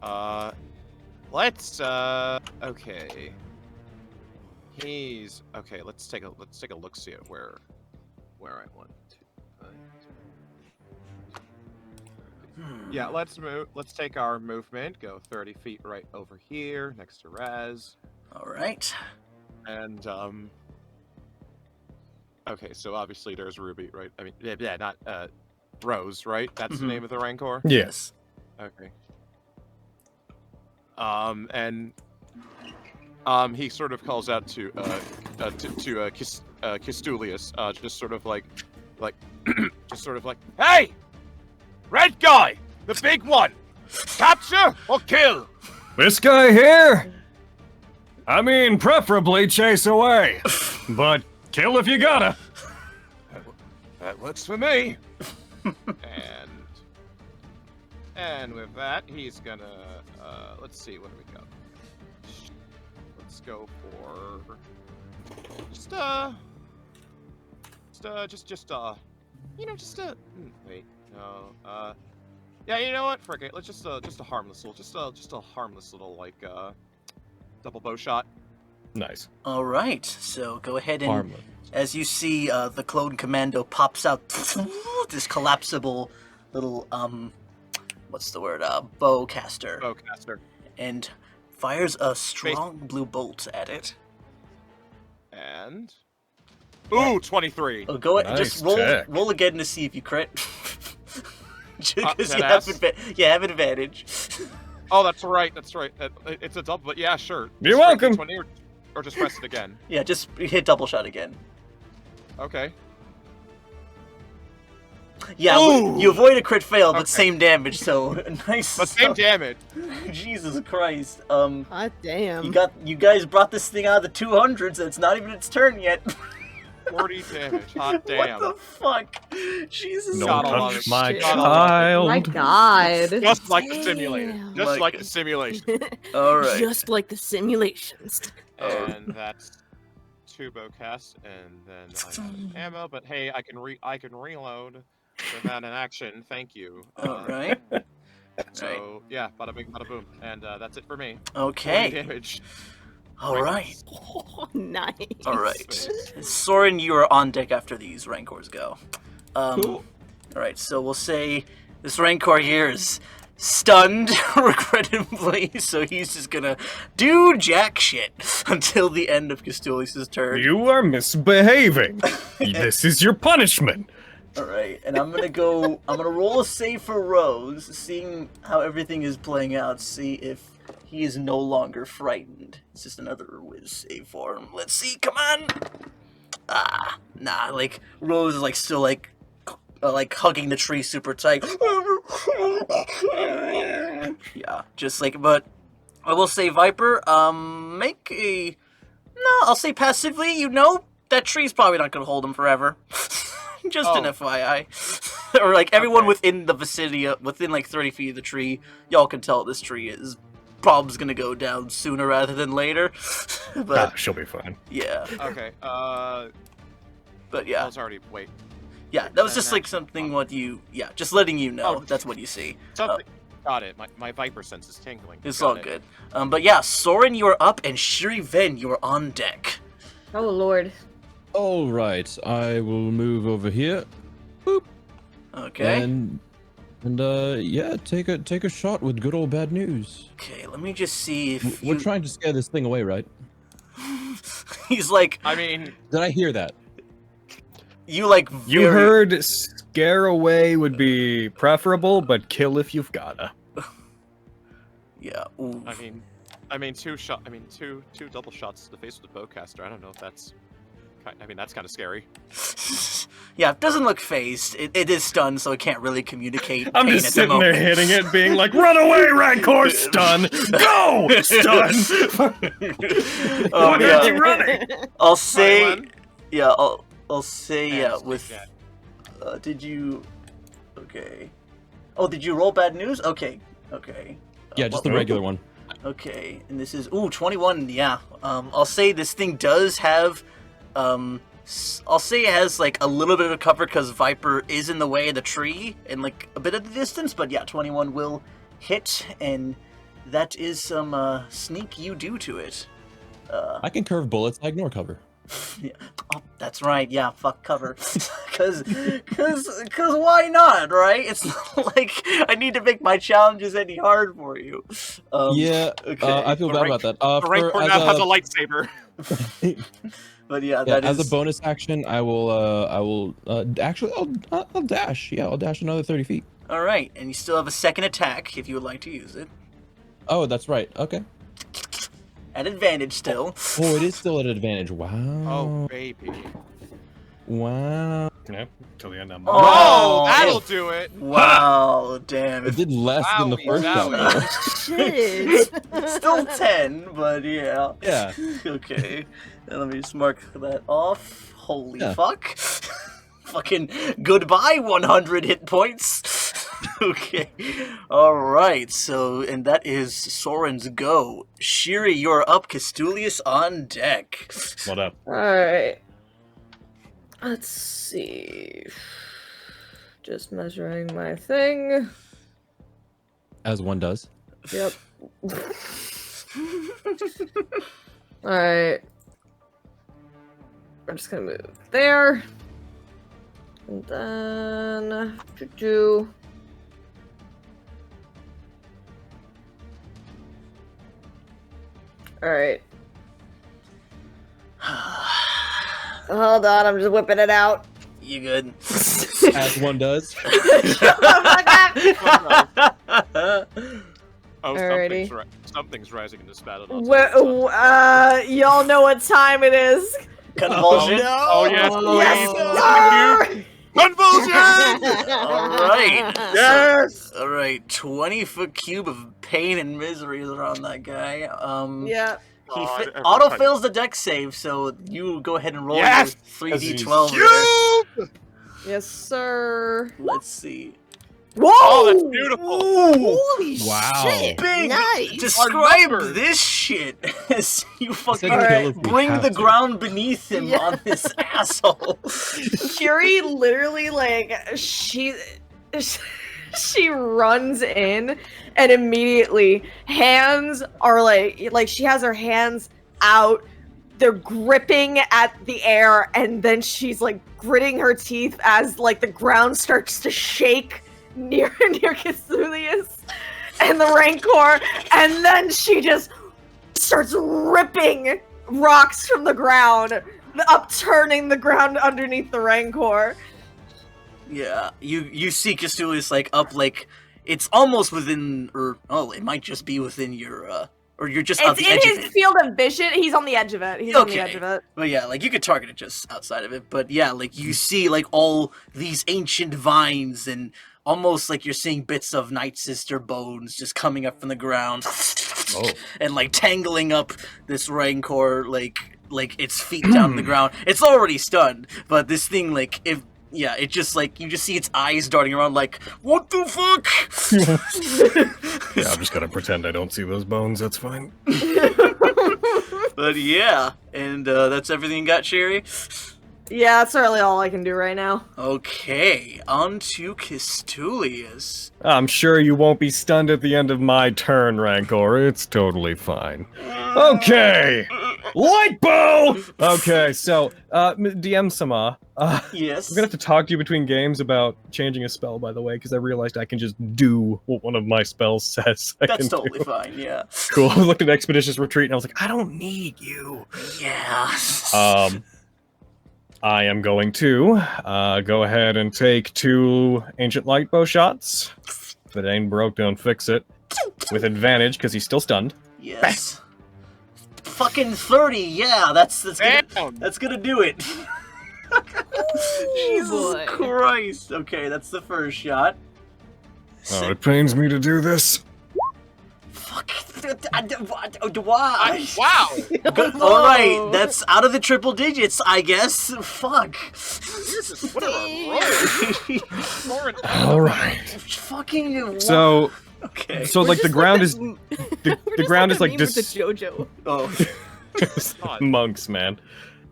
Speaker 6: let's okay. He's okay. Let's take a look. See at where I want to. Yeah, let's move. Let's take our movement. Go 30 feet right over here, next to Raz.
Speaker 1: All right.
Speaker 6: And okay, so obviously there's Ruby, right? I mean, yeah, not Rose, right? That's the name of the Rancor.
Speaker 7: Yes.
Speaker 6: Okay. And he sort of calls out to Kis'tulias, just sort of like, just sort of like, hey, red guy, the big one, capture or kill?
Speaker 7: This guy here? I mean, preferably chase away, but kill if you gotta.
Speaker 6: That works for me. And with that, he's gonna let's see, what do we got? Let's go for wait, no, yeah, you know what? Frick it. Let's just a harmless little like double bow shot.
Speaker 7: Nice.
Speaker 1: All right. So go ahead and
Speaker 2: Harmless.
Speaker 1: as you see the clone commando pops out this collapsible little what's the word bowcaster
Speaker 6: Bowcaster.
Speaker 1: and fires a strong blue bolt at it.
Speaker 6: And ooh, 23.
Speaker 1: Oh, go ahead,
Speaker 7: Nice
Speaker 1: just roll
Speaker 7: check.
Speaker 1: roll again to see if you crit. Because you
Speaker 6: deadass?
Speaker 1: have advantage.
Speaker 6: Oh, that's right. That's right. It's a double, but yeah, sure.
Speaker 7: You're
Speaker 6: Just straight
Speaker 7: welcome.
Speaker 6: D20 or just press it again.
Speaker 1: Yeah, just hit double shot again.
Speaker 6: Okay.
Speaker 1: Yeah,
Speaker 6: Ooh!
Speaker 1: you avoid a crit fail, but
Speaker 6: Okay.
Speaker 1: same damage. So nice.
Speaker 6: But same damage.
Speaker 1: Jesus Christ.
Speaker 5: Hot damn.
Speaker 1: You guys brought this thing out of the 200s, and it's not even its turn yet.
Speaker 6: 40 damage. Hot damn.
Speaker 1: What the fuck? Jesus.
Speaker 7: Don't
Speaker 6: Got a lot
Speaker 7: touch
Speaker 6: of
Speaker 7: my
Speaker 6: shit.
Speaker 7: child.
Speaker 3: My God.
Speaker 6: Just like the simulator.
Speaker 5: Damn.
Speaker 6: Just
Speaker 1: Like-
Speaker 6: like the simulation.
Speaker 1: All right.
Speaker 5: Just like the simulations.
Speaker 6: And that's 2 bowcasts, and then I have ammo. But hey, I can reload without an action. Thank you.
Speaker 1: All right.
Speaker 6: So yeah, bada bing, bada boom, and that's it for me. 40
Speaker 1: Okay.
Speaker 6: damage.
Speaker 1: All right.
Speaker 5: Oh, nice.
Speaker 1: All right. Soren, you are on deck after these Rancors go.
Speaker 2: Cool.
Speaker 1: All right, so we'll say this Rancor here is stunned, regrettably, so he's just gonna do jack shit until the end of Kis'tulias' turn.
Speaker 7: You are misbehaving. This is your punishment.
Speaker 1: All right, and I'm gonna roll a save for Rose, seeing how everything is playing out, see if he is no longer frightened. It's just another whiz save for him. Let's see, come on! Nah, like, Rose is, like, still, like hugging the tree super tight. Yeah, just like, but I will say, Viper, make a... No, I'll say passively, that tree's probably not gonna hold him forever. Just an
Speaker 6: Oh.
Speaker 1: FYI. Or like everyone
Speaker 6: Okay.
Speaker 1: within the vicinity, within like 30 feet of the tree, y'all can tell this tree is probably gonna go down sooner rather than later. But
Speaker 7: She'll be fine.
Speaker 1: yeah,
Speaker 6: Okay.
Speaker 1: but
Speaker 6: I
Speaker 1: yeah,
Speaker 6: was already wait.
Speaker 1: yeah. That was
Speaker 6: and
Speaker 1: just
Speaker 6: that-
Speaker 1: like something what you, just letting you know.
Speaker 6: Oh.
Speaker 1: That's what you see.
Speaker 6: Something. Got it. My viper sense is tingling.
Speaker 1: It's
Speaker 6: Got
Speaker 1: all
Speaker 6: it.
Speaker 1: good. But yeah, Soren, you are up, and Shir'iven, you are on deck.
Speaker 3: Oh lord.
Speaker 2: All right, I will move over here.
Speaker 1: Okay.
Speaker 2: And yeah, take a shot with good old bad news.
Speaker 1: Okay, let me just see if
Speaker 2: We're trying to scare this thing away, right?
Speaker 1: He's like,
Speaker 6: I mean,
Speaker 2: Did I hear that?
Speaker 1: you like
Speaker 7: You
Speaker 1: very-
Speaker 7: heard scare away would be preferable, but kill if you've gotta.
Speaker 1: Yeah. Ooh.
Speaker 6: I mean, two double shots to the face with the bowcaster. I don't know if that's. I mean, that's kind of scary.
Speaker 1: Yeah, it doesn't look phased. It is stunned, so it can't really communicate.
Speaker 7: I'm
Speaker 1: pain
Speaker 7: just
Speaker 1: at the
Speaker 7: sitting there
Speaker 1: moment.
Speaker 7: hitting it, being like, "Run away, Rancor! Stun! Go! Stun!
Speaker 1: Oh,
Speaker 7: What
Speaker 1: yeah.
Speaker 7: are you running?"
Speaker 1: I'll say,
Speaker 6: Taiwan?
Speaker 1: yeah, I'll say, yeah.
Speaker 6: Yes,
Speaker 1: With,
Speaker 6: yeah.
Speaker 1: did you? Okay. Oh, did you roll bad news? Okay. Okay.
Speaker 2: Yeah, just the regular one.
Speaker 1: Okay, and this is 21. Yeah. I'll say this thing does have, I'll say it has like a little bit of cover because Viper is in the way of the tree and like a bit of the distance. But yeah, 21 will hit, and that is some sneak you do to it.
Speaker 2: I can curve bullets. I ignore cover.
Speaker 1: Yeah. Oh, that's right. Yeah, fuck cover. Cause why not, right? It's not like I need to make my challenges any hard for you.
Speaker 2: Yeah,
Speaker 1: Okay.
Speaker 2: I feel bad about that.
Speaker 6: The Rancor now has a lightsaber.
Speaker 1: But yeah, that
Speaker 2: as
Speaker 1: is
Speaker 2: a bonus action, I will actually I'll dash. Yeah, I'll dash another 30 feet.
Speaker 1: all right. And you still have a second attack if you would like to use it
Speaker 2: Oh, that's right. Okay.
Speaker 1: at advantage still.
Speaker 2: Oh, it is still at advantage.
Speaker 6: Oh,
Speaker 2: Wow.
Speaker 6: baby.
Speaker 2: Wow.
Speaker 7: Yeah, till the end of
Speaker 1: Oh,
Speaker 6: Oh, that'll do it.
Speaker 1: Wow, damn.
Speaker 2: It did less than the
Speaker 6: Wowie
Speaker 2: first shot.
Speaker 6: zowie.
Speaker 2: though.
Speaker 5: Shit.
Speaker 1: Still 10, but yeah.
Speaker 2: Yeah.
Speaker 1: Okay. And let me just mark that off. Holy
Speaker 2: Yeah.
Speaker 1: fuck. Fucking goodbye 100 hit points. Okay. Alright, so, and that is Soren's go. Shiri, you're up. Kis'tulias on deck.
Speaker 7: What up?
Speaker 3: Alright. Let's see. Just measuring my thing.
Speaker 2: As one does.
Speaker 3: Yep. Alright. We're just gonna move there. And then Alright. Hold on, I'm just whipping it out.
Speaker 1: You good?
Speaker 2: As one does.
Speaker 6: Oh,
Speaker 3: Alrighty.
Speaker 6: something's rising in this battle. I'll tell you
Speaker 3: Well, y'all know what time it is.
Speaker 1: Convulsion?
Speaker 6: Oh, yes,
Speaker 3: Yes,
Speaker 6: please.
Speaker 3: sir!
Speaker 6: Convulsion!
Speaker 1: Alright.
Speaker 6: Yes!
Speaker 1: Alright, 20-foot cube of pain and misery is around that guy.
Speaker 3: Yeah.
Speaker 1: He
Speaker 6: God, every
Speaker 1: auto
Speaker 6: time.
Speaker 1: fails the deck save, so you go ahead and roll
Speaker 6: Yes!
Speaker 1: your 3d12 there.
Speaker 6: Cube!
Speaker 3: Yes, sir.
Speaker 1: Let's see.
Speaker 3: Whoa!
Speaker 6: Oh, that's beautiful.
Speaker 5: Holy
Speaker 2: Wow.
Speaker 5: shit!
Speaker 1: Big!
Speaker 5: Nice.
Speaker 1: Describe
Speaker 6: numbers.
Speaker 1: this shit as you fucking
Speaker 2: Said
Speaker 3: Alright.
Speaker 2: kill if we
Speaker 1: bring
Speaker 2: have
Speaker 1: the
Speaker 2: to.
Speaker 1: ground beneath him
Speaker 3: Yeah.
Speaker 1: on this asshole.
Speaker 3: Curie literally she runs in and immediately hands are like she has her hands out, they're gripping at the air, and then she's like gritting her teeth as like the ground starts to shake near Kis'tulias and the Rancor, and then she just starts ripping rocks from the ground, upturning the ground underneath the Rancor.
Speaker 1: Yeah, you see Kis'tulias like up like it's almost within, or oh, it might just be within your or you're just on
Speaker 3: It's
Speaker 1: the
Speaker 3: in
Speaker 1: edge
Speaker 3: his
Speaker 1: of it.
Speaker 3: field of vision. He's on the edge of it. He's on the edge of it.
Speaker 1: But yeah, like you could target it just outside of it. But yeah, like you see like all these ancient vines and almost like you're seeing bits of Night Sister bones just coming up from the ground.
Speaker 7: Oh.
Speaker 1: And like tangling up this Rancor like like its feet down on the ground. It's already stunned, but this thing like it just like you just see its eyes darting around like, what the fuck?
Speaker 7: Yeah, I'm just gonna pretend I don't see those bones. That's fine.
Speaker 1: But yeah, and that's everything you got, Sherry?
Speaker 3: Yeah, that's really all I can do right now.
Speaker 1: Okay, on to Kis'tulias.
Speaker 7: I'm sure you won't be stunned at the end of my turn, Rancor. It's totally fine. Okay! Light bow! Okay, so, DM Sama,
Speaker 1: Yes.
Speaker 7: I'm gonna have to talk to you between games about changing a spell, by the way, because I realized I can just do what one of my spells says I
Speaker 1: That's
Speaker 7: can
Speaker 1: totally
Speaker 7: do.
Speaker 1: fine, yeah.
Speaker 7: Cool. I looked at Expeditious Retreat and I was like, I don't need you.
Speaker 1: Yeah.
Speaker 7: I am going to go ahead and take 2 Ancient Light Bow shots. If it ain't broke, don't fix it. With advantage, because he's still stunned.
Speaker 1: Yes. Fucking 30, yeah, that's gonna do it. Jesus
Speaker 3: boy.
Speaker 1: Christ. Okay, that's the first shot.
Speaker 7: Oh, it pains me to do this.
Speaker 1: Fuck. Why?
Speaker 4: Wow!
Speaker 1: Alright, that's out of the triple digits, I guess. Fuck.
Speaker 4: Jesus, what a roll! Soren,
Speaker 7: Alright.
Speaker 1: Fucking.
Speaker 7: So,
Speaker 1: Okay.
Speaker 7: like, the ground is... The ground is, like,
Speaker 3: With the JoJo.
Speaker 1: Oh.
Speaker 7: monks, man.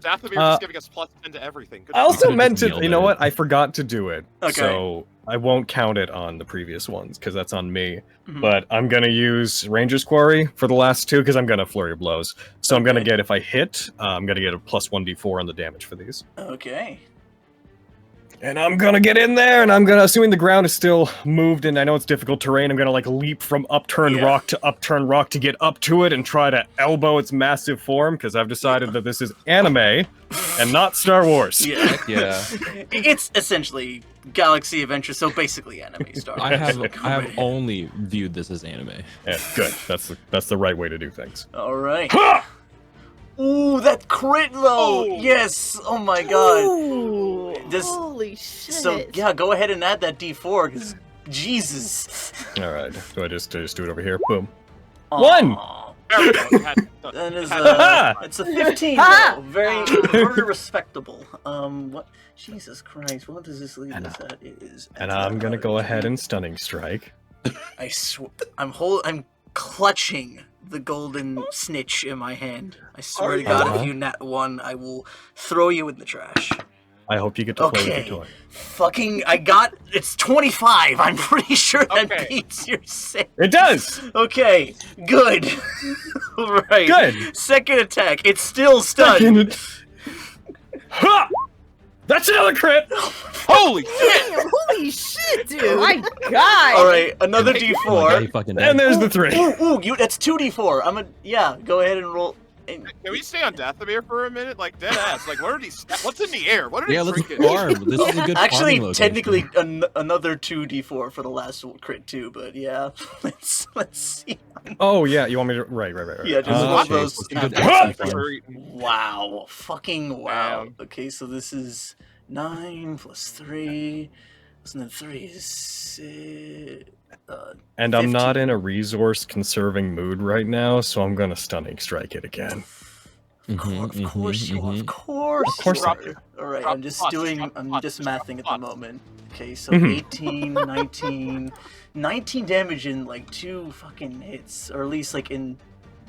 Speaker 6: Dathomir just giving us +10 to everything. Good
Speaker 7: I also
Speaker 2: could've
Speaker 7: meant
Speaker 2: just
Speaker 7: to... You
Speaker 2: nailed
Speaker 7: know
Speaker 2: it.
Speaker 7: what? I forgot to do it.
Speaker 1: Okay.
Speaker 7: So, I won't count it on the previous ones, because that's on me.
Speaker 1: Mhm.
Speaker 7: But I'm gonna use Ranger's Quarry for the last 2, because I'm gonna Flurry of Blows. So I'm gonna
Speaker 1: Okay.
Speaker 7: get, if I hit, I'm gonna get a +1d4 on the damage for these.
Speaker 1: Okay.
Speaker 7: And I'm gonna get in there, and I'm gonna, assuming the ground is still moved, and I know it's difficult terrain, I'm gonna, like, leap from upturned
Speaker 1: Yeah.
Speaker 7: rock to upturned rock to get up to it and try to elbow its massive form, because I've decided that this is anime and not Star Wars.
Speaker 1: Yeah.
Speaker 2: Yeah.
Speaker 1: It's essentially Galaxy Adventure, so basically anime Star
Speaker 2: I
Speaker 1: Wars.
Speaker 2: have only viewed this as anime.
Speaker 7: Yeah, good. That's the right way to do things.
Speaker 1: Alright. Ooh, that crit though!
Speaker 4: Oh.
Speaker 1: Yes! Oh my god.
Speaker 3: Ooh,
Speaker 1: This-
Speaker 3: holy shit.
Speaker 1: So, yeah, go ahead and add that d4, because Jesus.
Speaker 7: Alright, do I just do it over here? Boom.
Speaker 1: Aw.
Speaker 7: One!
Speaker 6: There we go.
Speaker 1: That is,
Speaker 7: Ha!
Speaker 1: it's a 15
Speaker 3: Ha!
Speaker 1: though. Very respectable. What? Jesus Christ, what does this leave
Speaker 7: And
Speaker 1: us at? It is.
Speaker 7: And I'm gonna go ahead and Stunning Strike.
Speaker 1: I swear, I'm clutching the golden snitch in my hand. I swear to God, if you nat 1, I will throw you in the trash.
Speaker 7: I hope you get to play with
Speaker 1: Okay.
Speaker 7: your toy.
Speaker 1: Fucking, it's 25. I'm pretty sure that
Speaker 6: Okay.
Speaker 1: beats your save.
Speaker 7: It does!
Speaker 1: Okay, good. Right.
Speaker 7: Good!
Speaker 1: Second attack. It's still stunned.
Speaker 7: Ha! That's another crit!
Speaker 6: Holy shit!
Speaker 3: Damn, holy shit, dude. My god.
Speaker 1: All right, another
Speaker 2: Oh my God, he
Speaker 1: d4.
Speaker 2: fucking
Speaker 7: And
Speaker 2: did.
Speaker 7: there's the 3.
Speaker 1: Ooh, that's 2d4. Go ahead and roll.
Speaker 6: Can we stay on Dathomir for a minute? Like, dead ass. Like, what are these? What's in the air? What are
Speaker 2: Yeah,
Speaker 6: these
Speaker 2: let's
Speaker 6: freaking?
Speaker 2: farm. This is a good
Speaker 1: Actually,
Speaker 2: farming location.
Speaker 1: technically, another 2d4 for the last crit too. But yeah, let's see.
Speaker 7: Oh, yeah, you want me to... Right.
Speaker 1: Yeah, just roll
Speaker 2: okay,
Speaker 1: those.
Speaker 2: so it's a good
Speaker 7: Ah!
Speaker 2: farm.
Speaker 1: Wow, fucking wow.
Speaker 6: Damn.
Speaker 1: Okay, so this is 9 plus 3. And then 3 is
Speaker 7: And I'm not
Speaker 1: 15.
Speaker 7: in a resource-conserving mood right now, so I'm gonna Stunning Strike it again.
Speaker 1: Of course you are. Of course.
Speaker 7: Of course
Speaker 1: you
Speaker 7: I
Speaker 1: are.
Speaker 7: do.
Speaker 1: All right,
Speaker 6: Drop
Speaker 1: I'm just
Speaker 6: plots,
Speaker 1: doing.
Speaker 6: drop
Speaker 1: I'm
Speaker 6: plots,
Speaker 1: just
Speaker 6: drop
Speaker 1: mathing at the
Speaker 6: plots.
Speaker 1: moment. Okay, so
Speaker 7: Mhm.
Speaker 1: 18, 19, 19 damage in like 2 fucking hits, or at least like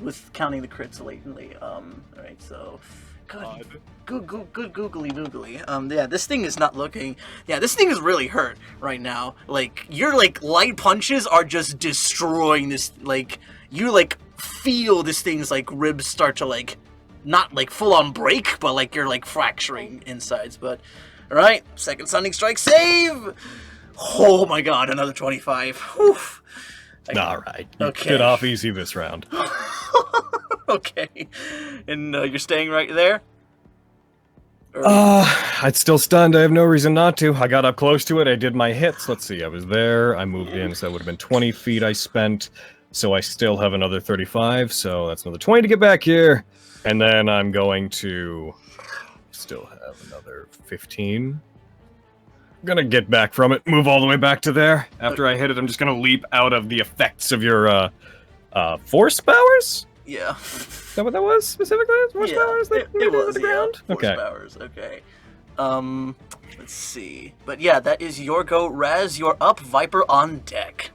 Speaker 1: with counting the crits latently. All right, so. Good googly googly. Yeah, this thing is not looking. Yeah, this thing is really hurt right now. Like your light punches are just destroying this. Like you feel this thing's ribs start to not full on break, but you're fracturing insides. But all right, second Stunning Strike save. Oh my God, another 25. Whew.
Speaker 7: Alright, you
Speaker 1: Okay.
Speaker 7: get off easy this round.
Speaker 1: Okay, and you're staying right there. Or-
Speaker 7: I'd still stunned. I have no reason not to. I got up close to it. I did my hits. Let's see. I was there. I moved in, so that would have been 20 feet I spent. So I still have another 35. So that's another 20 to get back here. And then I'm going to still have another 15. I'm gonna get back from it. Move all the way back to there. After I hit it, I'm just gonna leap out of the effects of your force powers.
Speaker 1: Yeah.
Speaker 7: Is that what that was specifically? Force powers?
Speaker 1: It was,
Speaker 7: the ground?
Speaker 1: Force
Speaker 7: Okay.
Speaker 1: powers, okay. Let's see. But yeah, that is your go. Raz, you're up. Viper on deck.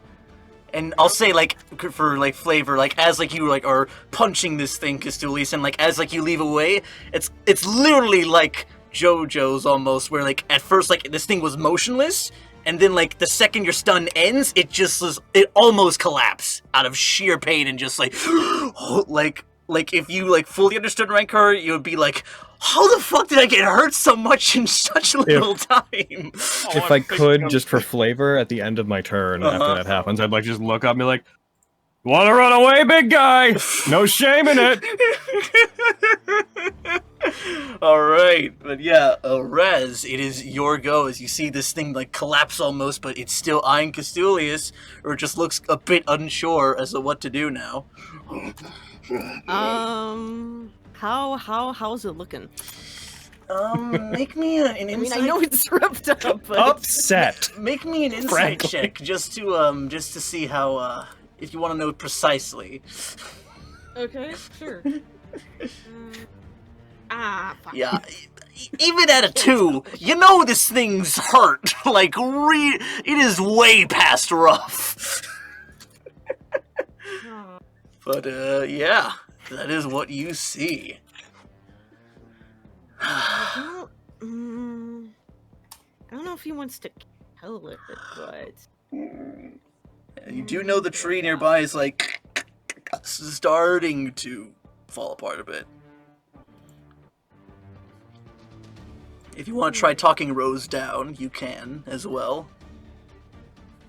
Speaker 1: And I'll say, like, for, like, flavor, like, as, like, you, like, are punching this thing, Kis'tulias, and, like, as, like, you leave away, it's literally like JoJo's almost, where, like, at first, like, this thing was motionless, and then, like, the second your stun ends, it almost collapsed out of sheer pain and just, like, like, if you, like, fully understood Rancor, you would be like, how the fuck did I get hurt so much in such little time?
Speaker 7: If I could, just for flavor, at the end of my turn, after that happens, I'd, like, just look up and be like, wanna run away, big guy? No shame in it!
Speaker 1: Alright, but yeah, Rez, it is your go as you see this thing, like, collapse almost, but it's still eyeing Kis'tulias, or it just looks a bit unsure as to what to do now.
Speaker 5: How's it looking?
Speaker 1: Make me an insight.
Speaker 5: I know it's ripped up, but
Speaker 7: Upset!
Speaker 1: Make me an insight
Speaker 7: Frankly.
Speaker 1: check just to see how if you want to know precisely.
Speaker 5: okay, sure. Fuck.
Speaker 1: Yeah, even at a 2, you know this thing's hurt. Like, it is way past rough. But yeah, that is what you see.
Speaker 5: I don't know if he wants to kill it, but
Speaker 1: You do know the tree nearby is, like, starting to fall apart a bit. If you want to try talking Rose down, you can as well.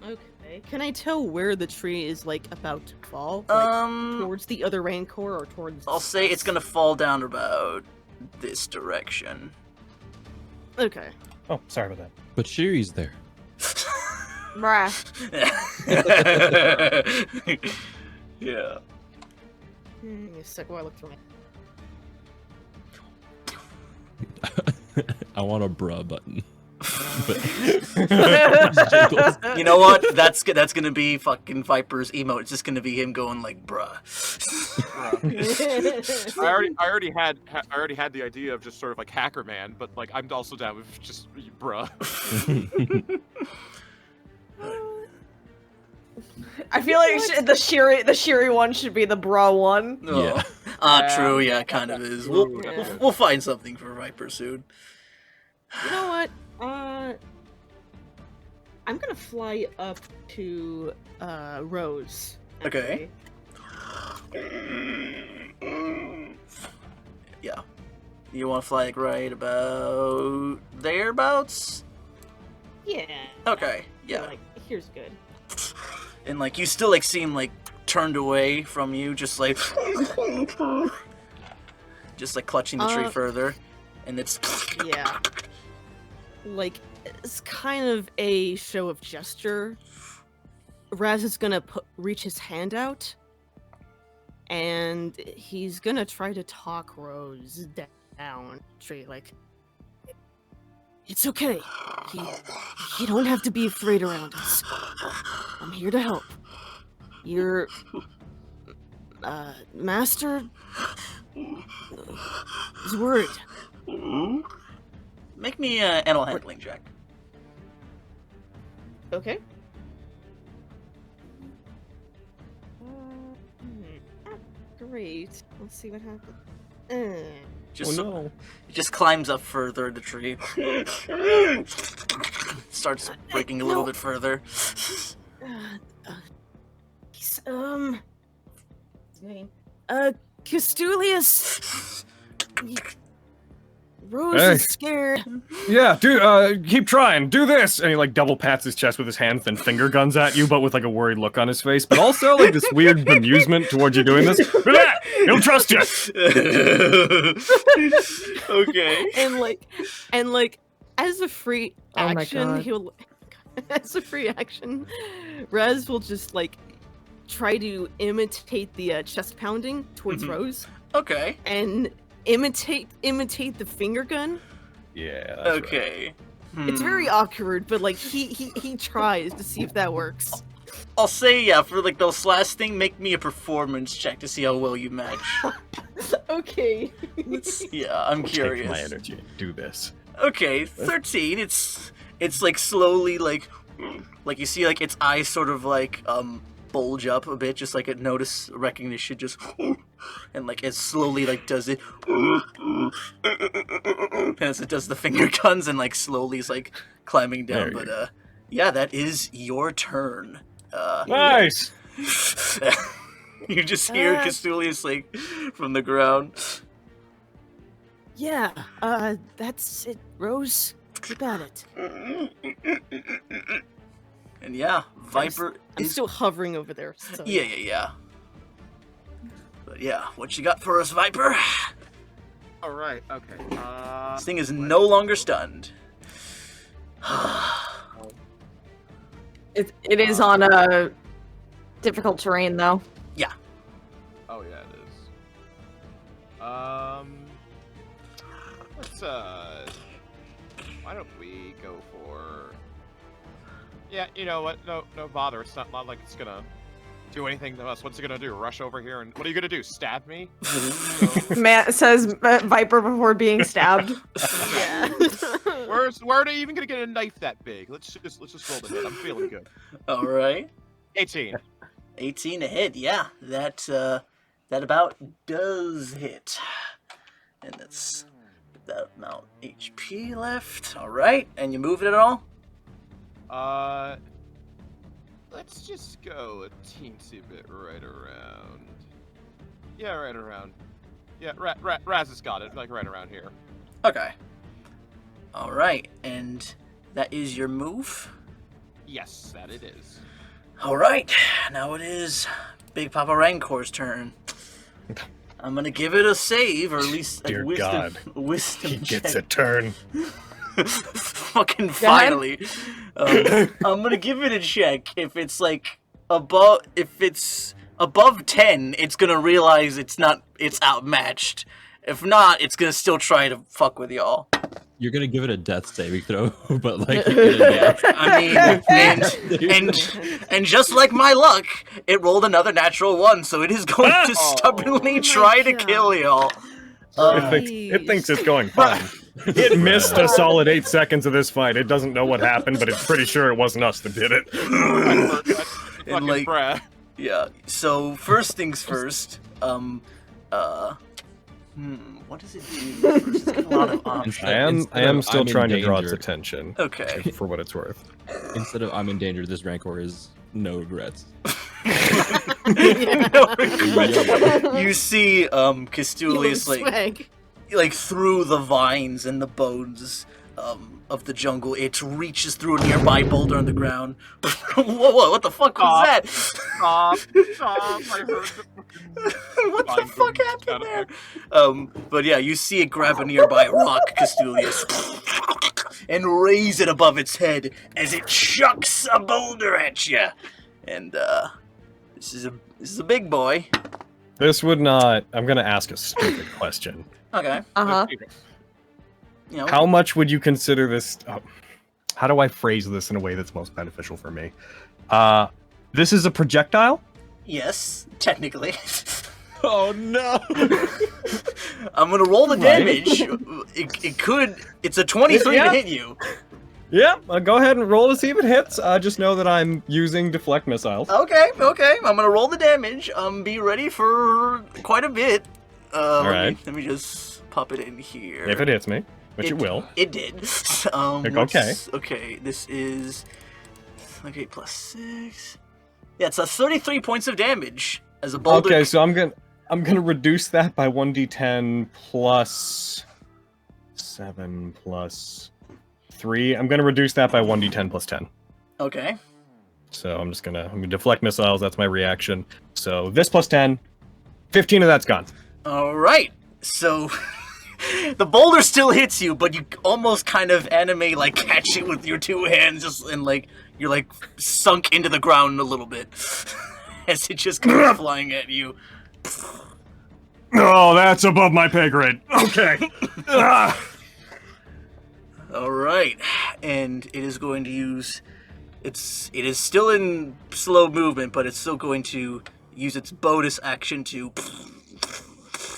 Speaker 5: okay. Can I tell where the tree is, like, about to fall? Like, towards the other Rancor or towards...
Speaker 1: I'll say it's gonna fall down about this direction.
Speaker 5: Okay.
Speaker 7: Oh, sorry about that.
Speaker 2: But Shiri's there.
Speaker 3: Bruh.
Speaker 1: Yeah.
Speaker 5: Give me a sec while I look through my...
Speaker 2: I want a bruh button.
Speaker 1: You know what? That's gonna be fucking Viper's emote. It's just gonna be him going like, bruh.
Speaker 6: I already had the idea of just sort of like Hacker Man, but like I'm also down with just bruh.
Speaker 3: I feel like the Shiri one should be the bra one.
Speaker 1: Oh.
Speaker 2: Yeah.
Speaker 1: True. Yeah, kind of is. We'll find something for Viper soon.
Speaker 5: You know what? I'm gonna fly up to Rose.
Speaker 1: Okay. Yeah. You want to fly like right about thereabouts?
Speaker 5: Yeah.
Speaker 1: Okay. Yeah.
Speaker 5: Like, here's good.
Speaker 1: And like you still like seem like turned away from you, just like clutching the tree further, and it's
Speaker 5: Yeah. Like, it's kind of a show of gesture. Raz is gonna reach his hand out, and he's gonna try to talk Rose down. Tree, like, it's okay. You don't have to be afraid around us. I'm here to help. Your master is worried.
Speaker 1: Make me an animal handling check.
Speaker 5: Okay. Great. Let's see what happens.
Speaker 1: Just,
Speaker 7: no.
Speaker 1: It just climbs up further the tree. Starts breaking a little bit further.
Speaker 5: His name. Kis'tulias. Rose
Speaker 7: Hey.
Speaker 5: is scared.
Speaker 7: Yeah, dude, keep trying. Do this! And he, like, double pats his chest with his hands, then finger guns at you, but with, like, a worried look on his face. But also, like, this weird bemusement towards you doing this. Blah! He'll trust you!
Speaker 1: Okay.
Speaker 5: And like, as a free
Speaker 3: Oh my
Speaker 5: action,
Speaker 3: God.
Speaker 5: he'll... As a free action, Raz will just, like, try to imitate the chest pounding towards
Speaker 1: Mhm.
Speaker 5: Rose.
Speaker 1: Okay.
Speaker 5: And imitate the finger gun.
Speaker 7: Yeah, that's
Speaker 1: Okay.
Speaker 5: It's very awkward, but like he tries to see if that works.
Speaker 1: I'll say, yeah, for like those last thing, make me a performance check to see how well you match.
Speaker 5: Okay.
Speaker 1: Yeah, I'm
Speaker 7: Take
Speaker 1: curious.
Speaker 7: my energy. Do this.
Speaker 1: Okay, 13. It's like slowly like you see like its eyes sort of like bulge up a bit, just like it notice recognition, just and like it slowly like does it as it does the finger guns and like slowly is like climbing down.
Speaker 7: There you
Speaker 1: But yeah, that is your turn.
Speaker 7: Nice.
Speaker 1: You just hear Kis'tulias like from the ground.
Speaker 5: Yeah, that's it, Rose. Keep at it.
Speaker 1: And yeah, Viper
Speaker 5: I'm
Speaker 1: is
Speaker 5: still hovering over there. So.
Speaker 1: yeah. But yeah, what you got for us, Viper?
Speaker 6: All right. Okay.
Speaker 1: This thing is no longer stunned.
Speaker 3: It is on a difficult terrain, though.
Speaker 6: Oh yeah, it is. Let's why don't we go for? Yeah, you know what? No bother. It's not like it's gonna do anything to us. What's it gonna do? Rush over here and what are you gonna do? Stab me?
Speaker 3: Matt says Viper before being stabbed.
Speaker 5: Yeah.
Speaker 6: Where are they even gonna get a knife that big? Let's just roll the hit. I'm feeling good.
Speaker 1: All right,
Speaker 6: 18.
Speaker 1: 18 to hit. Yeah, that about does hit, and that's that amount HP left. All right, and you move it at all?
Speaker 6: Let's just go a teensy bit right around. Yeah, right around. Yeah, Raz has got it, like right around here.
Speaker 1: Okay. All right, and that is your move.
Speaker 6: Yes, that it is.
Speaker 1: All right, now it is Big Papa Rancor's turn. I'm gonna give it a save, or at least a
Speaker 7: Dear
Speaker 1: wisdom,
Speaker 7: God.
Speaker 1: wisdom
Speaker 7: He
Speaker 1: check.
Speaker 7: gets a turn.
Speaker 1: Fucking finally. I'm gonna give it a check. If it's above 10, it's gonna realize it's outmatched. If not, it's gonna still try to fuck with y'all.
Speaker 2: You're gonna give it a death saving throw, but like you're gonna
Speaker 1: I mean, and just like my luck, it rolled another natural 1, so it is going to stubbornly try to kill y'all.
Speaker 7: It thinks it's going fine. It missed a solid 8 seconds of this fight. It doesn't know what happened, but it's pretty sure it wasn't us that did it.
Speaker 6: Fucking
Speaker 1: like-
Speaker 6: Brad.
Speaker 1: Yeah. So first things first. What does it do? First? It's got a lot of options.
Speaker 7: I am still
Speaker 2: I'm in
Speaker 7: trying to draw its
Speaker 2: danger.
Speaker 7: attention.
Speaker 1: Okay.
Speaker 7: For what it's worth.
Speaker 2: Instead of I'm in danger, this Rancor is no regrets.
Speaker 1: No regrets. You see, Kis'tulias
Speaker 5: Swag.
Speaker 1: like through the vines and the bones of the jungle, it reaches through a nearby boulder on the ground. Whoa, what the fuck was that?
Speaker 6: Stop. I heard
Speaker 1: What the fuck happened there? But yeah, you see it grab a nearby rock, Kis'tulias, and raise it above its head as it chucks a boulder at you. And this is a big boy.
Speaker 7: This would not. I'm going to ask a stupid question.
Speaker 1: Okay. You know,
Speaker 7: How much would you consider this? How do I phrase this in a way that's most beneficial for me? This is a projectile?
Speaker 1: yes, technically.
Speaker 2: Oh no!
Speaker 1: I'm gonna roll the
Speaker 7: Right.
Speaker 1: damage. It's a 23
Speaker 7: Yeah.
Speaker 1: to hit you.
Speaker 7: Yeah, go ahead and roll to see if it hits. Just know that I'm using deflect missiles.
Speaker 1: Okay. I'm gonna roll the damage. Be ready for quite a bit.
Speaker 7: Alright.
Speaker 1: Let me just pop it in here.
Speaker 7: If it hits me, which it will.
Speaker 1: It did.
Speaker 7: Okay.
Speaker 1: Okay, this is... Okay, plus 6... Yeah, it's 33 points of damage as a boulder...
Speaker 7: Okay, so I'm gonna reduce that by 1d10 plus 7 plus 3. I'm gonna reduce that by 1d10 plus 10.
Speaker 1: Okay.
Speaker 7: So I'm gonna deflect missiles. That's my reaction. So this plus 10, 15 of that's gone.
Speaker 1: Alright, so... the boulder still hits you, but you almost kind of anime, like, catch it with your 2 hands, and, like, you're, like, sunk into the ground a little bit. As it just comes flying at you.
Speaker 7: Oh, that's above my pay grade. Okay.
Speaker 1: Alright, and it is going to use it is still in slow movement, but it's still going to use its bonus action to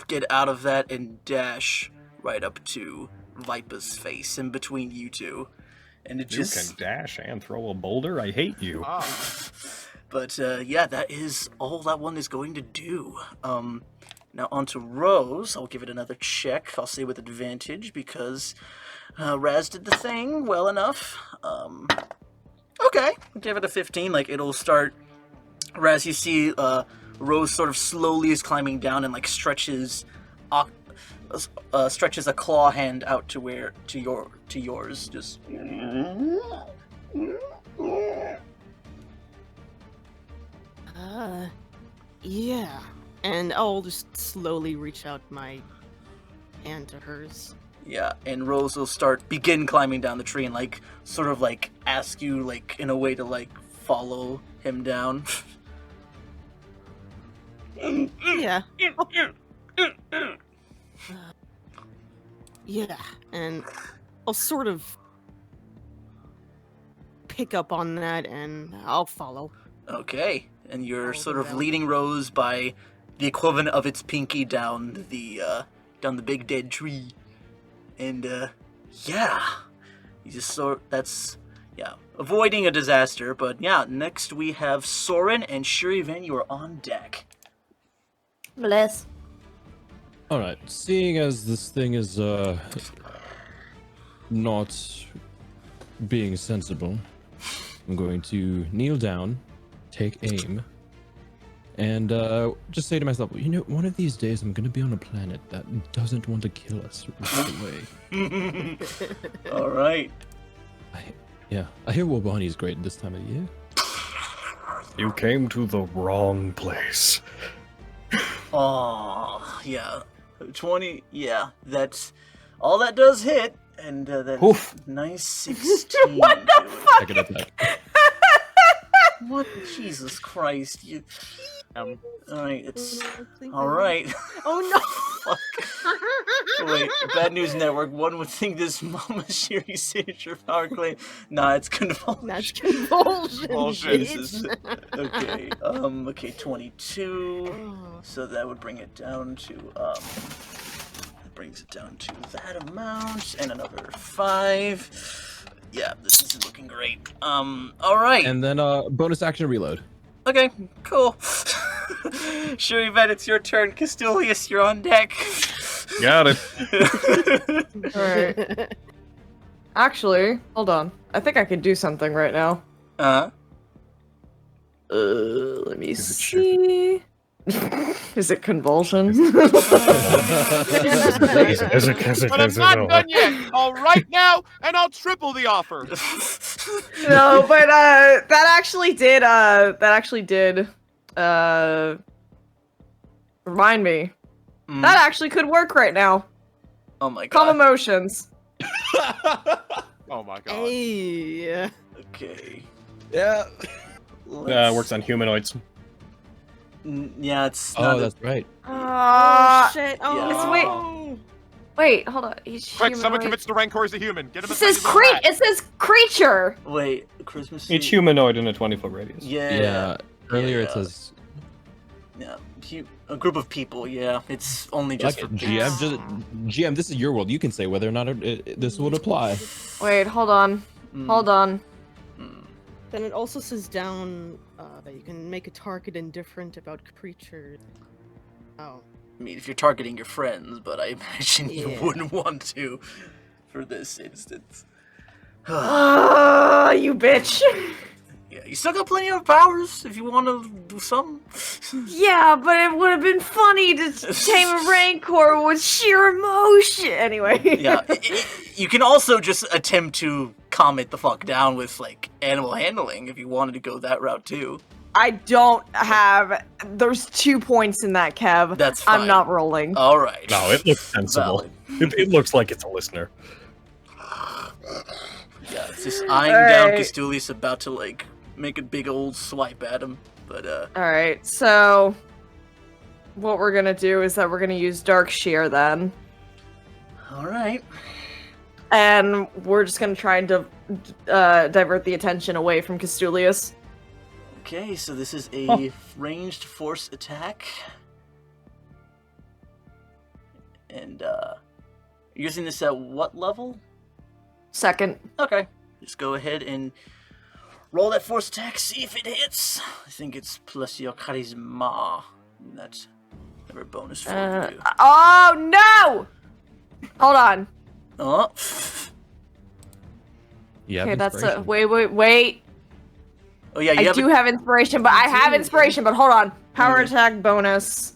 Speaker 1: get out of that and dash right up to Viper's face in between you two. And it
Speaker 7: You
Speaker 1: just...
Speaker 7: can dash and throw a boulder? I hate you.
Speaker 1: But yeah, that is all that one is going to do. Now on to Rose. I'll give it another check. I'll say with advantage because Raz did the thing well enough. Okay, I'll give it a 15. Like, it'll start... Raz, you see Rose sort of slowly is climbing down and like stretches a claw hand out to yours. Just...
Speaker 5: Yeah. And I'll just slowly reach out my hand to hers.
Speaker 1: Yeah, and Rose will begin climbing down the tree and like sort of like ask you like in a way to like follow him down.
Speaker 5: Yeah. Yeah, and I'll sort of pick up on that and I'll follow.
Speaker 1: Okay, and you're
Speaker 5: Follow
Speaker 1: sort
Speaker 5: them
Speaker 1: of
Speaker 5: down.
Speaker 1: leading Rose by the equivalent of its pinky down the big dead tree. And yeah. You just avoiding a disaster, but yeah, next we have Soren and Shir'iven. You are on deck.
Speaker 3: Bless.
Speaker 2: All right, seeing as this thing is not being sensible, I'm going to kneel down, take aim, and just say to myself, you know, one of these days I'm going to be on a planet that doesn't want to kill us right away.
Speaker 1: All right.
Speaker 2: I hear Wobani is great this time of year.
Speaker 7: You came to the wrong place.
Speaker 1: Oh, yeah. 20, yeah, that's all that does hit, and that's
Speaker 7: Oof.
Speaker 1: nice 16.
Speaker 3: What the
Speaker 1: to it.
Speaker 3: fuck?
Speaker 2: Second attack.
Speaker 1: What? Jesus Christ. You... Alright, it's... Alright.
Speaker 5: Oh no!
Speaker 1: Fuck. Wait, Bad News Network, one would think this Mama Shiri signature power claim. Nah, it's convulsion.
Speaker 5: That's convulsion.
Speaker 6: Bullshit.
Speaker 1: Jesus. Okay, okay, 22.
Speaker 5: Oh.
Speaker 1: So that would bring it down to, that brings it down to that amount, and another 5. Yeah, this is looking great. Alright.
Speaker 2: And then bonus action reload.
Speaker 1: Okay, cool. Shir'iven, it's your turn. Kis'tulias, you're on deck.
Speaker 7: Got it.
Speaker 3: Alright. Actually, hold on. I think I could do something right now.
Speaker 1: Uh-huh.
Speaker 3: Let me
Speaker 7: Is it
Speaker 3: see. Is it convulsion?
Speaker 6: But I'm not done yet. I'll right now, and I'll triple the offer.
Speaker 3: No, but that actually did remind me.
Speaker 1: Mm.
Speaker 3: That actually could work right now.
Speaker 1: Oh my
Speaker 3: Calm
Speaker 1: god.
Speaker 3: emotions.
Speaker 6: Oh my god.
Speaker 5: Hey.
Speaker 1: Okay.
Speaker 2: Yeah.
Speaker 7: Works on humanoids.
Speaker 1: Yeah, it's not
Speaker 2: Oh, that's right.
Speaker 5: Oh shit! Oh,
Speaker 1: yeah.
Speaker 5: no.
Speaker 3: Wait, hold on. He's
Speaker 6: Quick, someone
Speaker 3: humanoid.
Speaker 6: commits to Rancor as a human. Get him
Speaker 3: It
Speaker 6: a
Speaker 3: says
Speaker 6: tiny little rat.
Speaker 3: It says creature.
Speaker 1: Wait, Christmas
Speaker 7: Each
Speaker 1: Eve-
Speaker 7: humanoid in a 20-foot radius.
Speaker 1: Yeah.
Speaker 2: Earlier it
Speaker 1: yeah.
Speaker 2: says
Speaker 1: Yeah. A group of people, yeah. It's only just
Speaker 2: like
Speaker 1: for
Speaker 2: GM. Just, GM, this is your world. You can say whether or not this would apply.
Speaker 3: Wait, hold on.
Speaker 1: Mm,
Speaker 3: Hold on.
Speaker 1: mm.
Speaker 5: Then it also says down you can make a target indifferent about creatures. Oh.
Speaker 1: I mean, if you're targeting your friends, but I imagine you
Speaker 5: Yeah.
Speaker 1: wouldn't want to for this instance.
Speaker 3: Ah, you bitch.
Speaker 1: Yeah, you still got plenty of powers if you want to do something.
Speaker 3: Yeah, but it would have been funny to tame a rancor with sheer emotion. Anyway.
Speaker 1: Yeah, you can also just attempt to calm it the fuck down with, like, animal handling if you wanted to go that route too.
Speaker 3: I don't have. There's 2 points in that, Kev.
Speaker 1: That's fine.
Speaker 3: I'm not rolling.
Speaker 1: Alright.
Speaker 7: No, it looks sensible.
Speaker 1: Valid.
Speaker 7: It looks like it's a listener.
Speaker 1: Yeah, it's just eyeing down
Speaker 3: Alright.
Speaker 1: Kis'tulias about to, like, make a big old swipe at him. But,
Speaker 3: Alright, so. What we're gonna do is that we're gonna use Dark Shear then.
Speaker 1: alright.
Speaker 3: and we're just gonna try and divert the attention away from Kis'tulias.
Speaker 1: Okay, so this is a ranged force attack. And, you're using this at what level?
Speaker 3: Second.
Speaker 1: Okay. Just go ahead and roll that force attack, see if it hits. I think it's plus your charisma. That's never a bonus for you.
Speaker 3: Oh, no! Hold on.
Speaker 1: Oh.
Speaker 2: Yeah.
Speaker 3: Okay, that's a... Wait.
Speaker 1: Oh, yeah, you
Speaker 3: I
Speaker 1: have
Speaker 3: do have inspiration, but I have inspiration, but hold on. Power attack bonus.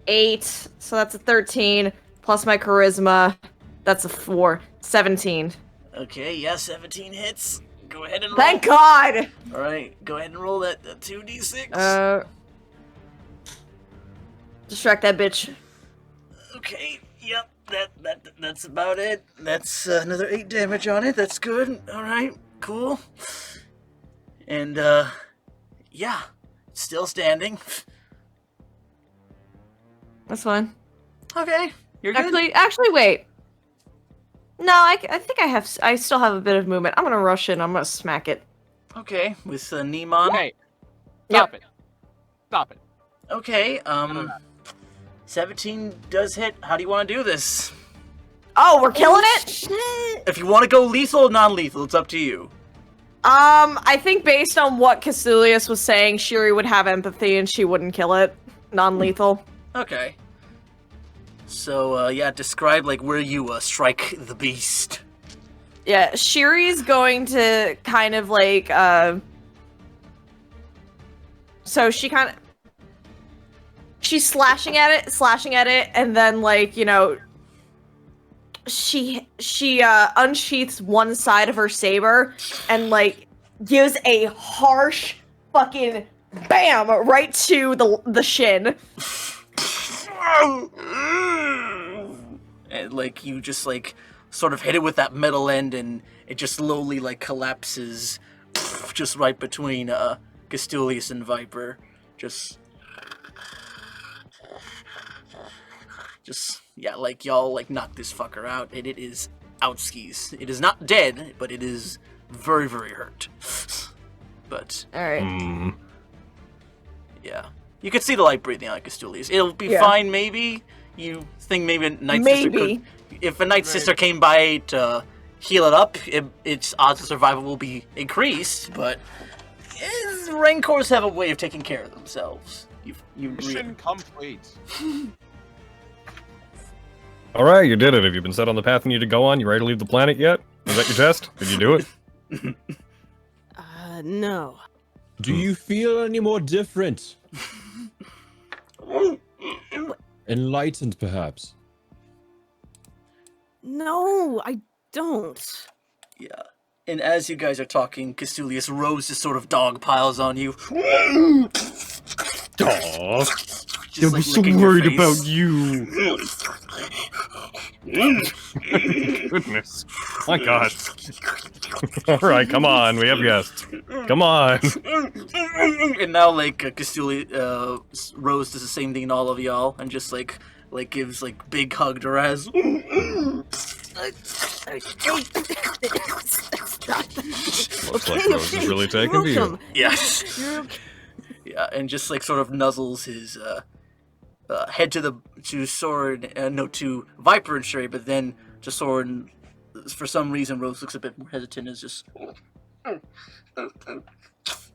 Speaker 3: 8, so that's a 13. Plus my charisma, that's a 4. 17.
Speaker 1: Okay, yeah, 17 hits. Go ahead and roll.
Speaker 3: Thank God!
Speaker 1: Alright, go ahead and roll that 2d6.
Speaker 3: Distract that bitch.
Speaker 1: Okay, yep, that's about it. That's another 8 damage on it. That's good. Alright, cool. And, yeah, it's still standing.
Speaker 3: That's fine.
Speaker 1: Okay, you're good.
Speaker 3: Actually, wait. No, I think I still have a bit of movement. I'm gonna rush in. I'm gonna smack it.
Speaker 1: Okay, with Neemon.
Speaker 6: Hey, stop it. Stop it.
Speaker 1: Okay, 17 does hit. How do you want to do this?
Speaker 3: Oh, we're killing it?
Speaker 5: Shit.
Speaker 1: If you want to go lethal or non-lethal, it's up to you.
Speaker 3: I think based on what Kis'tulias was saying, Shiri would have empathy and she wouldn't kill it. Non-lethal.
Speaker 1: Okay. So, yeah, describe, like, where you, strike the beast.
Speaker 3: Yeah, Shiri's going to kind of, like, so she's slashing at it, and then, like, you know, she unsheaths one side of her saber, and, like, gives a harsh fucking bam right to the shin.
Speaker 1: And, like, you just, like, sort of hit it with that metal end, and it just slowly, like, collapses just right between, Kis'tulias and Viper. Just, yeah, like, y'all, like, knock this fucker out, and it is outskis. It is not dead, but it is very, very hurt. But,
Speaker 3: Alright.
Speaker 1: yeah. You could see the light breathing on Kis'tulias. It'll be fine, maybe. You think maybe a Night Sister could... If a Night Sister came by to heal it up, its odds of survival will be increased, but Rancors have a way of taking care of themselves. You
Speaker 6: Mission complete.
Speaker 7: All right, you did it. Have you been set on the path you need to go on? You ready to leave the planet yet? Was that your test? Did you do it?
Speaker 5: No.
Speaker 2: Do you feel any more different? Enlightened, perhaps?
Speaker 5: No, I don't.
Speaker 1: Yeah. And as you guys are talking, Kis'tulias Rose just sort of dog piles on you.
Speaker 7: Aww.
Speaker 1: I was so worried about
Speaker 7: you. Goodness. My God. All right, come on. We have guests. Come on.
Speaker 1: And now, like, Kis'tulias, Rose does the same thing to all of y'all, and just, like gives, like, big hug to Raz.
Speaker 7: Looks like Rose is really taking to you.
Speaker 1: Yes. Yeah, and just, like, sort of nuzzles his, head to Soren, to Viper and Sherry, but then to Soren, for some reason, Rose looks a bit more hesitant, is just...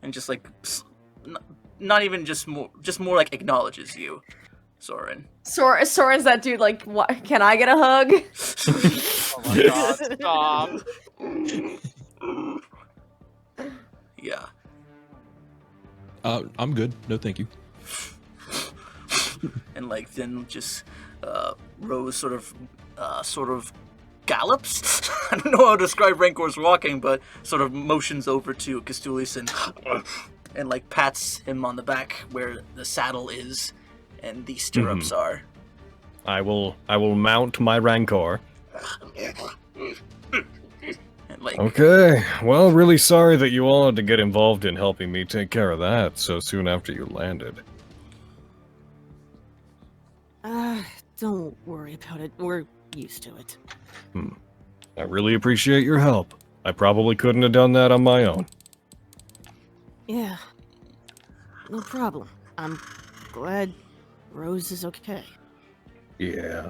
Speaker 1: And just, like, not even just more like acknowledges you, Soren.
Speaker 3: Soren's that dude, like, what? Can I get a hug?
Speaker 6: Oh my God, stop.
Speaker 1: Yeah.
Speaker 2: I'm good. No, thank you.
Speaker 1: And, like, then just Rose sort of gallops. I don't know how to describe Rancor's walking, but sort of motions over to Kis'tulias and like pats him on the back where the saddle is and the stirrups are.
Speaker 7: I will mount my Rancor.
Speaker 1: And, like,
Speaker 7: Okay, well, really sorry that you all had to get involved in helping me take care of that so soon after you landed.
Speaker 5: Don't worry about it. We're used to it.
Speaker 7: I really appreciate your help. I probably couldn't have done that on my own.
Speaker 5: Yeah. No problem. I'm glad Rose is okay.
Speaker 7: Yeah.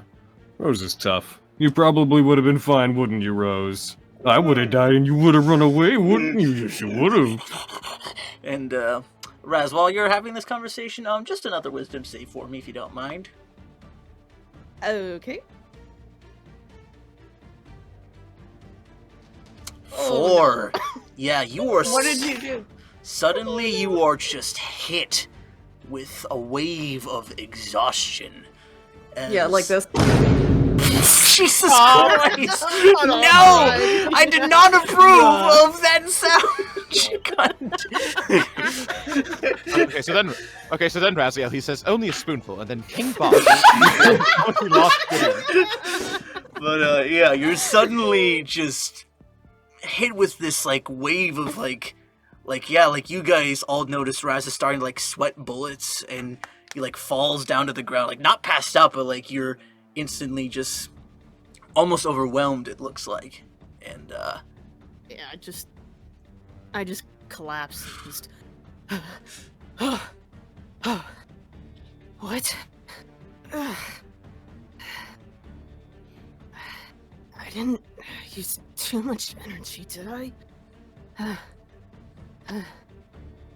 Speaker 7: Rose is tough. You probably would have been fine, wouldn't you, Rose? I would have died and you would have run away, wouldn't you? Yes, you would have.
Speaker 1: And Raz, while you're having this conversation, just another wisdom save for me if you don't mind.
Speaker 5: Okay.
Speaker 1: 4. Yeah, you are.
Speaker 3: What did you do?
Speaker 1: Suddenly, you are just hit with a wave of exhaustion.
Speaker 3: Yeah, like this.
Speaker 1: Jesus Christ! No! I did not approve of that sound. You cunt.
Speaker 6: Okay, so then Raziel, he says only a spoonful, and then King Bob. He lost it.
Speaker 1: But yeah, you're suddenly just hit with this like wave of like you guys all notice Raz is starting to like sweat bullets, and he like falls down to the ground, like not passed out, but like you're instantly just almost overwhelmed, it looks like. And
Speaker 5: Yeah, I just collapsed. Just what? I didn't use too much energy, did I?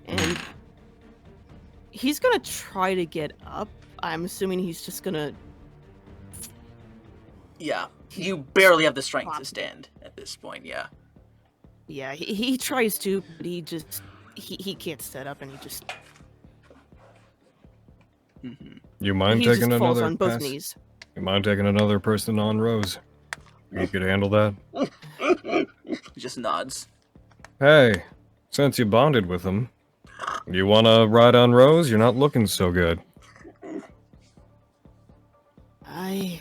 Speaker 5: And he's gonna try to get up. I'm assuming he's just gonna.
Speaker 1: yeah, you barely have the strength to stand at this point. Yeah.
Speaker 5: Yeah, he tries to, but he can't set up, and he just
Speaker 7: You mind
Speaker 5: he
Speaker 7: taking
Speaker 5: just falls
Speaker 7: another
Speaker 5: on both
Speaker 7: pass?
Speaker 5: knees.
Speaker 7: You mind taking another person on Rose? You could handle that?
Speaker 1: He just nods.
Speaker 7: Hey, since you bonded with him, you wanna ride on Rose? You're not looking so good.
Speaker 5: I'd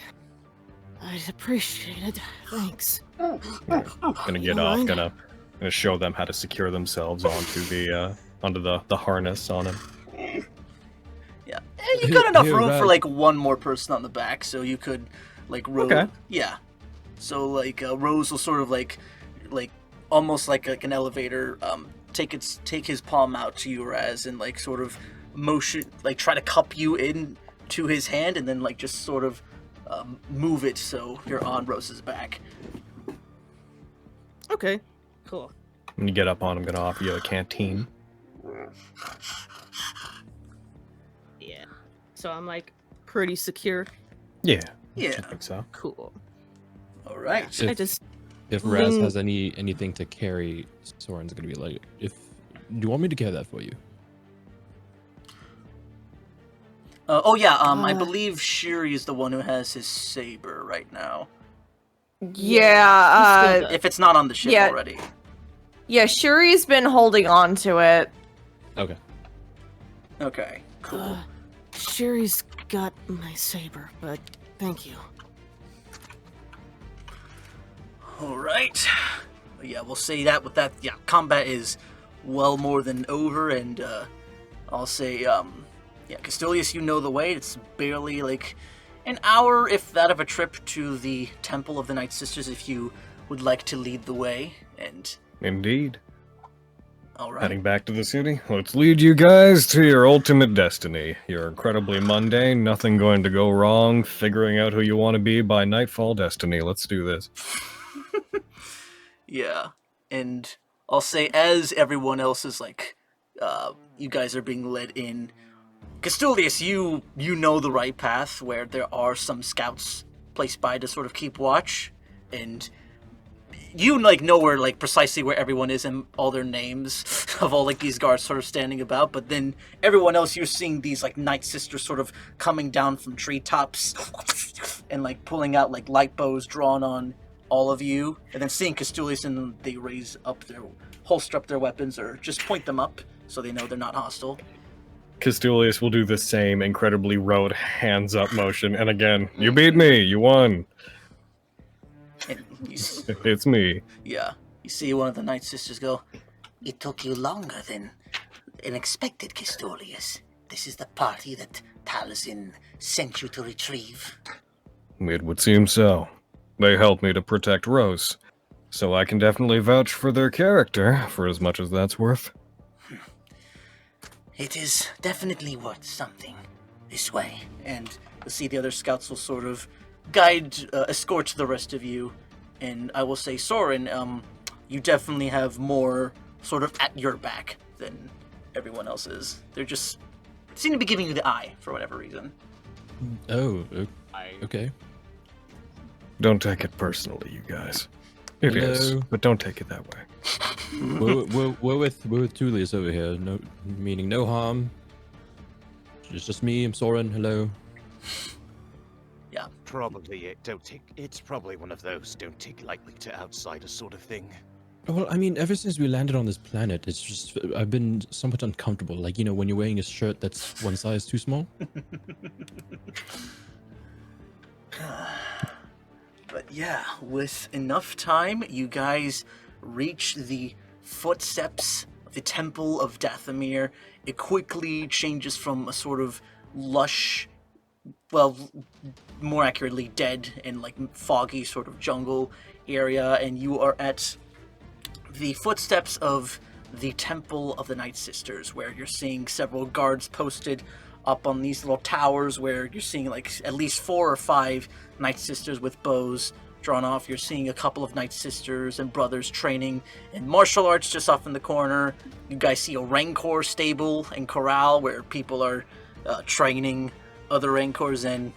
Speaker 5: appreciate it. Thanks.
Speaker 7: Gonna get off, gonna show them how to secure themselves onto the harness on him.
Speaker 1: Yeah, you got enough
Speaker 2: Here,
Speaker 1: room for
Speaker 2: Raz.
Speaker 1: like one more person on the back, so you could like Rose.
Speaker 7: Okay.
Speaker 1: Yeah, so like Rose will sort of like almost like an elevator. Take his palm out to you, Raz, and like sort of motion, like try to cup you in to his hand, and then like just sort of move it so you're on Rose's back.
Speaker 5: Okay, cool.
Speaker 7: When you get up on him, gonna offer you a canteen.
Speaker 5: Yeah. So I'm like pretty secure.
Speaker 7: Yeah. I
Speaker 1: Yeah.
Speaker 7: think so.
Speaker 5: Cool.
Speaker 1: All right.
Speaker 2: If-
Speaker 5: I just
Speaker 2: If Raz
Speaker 5: lean-
Speaker 2: has anything to carry, Soren's gonna be like, do you want me to carry that for you?
Speaker 1: Oh yeah. I believe Shiri is the one who has his saber right now.
Speaker 3: Yeah,
Speaker 1: If it's not on the ship
Speaker 3: Yeah.
Speaker 1: already.
Speaker 3: yeah, Shuri's been holding on to it.
Speaker 2: Okay.
Speaker 1: Okay. Cool.
Speaker 5: Sherry's got my saber, but thank you.
Speaker 1: All right. Yeah, we'll say that with that. Yeah, combat is well more than over, and I'll say, yeah, Kis'tulias, you know the way. It's barely like an hour, if that, of a trip to the Temple of the Night Sisters, if you would like to lead the way. And
Speaker 7: Indeed.
Speaker 1: all right.
Speaker 7: Heading back to the city. Let's lead you guys to your ultimate destiny. You're incredibly mundane, nothing going to go wrong, figuring out who you want to be by nightfall destiny. Let's do this.
Speaker 1: Yeah, and I'll say as everyone else is like, you guys are being led in. Kis'tulias, you know the right path where there are some scouts placed by to sort of keep watch, and you like know where like precisely where everyone is and all their names of all like these guards sort of standing about. But then everyone else, you're seeing these like Night Sisters sort of coming down from treetops and like pulling out like light bows drawn on all of you, and then seeing Kis'tulias, and they raise up their holster up their weapons or just point them up so they know they're not hostile.
Speaker 7: Kis'tulias will do the same incredibly rote hands up motion, and again, you beat me, you won.
Speaker 1: And
Speaker 7: It's me.
Speaker 1: yeah, you see one of the Night Sisters go, "It took you longer than expected, Kis'tulias. This is the party that Taliesin sent you to retrieve."
Speaker 7: It would seem so. They helped me to protect Rose. So I can definitely vouch for their character, for as much as that's worth.
Speaker 1: It is definitely worth something. This way. And you'll see the other scouts will sort of escort the rest of you. And I will say, Soren, you definitely have more sort of at your back than everyone else is. They're just seem to be giving you the eye for whatever reason.
Speaker 2: Oh, okay.
Speaker 7: Don't take it personally, you guys. It is,
Speaker 2: Hello.
Speaker 7: but don't take it that way.
Speaker 2: we're with Kis'tulias over here. No, meaning no harm. It's just me. I'm Soren. Hello.
Speaker 1: Yeah.
Speaker 4: Probably it's probably one of those don't take lightly to outsiders sort of thing.
Speaker 2: Well, I mean, ever since we landed on this planet, it's just I've been somewhat uncomfortable. Like, you know, when you're wearing a shirt that's one size too small.
Speaker 1: But yeah, with enough time, you guys reach the footsteps of the Temple of Dathomir. It quickly changes from a sort of lush, well, more accurately, dead and like foggy sort of jungle area, and you are at the footsteps of the Temple of the Night Sisters, where you're seeing several guards posted up on these little towers, where you're seeing like at least 4 or 5 Night Sisters with bows drawn off. You're seeing a couple of Night Sisters and brothers training in martial arts just off in the corner. You guys see a Rancor stable and corral where people are training other Rancors, and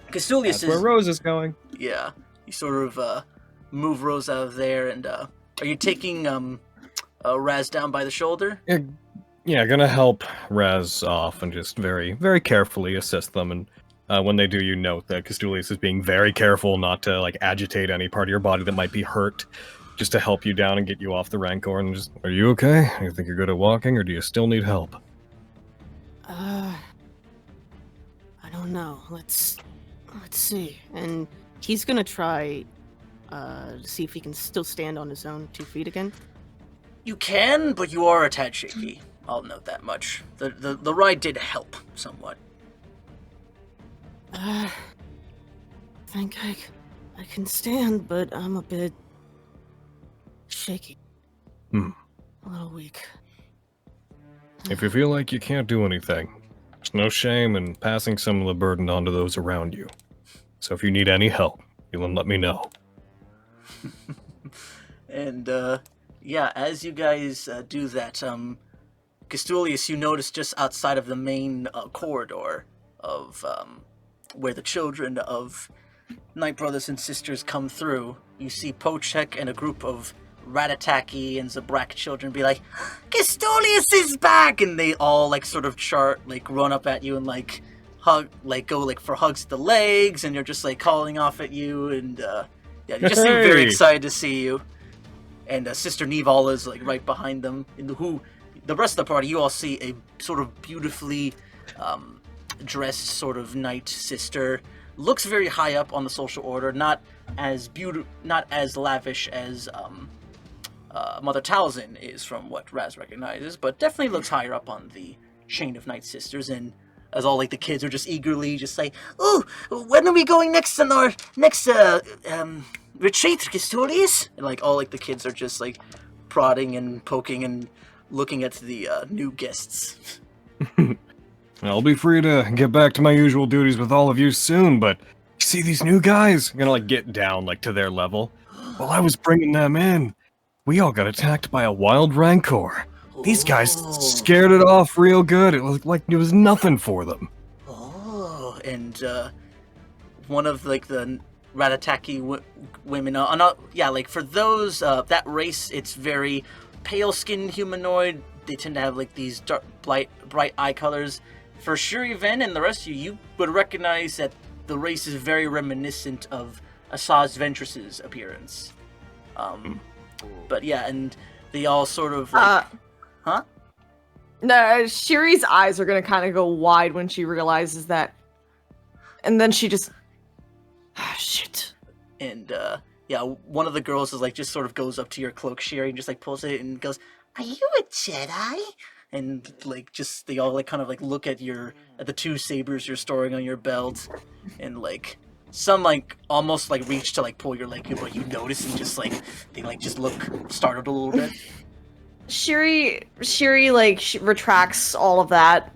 Speaker 1: Kis'tulias
Speaker 7: That's where Rose is going.
Speaker 1: Yeah, you sort of move Rose out of there, and are you taking Raz down by the shoulder?
Speaker 7: Yeah, gonna help Raz off and just very, very carefully assist them. And when they do, you note that Kis'tulias is being very careful not to like agitate any part of your body that might be hurt, just to help you down and get you off the Rancor. And just, are you okay? You think you're good at walking, or do you still need help?
Speaker 5: I don't know. Let's see. And he's gonna try to see if he can still stand on his own 2 feet again.
Speaker 1: You can, but you are a tad shaky. I'll note that much. The ride did help somewhat.
Speaker 5: I think I can stand, but I'm a bit shaky. A little weak.
Speaker 7: If you feel like you can't do anything, there's no shame in passing some of the burden onto those around you. So if you need any help, you can let me know.
Speaker 1: And yeah, as you guys do that, Kis'tulias, you notice just outside of the main corridor of where the children of Night Brothers and Sisters come through, you see Pochek and a group of Ratataki and Zabrak children be like, Kis'tulias is back! And they all like sort of run up at you and like hug, like go like for hugs to the legs, and you're just like calling off at you, and yeah, you just seem very excited to see you. And Sister Nivala is like right behind them. And the rest of the party, you all see a sort of beautifully dressed sort of Night Sister. Looks very high up on the social order, not as lavish as Mother Talzin is from what Raz recognizes, but definitely looks higher up on the chain of Night Sisters. And as all like the kids are just eagerly just like, oh, when are we going next on our next retreat, Kis'tulias? And like all like the kids are just like prodding and poking and looking at the new guests.
Speaker 7: I'll be free to get back to my usual duties with all of you soon, but you see these new guys? I'm gonna like get down like to their level. While I was bringing them in, we all got attacked by a wild Rancor. These guys scared it off real good. It looked like it was nothing for them.
Speaker 1: Oh, and one of like the Ratataki women, yeah, like for those that race, it's very pale-skinned humanoid. They tend to have like these dark, bright eye colors. For Shir'iven and the rest of you, you would recognize that the race is very reminiscent of Asajj Ventress's appearance. But yeah, and they all sort of like, huh?
Speaker 3: No, Shiri's eyes are gonna kind of go wide when she realizes that, and then she just, shit.
Speaker 1: And yeah, one of the girls is like just sort of goes up to your cloak, Shiri, and just like pulls it and goes, "Are you a Jedi?" And like just they all like kind of like look at the 2 sabers you're storing on your belt, and like some like almost like reach to like pull your leg, but you notice and just like they like just look startled a little bit.
Speaker 3: Shiri like retracts all of that,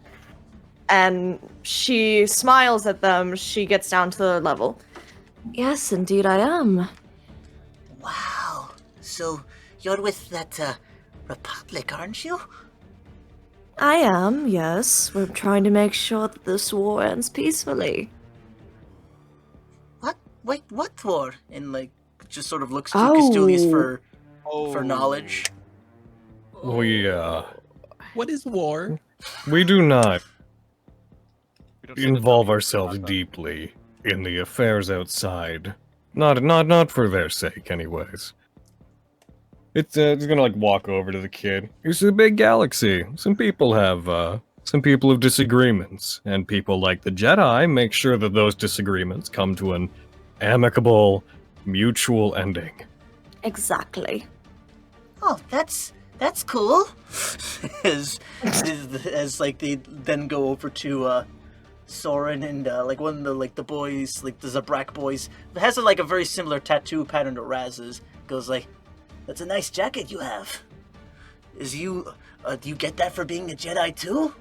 Speaker 3: and she smiles at them. She gets down to their level. Yes, indeed, I am.
Speaker 1: Wow. So you're with that Republic, aren't you?
Speaker 3: I am. Yes, we're trying to make sure that this war ends peacefully.
Speaker 1: What? Wait, what war? And like just sort of looks to Kis'tulias for knowledge.
Speaker 2: What is war?
Speaker 7: We do not
Speaker 6: We don't say the
Speaker 7: involve
Speaker 6: W
Speaker 7: ourselves
Speaker 6: last time.
Speaker 7: deeply in the affairs outside. Not for their sake, anyways. It's gonna like walk over to the kid. It's a big galaxy. Some people have disagreements, and people like the Jedi make sure that those disagreements come to an amicable, mutual ending.
Speaker 3: Exactly.
Speaker 1: Oh, that's cool. as like they then go over to Soren and like one of the boys, like the Zabrak boys, has like a very similar tattoo pattern to Raz's. Goes like, "That's a nice jacket you have. Do you get that for being a Jedi too?"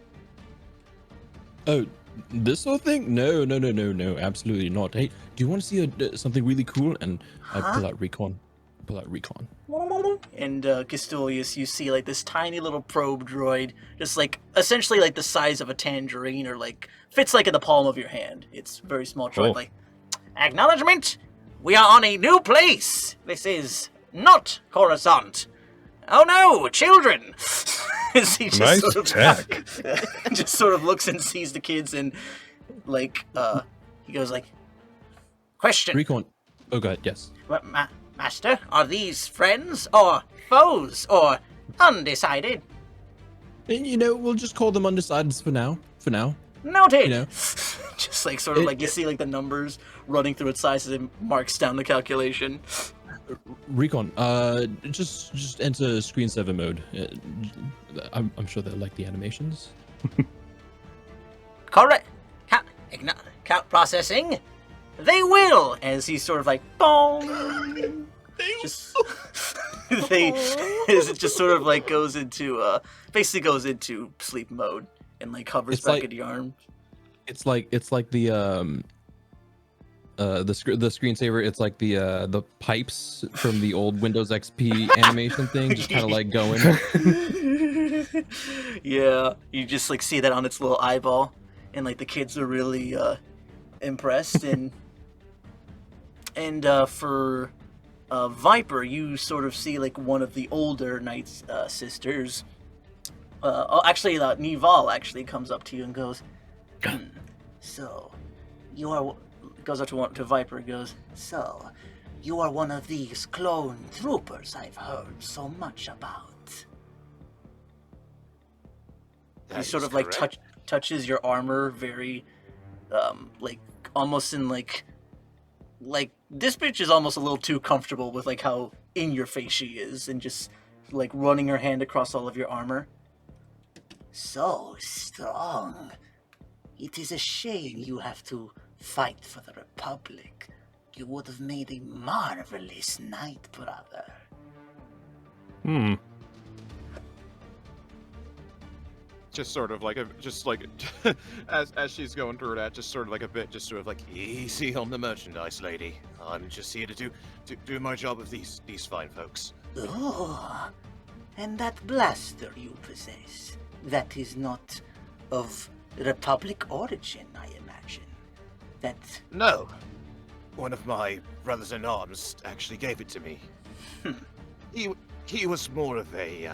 Speaker 2: Oh, this whole thing? No, absolutely not. Hey, do you want to see something really cool? And I pull out recon.
Speaker 1: And Kis'tulias, you see like this tiny little probe droid, just like essentially like the size of a tangerine, or like fits like in the palm of your hand. It's a very small droid.
Speaker 7: Cool.
Speaker 1: Like, acknowledgement, we are on a new place. This is not Coruscant. Oh no, children! As he just
Speaker 7: Nice
Speaker 1: sort of,
Speaker 7: tech.
Speaker 1: just sort of looks and sees the kids and like he goes like, question.
Speaker 2: Recon. Oh god, yes.
Speaker 1: What, Master, are these friends or foes or undecided?
Speaker 2: And we'll just call them undecideds for now.
Speaker 1: Noted.
Speaker 2: You know.
Speaker 1: Just like sort of like you see like the numbers running through its sizes and marks down the calculation.
Speaker 2: Recon, just enter screensaver mode. I'm sure they'll like the animations.
Speaker 1: Correct. Count processing. They will. As he sort of like boom. Just as it just sort of like goes into basically goes into sleep mode and like hovers
Speaker 2: It's
Speaker 1: back
Speaker 2: like-
Speaker 1: into your arm.
Speaker 2: It's like the screensaver. It's like the pipes from the old Windows XP animation thing, just kind of like going.
Speaker 1: Yeah, you just like see that on its little eyeball, and like the kids are really impressed. And for Viper, you sort of see like one of the older Knight's sisters. Actually, Nival actually comes up to you and goes, "So, you are." Goes up to Viper and goes, "So, you are one of these clone troopers I've heard so much about."
Speaker 4: That
Speaker 1: He sort
Speaker 4: is
Speaker 1: of like
Speaker 4: correct.
Speaker 1: touches your armor very, like almost in like this bitch is almost a little too comfortable with like how in your face she is, and just like running her hand across all of your armor. So strong. It is a shame you have to fight for the Republic. You would have made a marvelous knight, brother.
Speaker 6: Just sort of like as she's going through that, just sort of like a bit, just sort of like,
Speaker 4: Easy on the merchandise, lady. I'm just here to do my job with these fine folks.
Speaker 1: Oh, and that blaster you possess, that is not of Republic origin, I imagine. That...
Speaker 4: No, one of my brothers-in-arms actually gave it to me. He was more of a,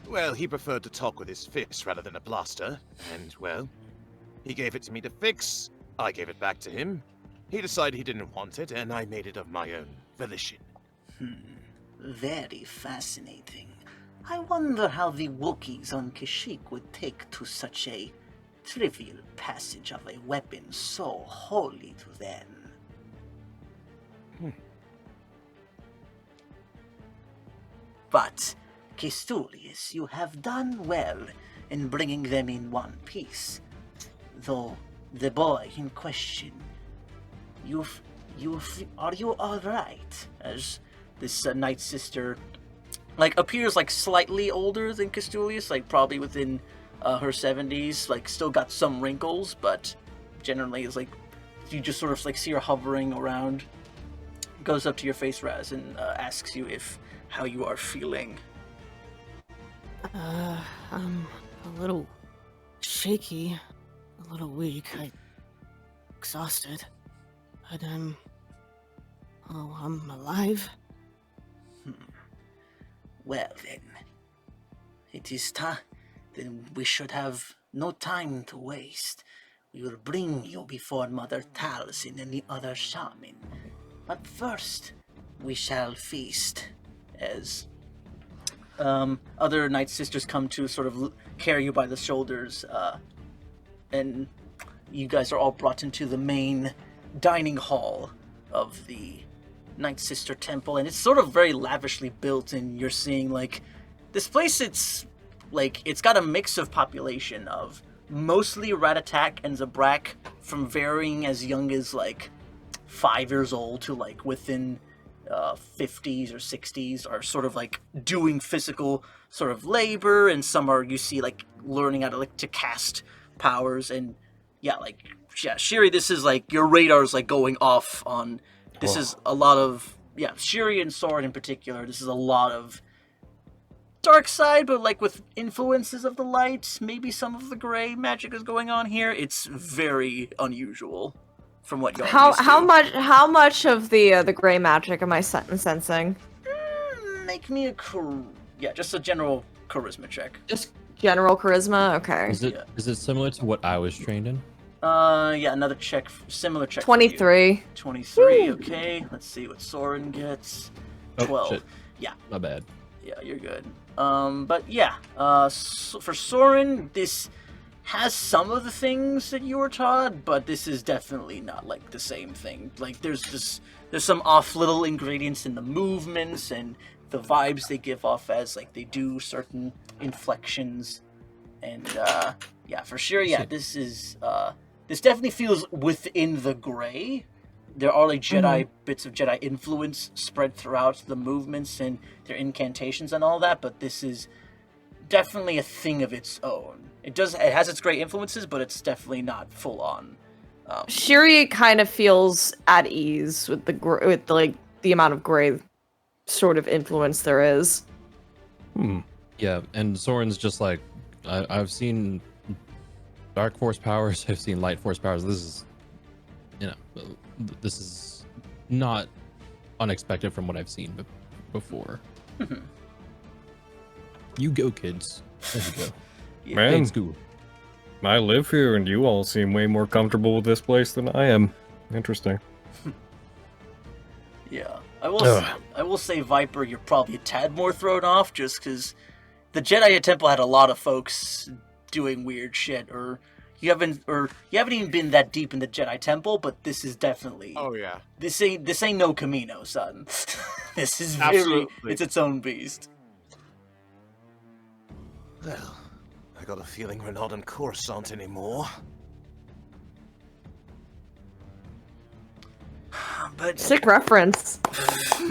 Speaker 4: well, he preferred to talk with his fist rather than a blaster, and, well, he gave it to me to fix, I gave it back to him, he decided he didn't want it, and I made it of my own volition.
Speaker 1: Very fascinating. I wonder how the Wookiees on Kashyyyk would take to such a trivial passage of a weapon so holy to them. But, Kis'tulias, you have done well in bringing them in one piece. Though the boy in question Are you all right? As this Night Sister, like, appears like slightly older than Kis'tulias, like probably within her 70s, like still got some wrinkles, but generally is like you just sort of like see her hovering around. Goes up to your face, Raz, and asks you how you are feeling.
Speaker 5: I'm a little shaky, a little weak. I'm exhausted, but I'm alive.
Speaker 1: Well then, it is time. Then we should have no time to waste. We will bring you before Mother Taliesin and the other shaman. But first, we shall feast. As other Night Sisters come to sort of carry you by the shoulders, and you guys are all brought into the main dining hall of the Night Sister Temple, and it's sort of very lavishly built, and you're seeing, like, this place, it's got a mix of population of mostly Ratatak and Zabrak, from varying as young as, like, 5 years old to, like, within 50s or 60s are sort of, like, doing physical sort of labor, and some are, you see, like, learning how to, like, to cast powers, and, yeah, Shiri, this is, like, your radar's, like, going off on, this is a lot of, Shiri and Soren in particular, this is a lot of dark side, but, like, with influences of the light, maybe some of the gray magic is going on here. It's very unusual from what y'all used to.
Speaker 3: How much of the gray magic am I sensing?
Speaker 1: Make me just a general charisma check.
Speaker 3: Just general charisma. Okay.
Speaker 2: Is it similar to what I was trained in?
Speaker 1: Another check, similar check.
Speaker 3: 23.
Speaker 1: 23. Okay. Let's see what Soren gets. 12.
Speaker 2: Shit.
Speaker 1: Yeah.
Speaker 2: My bad.
Speaker 1: Yeah, you're good. But yeah, for Soren, this has some of the things that you were taught, but this is definitely not, like, the same thing. Like, there's some off little ingredients in the movements and the vibes they give off as, like, they do certain inflections. And, for sure, this definitely feels within the gray. There are, like, Jedi bits of Jedi influence spread throughout the movements and their incantations and all that, but this is definitely a thing of its own. It has its great influences, but it's definitely not full on.
Speaker 3: Shiri kind of feels at ease with the amount of gray sort of influence there is.
Speaker 2: Yeah, and Soren's just like, I've seen dark force powers, I've seen light force powers. This is not unexpected from what I've seen before. You go, kids. There you go.
Speaker 7: Man,
Speaker 2: Thanks, school.
Speaker 7: I live here, and you all seem way more comfortable with this place than I am. Interesting.
Speaker 1: Yeah, I will say, Viper, you're probably a tad more thrown off, just because the Jedi Temple had a lot of folks doing weird shit, or you haven't even been that deep in the Jedi Temple, but this is definitely.
Speaker 6: Oh yeah.
Speaker 1: This ain't no Camino, son. This is
Speaker 6: Absolutely.
Speaker 1: it's its own beast.
Speaker 4: Well, I got a feeling we're not on Coruscant anymore.
Speaker 1: But
Speaker 3: Sick reference.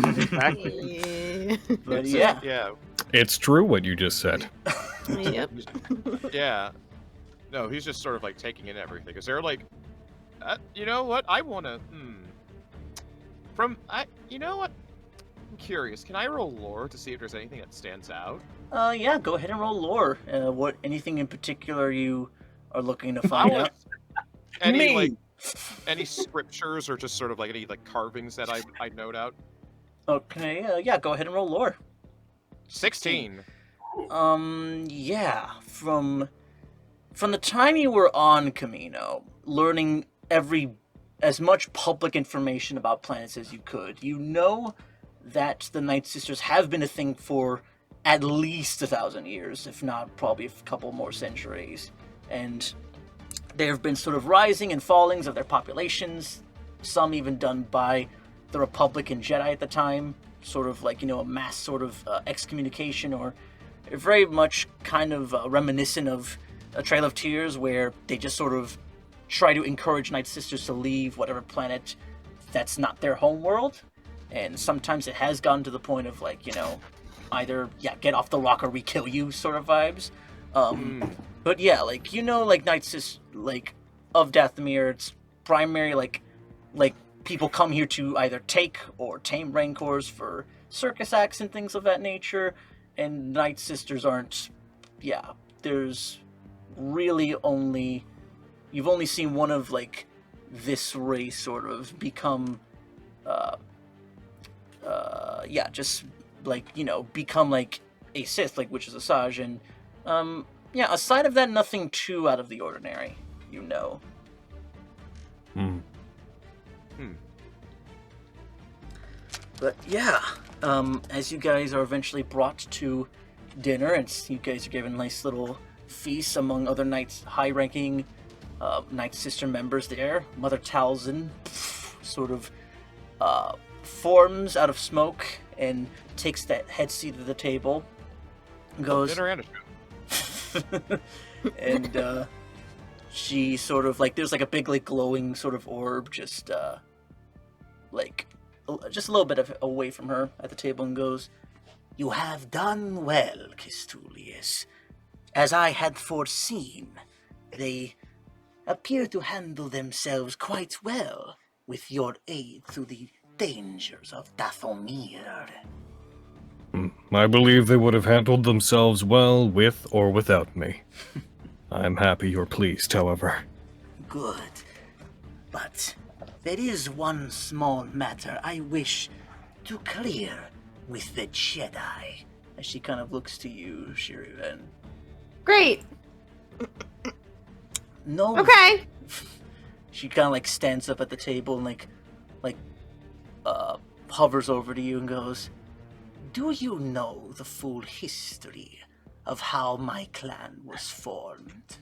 Speaker 6: Exactly.
Speaker 1: but yeah.
Speaker 6: Yeah.
Speaker 7: It's true what you just said.
Speaker 5: Yep.
Speaker 6: Yeah. No, he's just sort of like taking in everything. Is there like, you know what? I wanna. You know what? I'm curious. Can I roll lore to see if there's anything that stands out?
Speaker 1: Yeah. Go ahead and roll lore. Anything in particular you are looking to find out?
Speaker 6: Any scriptures or just sort of like any like carvings that I note out?
Speaker 1: Okay. Yeah. Go ahead and roll lore.
Speaker 6: 16.
Speaker 1: Yeah. From the time you were on Camino, learning as much public information about planets as you could, you know that the Night Sisters have been a thing for at least 1,000 years, if not probably a couple more centuries. And there have been sort of rising and fallings of their populations, some even done by the Republic and Jedi at the time, sort of like, a mass sort of excommunication, or very much kind of reminiscent of a Trail of Tears, where they just sort of try to encourage Night Sisters to leave whatever planet that's not their home world, and sometimes it has gotten to the point of like, either get off the rock or we kill you sort of vibes. But yeah, like like Knights like of Dathomir, it's primary like people come here to either take or tame rancors for circus acts and things of that nature, and Night Sisters aren't. Yeah, there's really you've only seen one of like this race sort of become just like become like a Sith, like which is Asajj, and aside of that, nothing too out of the ordinary, But yeah, as you guys are eventually brought to dinner, and you guys are given a nice little feast among other knights, high-ranking Night Sister members there. Mother Talzin sort of forms out of smoke and takes that head seat at the table. Goes
Speaker 6: dinner and a show.
Speaker 1: and she sort of like there's like a big like glowing sort of orb just a little bit away from her at the table, and goes, "You have done well, Kis'tulias. As I had foreseen, they appear to handle themselves quite well with your aid through the dangers of Dathomir."
Speaker 7: I believe they would have handled themselves well with or without me. I'm happy you're pleased, however.
Speaker 1: Good. But there is one small matter I wish to clear with the Jedi. As she kind of looks to you, Shir'iven.
Speaker 3: Great.
Speaker 1: No.
Speaker 3: Okay.
Speaker 1: She kind of like stands up at the table and like hovers over to you and goes, "Do you know the full history of how my clan was formed?"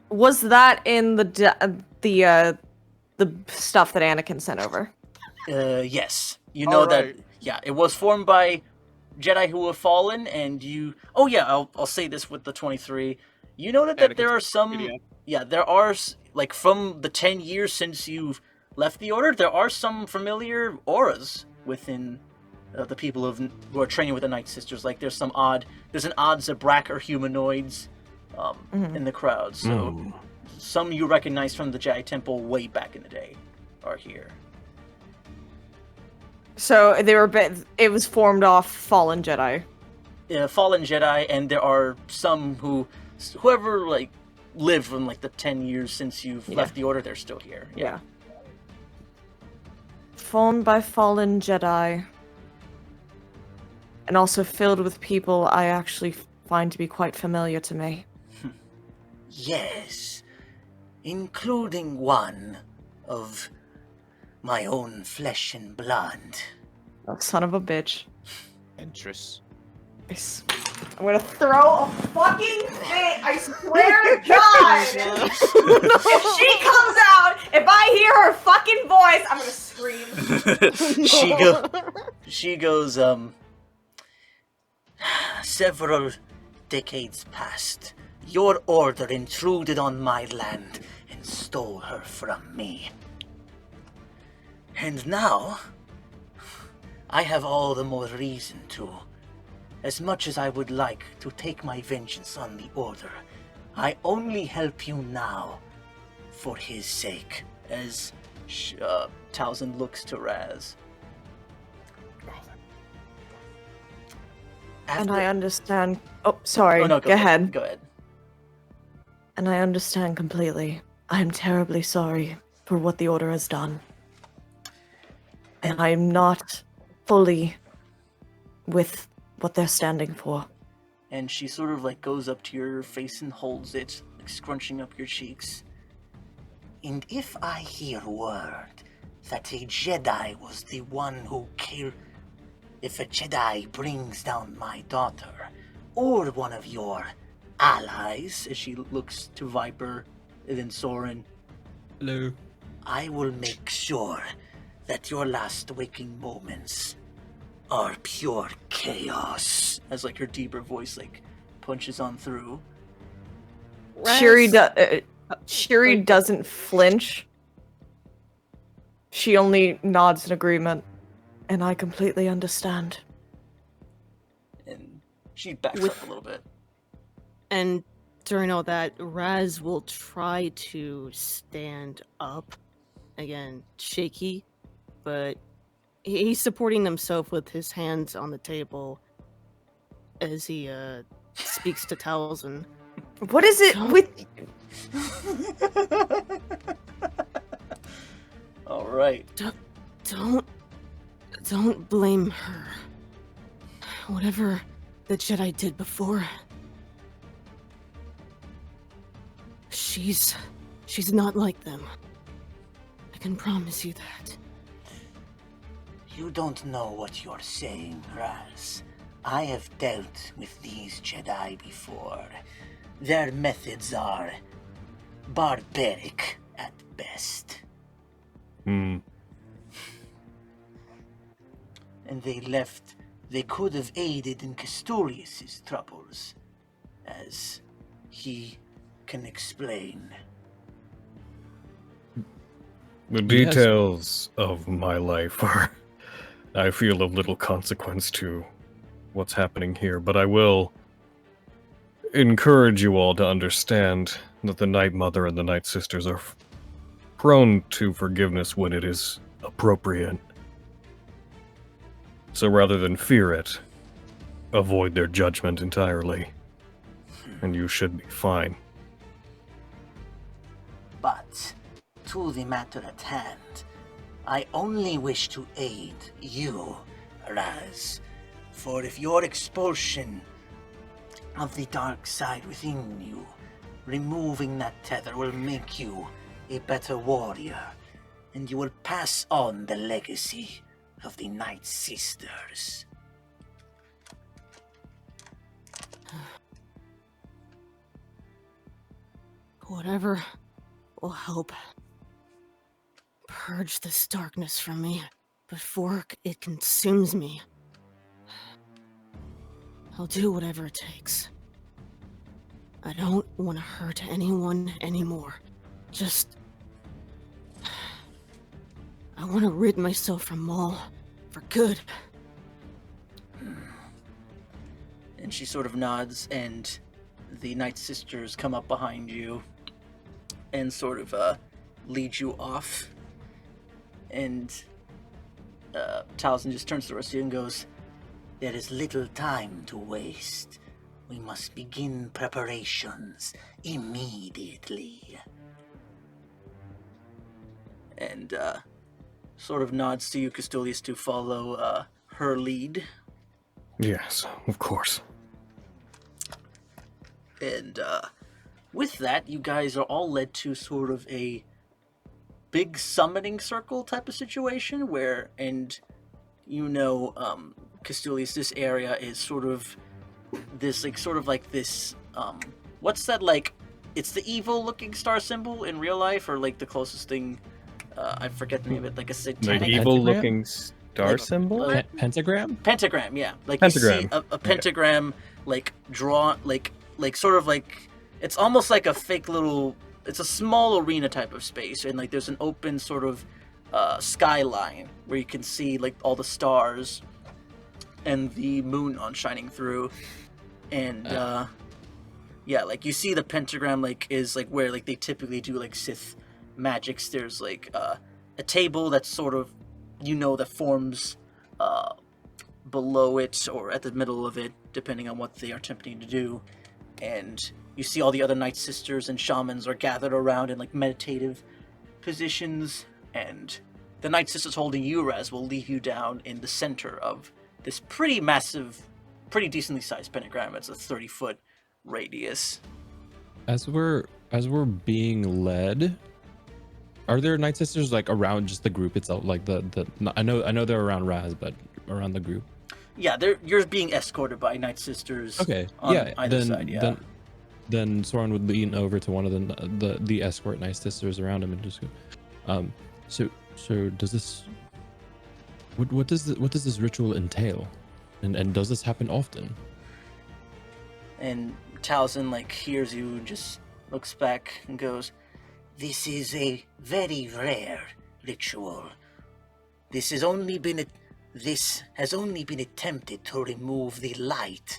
Speaker 3: Was that in the stuff that Anakin sent over?
Speaker 1: Yes. You know that. Yeah, it was formed by Jedi who have fallen, and you. Oh yeah, I'll say this with the 23. You know that there are some. Yeah, there are like from the 10 years since you've left the Order, there are some familiar auras within the people who are training with the Night Sisters. Like there's an odd Zabrak or humanoids in the crowd. So some you recognize from the Jedi Temple way back in the day are here.
Speaker 3: So it was formed off fallen Jedi.
Speaker 1: Fallen Jedi, and there are some whoever like lived from like the 10 years since you've left the Order, they're still here. Yeah.
Speaker 3: Formed by fallen Jedi. And also filled with people I actually find to be quite familiar to me.
Speaker 1: Yes. Including one of my own flesh and blood.
Speaker 3: Oh, son of a bitch.
Speaker 6: Ventress.
Speaker 3: I'm gonna throw a fucking fit, I swear to God! If she comes out, if I hear her fucking voice, I'm gonna scream.
Speaker 1: She goes, several decades past, your order intruded on my land and stole her from me. And now, I have all the more reason to. As much as I would like to take my vengeance on the Order, I only help you now for his sake. As Talzin looks to Raz.
Speaker 3: And I understand. Oh, sorry.
Speaker 1: Oh, no,
Speaker 3: go ahead.
Speaker 1: Go ahead.
Speaker 3: And I understand completely. I am terribly sorry for what the Order has done. And I am not fully with what they're standing for.
Speaker 1: And she sort of like goes up to your face and holds it, like scrunching up your cheeks. And if I hear word that a Jedi was the one who killed... If a Jedi brings down my daughter, or one of your allies, as she looks to Viper and then Soren,
Speaker 2: Hello.
Speaker 1: I will make sure that your last waking moments are pure chaos. As like her deeper voice like punches on through.
Speaker 3: Shiri doesn't flinch. She only nods in agreement, and I completely understand.
Speaker 1: And she backs
Speaker 5: With-
Speaker 1: up a little bit.
Speaker 5: And during all that, Raz will try to stand up. Again, shaky, but he's supporting himself with his hands on the table as he speaks to Taliesin.
Speaker 3: What is it
Speaker 5: Don't-
Speaker 3: with...
Speaker 1: All right.
Speaker 5: Don't blame her. Whatever the Jedi did before, she's not like them. I can promise you that.
Speaker 9: You don't know what you're saying, Raz. I have dealt with these Jedi before. Their methods are barbaric at best.
Speaker 7: Hmm.
Speaker 9: And they could have aided in Kis'tulias' troubles, as he can explain.
Speaker 7: The
Speaker 2: Yes.
Speaker 7: details of my life are, I feel, of little consequence to what's happening here, but I will encourage you all to understand that the Night Mother and the Night Sisters are prone to forgiveness when it is appropriate. So rather than fear it, avoid their judgment entirely, and you should be fine.
Speaker 9: But, to the matter at hand, I only wish to aid you, Raz. For if your expulsion of the dark side within you, removing that tether will make you a better warrior, and you will pass on the legacy of the Night Sisters.
Speaker 5: Whatever will help purge this darkness from me before it consumes me. I'll do whatever it takes. I don't want to hurt anyone anymore. Just... I want to rid myself from Maul for good.
Speaker 1: And she sort of nods, and the Night Sisters come up behind you and sort of lead you off. And Taliesin just turns to Raziel and goes,
Speaker 9: There is little time to waste. We must begin preparations immediately.
Speaker 1: and sort of nods to you, Kis'tulias, to follow her lead.
Speaker 7: Yes, of course.
Speaker 1: And with that, you guys are all led to sort of a big summoning circle type of situation where, and you know, Kis'tulias, this area is sort of this, what's that, like, it's the evil looking star symbol in real life, or like the closest thing, I forget the name of it, like a
Speaker 7: The
Speaker 1: satanic...
Speaker 7: evil-looking star
Speaker 1: Like-
Speaker 7: symbol?
Speaker 2: Pentagram?
Speaker 1: Pentagram, yeah. Like
Speaker 7: Pentagram.
Speaker 1: you see a pentagram, like drawn, like sort of like, it's almost like a fake little. It's a small arena type of space, and like there's an open sort of skyline where you can see like all the stars and the moon on shining through, and yeah, like you see the pentagram like is like where like they typically do like Sith magics. There's like a table that's sort of, you know, that forms below it or at the middle of it, depending on what they are attempting to do. And you see all the other Night Sisters and shamans are gathered around in like meditative positions, and the Night Sisters holding you, Raz, will leave you down in the center of this pretty massive, pretty decently sized pentagram. It's a 30-foot radius.
Speaker 2: As we're being led, are there Night Sisters like around just the group itself? Like I know they're around Raz, but around the group.
Speaker 1: Yeah, you're being escorted by Night Sisters.
Speaker 2: Okay.
Speaker 1: On
Speaker 2: Yeah.
Speaker 1: either side, yeah.
Speaker 2: Then Soren would lean over to one of the escort Night Sisters around him and just go, so does this what does this ritual entail, and does this happen often?
Speaker 1: And Taliesin like hears you and just looks back and goes,
Speaker 9: This is a very rare ritual. this has only been attempted to remove the light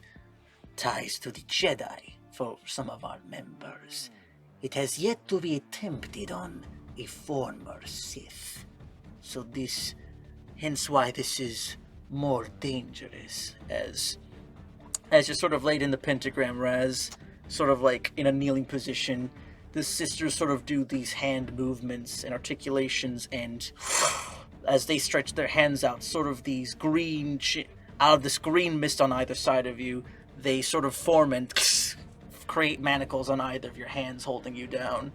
Speaker 9: ties to the Jedi for some of our members. It has yet to be attempted on a former Sith. So hence why this is more dangerous, as you're sort of laid in the pentagram, Raz, sort of like in a kneeling position. The sisters sort of do these hand movements and articulations, and as they stretch their hands out, sort of these out of this green mist on either side of you, they sort of form and create manacles on either of your hands, holding you down.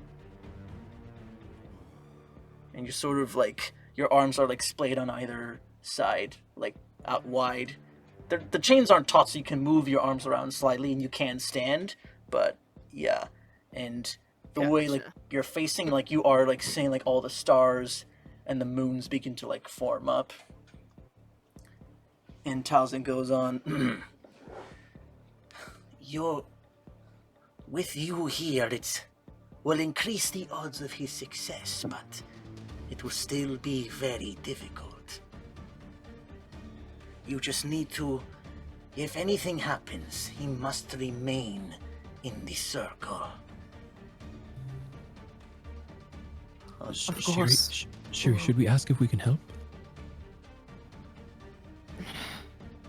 Speaker 9: And you're sort of like, your arms are like splayed on either side, like out wide. The chains aren't taut, so you can move your arms around slightly, and you can stand, but yeah. And the way like you're facing, like you are like seeing like all the stars and the moons begin to like form up. And Talzin goes on, with you here, it will increase the odds of his success, but it will still be very difficult. You just need to, if anything happens, he must remain in the circle.
Speaker 5: Of course.
Speaker 2: Sherry, should we ask if we can help?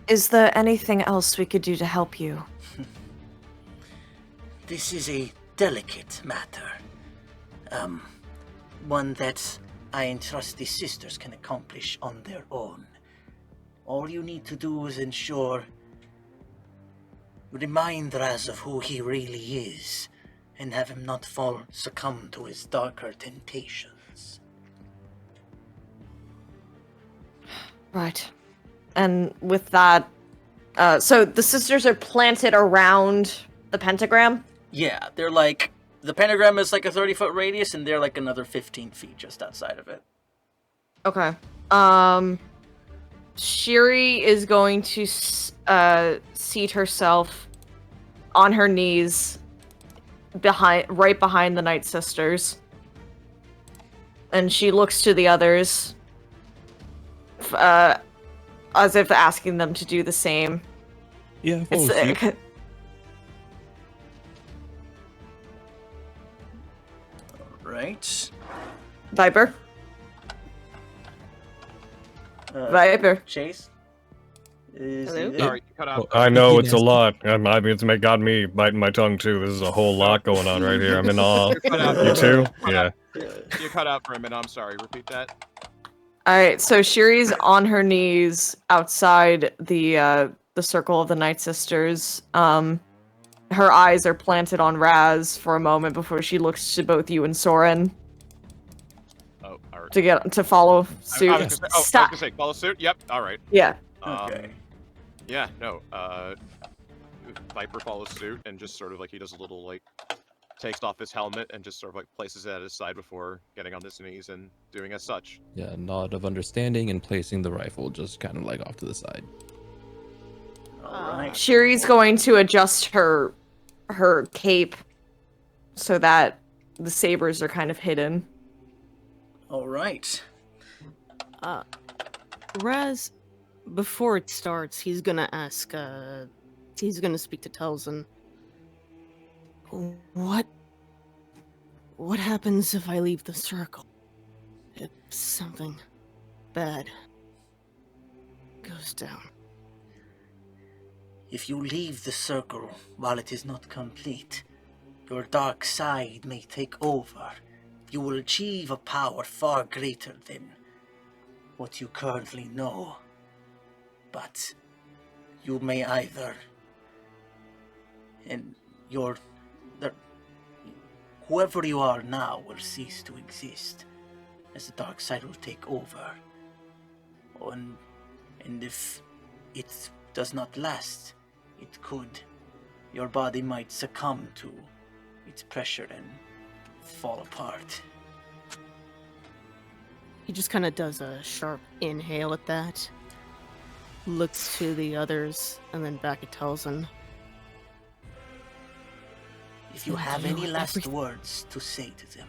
Speaker 3: Is there anything else we could do to help you?
Speaker 9: This is a delicate matter. One that I entrust the sisters can accomplish on their own. All you need to do is remind Raz of who he really is, and have him not succumb to his darker temptations.
Speaker 3: Right. And with that, so the sisters are planted around the pentagram?
Speaker 1: Yeah, they're like, the pentagram is like a 30-foot radius, and they're like another 15 feet just outside of it.
Speaker 3: Okay. Shiri is going to seat herself on her knees right behind the Night Sisters. And she looks to the others as if asking them to do the same.
Speaker 2: Yeah, follow suit.
Speaker 1: Right.
Speaker 3: Viper? Viper.
Speaker 1: Chase?
Speaker 3: Hello?
Speaker 6: Sorry, you cut out.
Speaker 7: I know it's a lot. I mean, it's got me biting my tongue too. This is a whole lot going on right here. I'm in awe. You too? Yeah.
Speaker 6: You cut out for a minute. I'm sorry. Repeat that.
Speaker 3: Alright, so Shiri's on her knees outside the circle of the Night Sisters. Her eyes are planted on Raz for a moment before she looks to both you and Soren.
Speaker 6: Oh, all right.
Speaker 3: To follow suit.
Speaker 6: I was gonna say, follow suit? Yep, alright.
Speaker 3: Yeah.
Speaker 1: Okay.
Speaker 6: Yeah, no, Viper follows suit and just sort of like, he does a little like, takes off his helmet and just sort of like places it at his side before getting on his knees and doing as such.
Speaker 2: Yeah, nod of understanding and placing the rifle just kind of like off to the side.
Speaker 1: Alright.
Speaker 3: Shiri's going to adjust her cape so that the sabers are kind of hidden.
Speaker 1: Alright.
Speaker 5: Raz, before it starts, he's gonna ask, he's gonna speak to Talzin. What happens if I leave the circle? If something bad goes down.
Speaker 9: If you leave the circle while it is not complete, your dark side may take over. You will achieve a power far greater than what you currently know. But you may either, and whoever you are now will cease to exist, as the dark side will take over. And if it does not last, your body might succumb to its pressure and fall apart.
Speaker 5: He just kind of does a sharp inhale at that, looks to the others, and then back at Talzin.
Speaker 9: If you have any last words to say to them,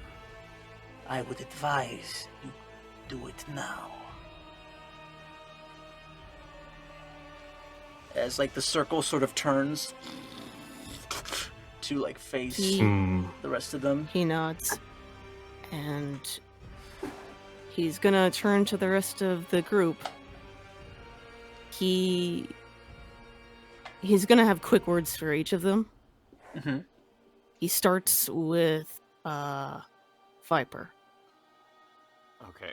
Speaker 9: I would advise you do it now.
Speaker 1: as like the circle sort of turns to like face
Speaker 5: He-
Speaker 1: the rest of them.
Speaker 5: He nods, and he's gonna turn to the rest of the group. He's gonna have quick words for each of them.
Speaker 1: Mm-hmm.
Speaker 5: He starts with Viper.
Speaker 6: Okay.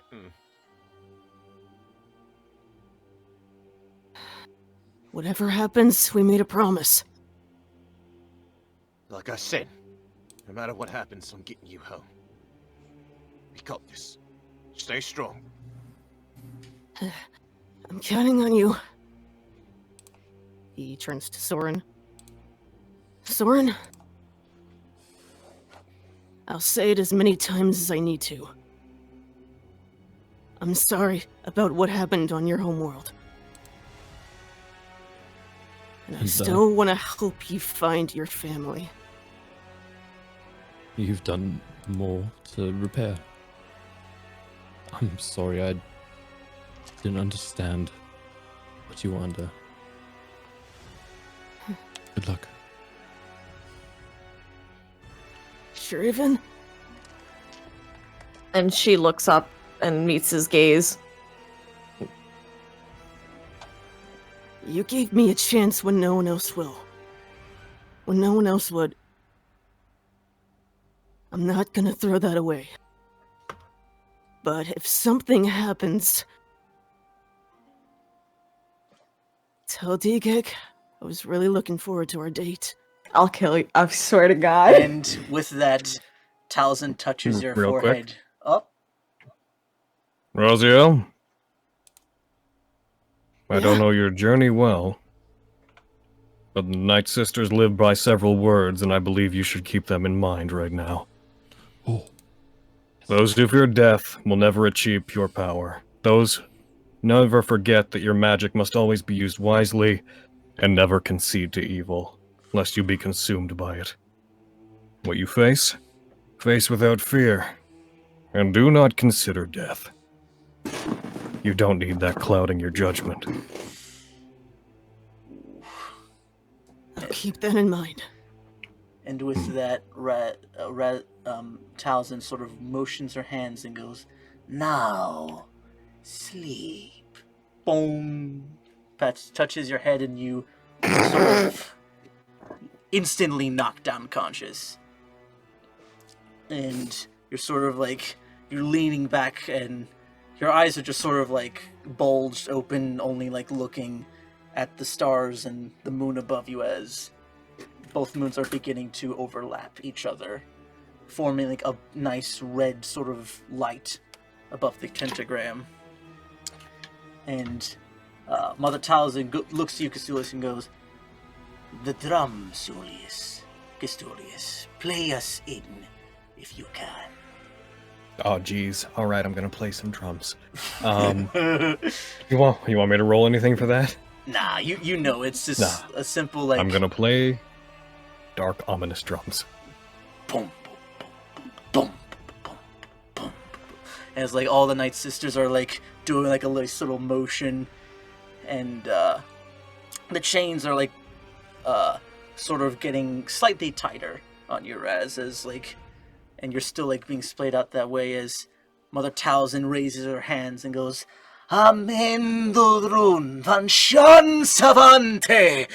Speaker 5: Whatever happens, we made a promise.
Speaker 4: Like I said, no matter what happens, I'm getting you home. We got this. Stay strong.
Speaker 5: I'm counting on you. He turns to Soren. Soren? I'll say it as many times as I need to. I'm sorry about what happened on your homeworld. And I
Speaker 2: And,
Speaker 5: still want to help you find your family.
Speaker 2: You've done more to repair. I'm sorry, I didn't understand what you were under. Good luck.
Speaker 5: Shir'iven?
Speaker 3: And she looks up and meets his gaze.
Speaker 5: You gave me a chance when no one else will. When no one else would. I'm not gonna throw that away. But if something happens... Tell Digek I was really looking forward to our date.
Speaker 3: I'll kill you. I swear to God.
Speaker 1: And with that, Talzin touches your
Speaker 7: Real quick.
Speaker 1: forehead. Up.
Speaker 7: Raziel, I don't know your journey well, but the Night Sisters live by several words, and I believe you should keep them in mind right now.
Speaker 2: Oh.
Speaker 7: Those who fear death will never achieve pure power. Those never forget that your magic must always be used wisely, and never concede to evil, lest you be consumed by it. What you face without fear, and do not consider death. You don't need that clouding your judgment.
Speaker 5: I'll keep that in mind.
Speaker 1: And with that, Talzin sort of motions her hands and goes, "Now, sleep." Boom. Touches your head and you sort of instantly knocked down conscious. And you're sort of like, you're leaning back and your eyes are just sort of like bulged open, only like looking at the stars and the moon above you as both moons are beginning to overlap each other, forming like a nice red sort of light above the pentagram. And Mother Talzin looks to you, Kis'tulias, and goes, "The drum, Kis'tulias. Play us in, if you can."
Speaker 7: Oh, geez. All right, I'm gonna play some drums. You want me to roll anything for that?
Speaker 1: Nah, you know, it's just
Speaker 7: Nah.
Speaker 1: a simple like.
Speaker 7: I'm gonna play dark, ominous drums.
Speaker 1: Boom, boom, boom, boom, boom, boom. And it's like all the Night Sisters are like doing like a little motion, and the chains are like sort of getting slightly tighter on you, Raz, as like, and you're still like being splayed out that way as Mother Talzin raises her hands and goes, "Amendurun van Shan Savante!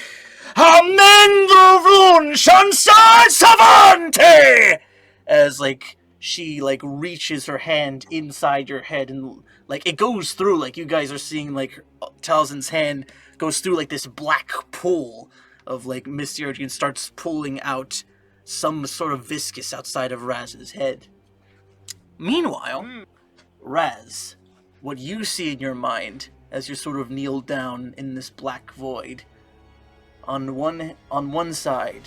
Speaker 1: Amendurun Shansan Savante!" As like she like reaches her hand inside your head and like it goes through, like you guys are seeing like Talzin's hand goes through like this black pool of like misty energy and starts pulling out some sort of viscous outside of Raz's head. Meanwhile, Raz, what you see in your mind as you're sort of kneeled down in this black void, on one side,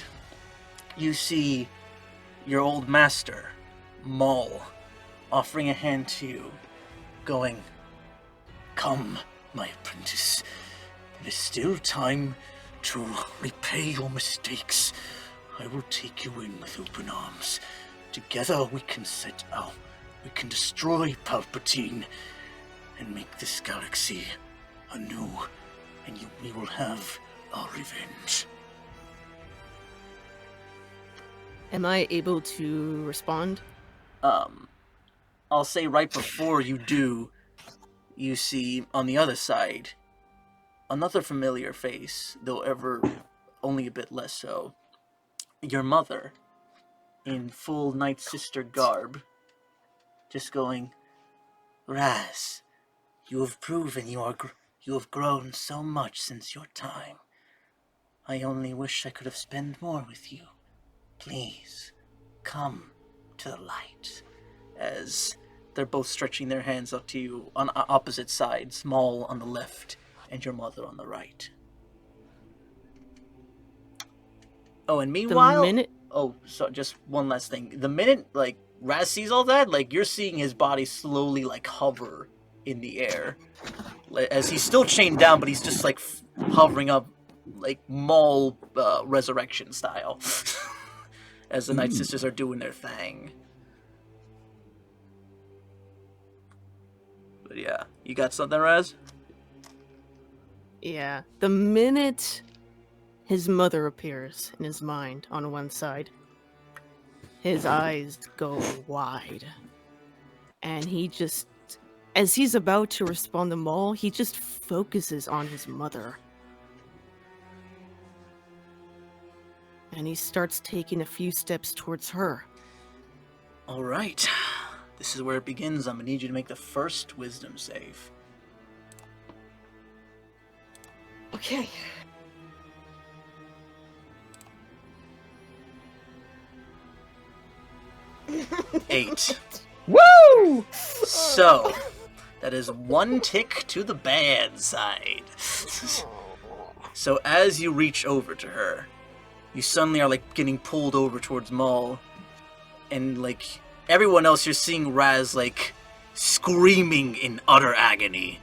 Speaker 1: you see your old master, Maul, offering a hand to you, going, "Come, my apprentice. It is still time to repay your mistakes. I will take you in with open arms. Together we can we can destroy Palpatine and make this galaxy anew, and we will have
Speaker 9: our revenge.
Speaker 5: Am I able to respond?
Speaker 1: I'll say right before you do, you see on the other side another familiar face, though ever only a bit less so. Your mother, in full Night Sister garb, just going, Raz, you have proven you have grown so much since your time. I only wish I could have spent more with you. Please, come to the light. As they're both stretching their hands up to you on opposite sides, Maul on the left and your mother on the right. Oh, and meanwhile... Oh, so just one last thing. The minute, like, Raz sees all that, like, you're seeing his body slowly, like, hover in the air. As he's still chained down, but he's just, like, hovering up, like, Maul resurrection style. As the Night Sisters are doing their thing. But yeah, you got something, Raz?
Speaker 5: Yeah. The minute his mother appears in his mind on one side, his eyes go wide. And he just, as he's about to respond to Maul, he just focuses on his mother. And he starts taking a few steps towards her.
Speaker 1: Alright. This is where it begins. I'm gonna need you to make the first wisdom save.
Speaker 5: Okay.
Speaker 1: Eight.
Speaker 5: Woo!
Speaker 1: So, that is one tick to the bad side. So as you reach over to her, you suddenly are like getting pulled over towards Maul, and like everyone else, you're seeing Raz like screaming in utter agony.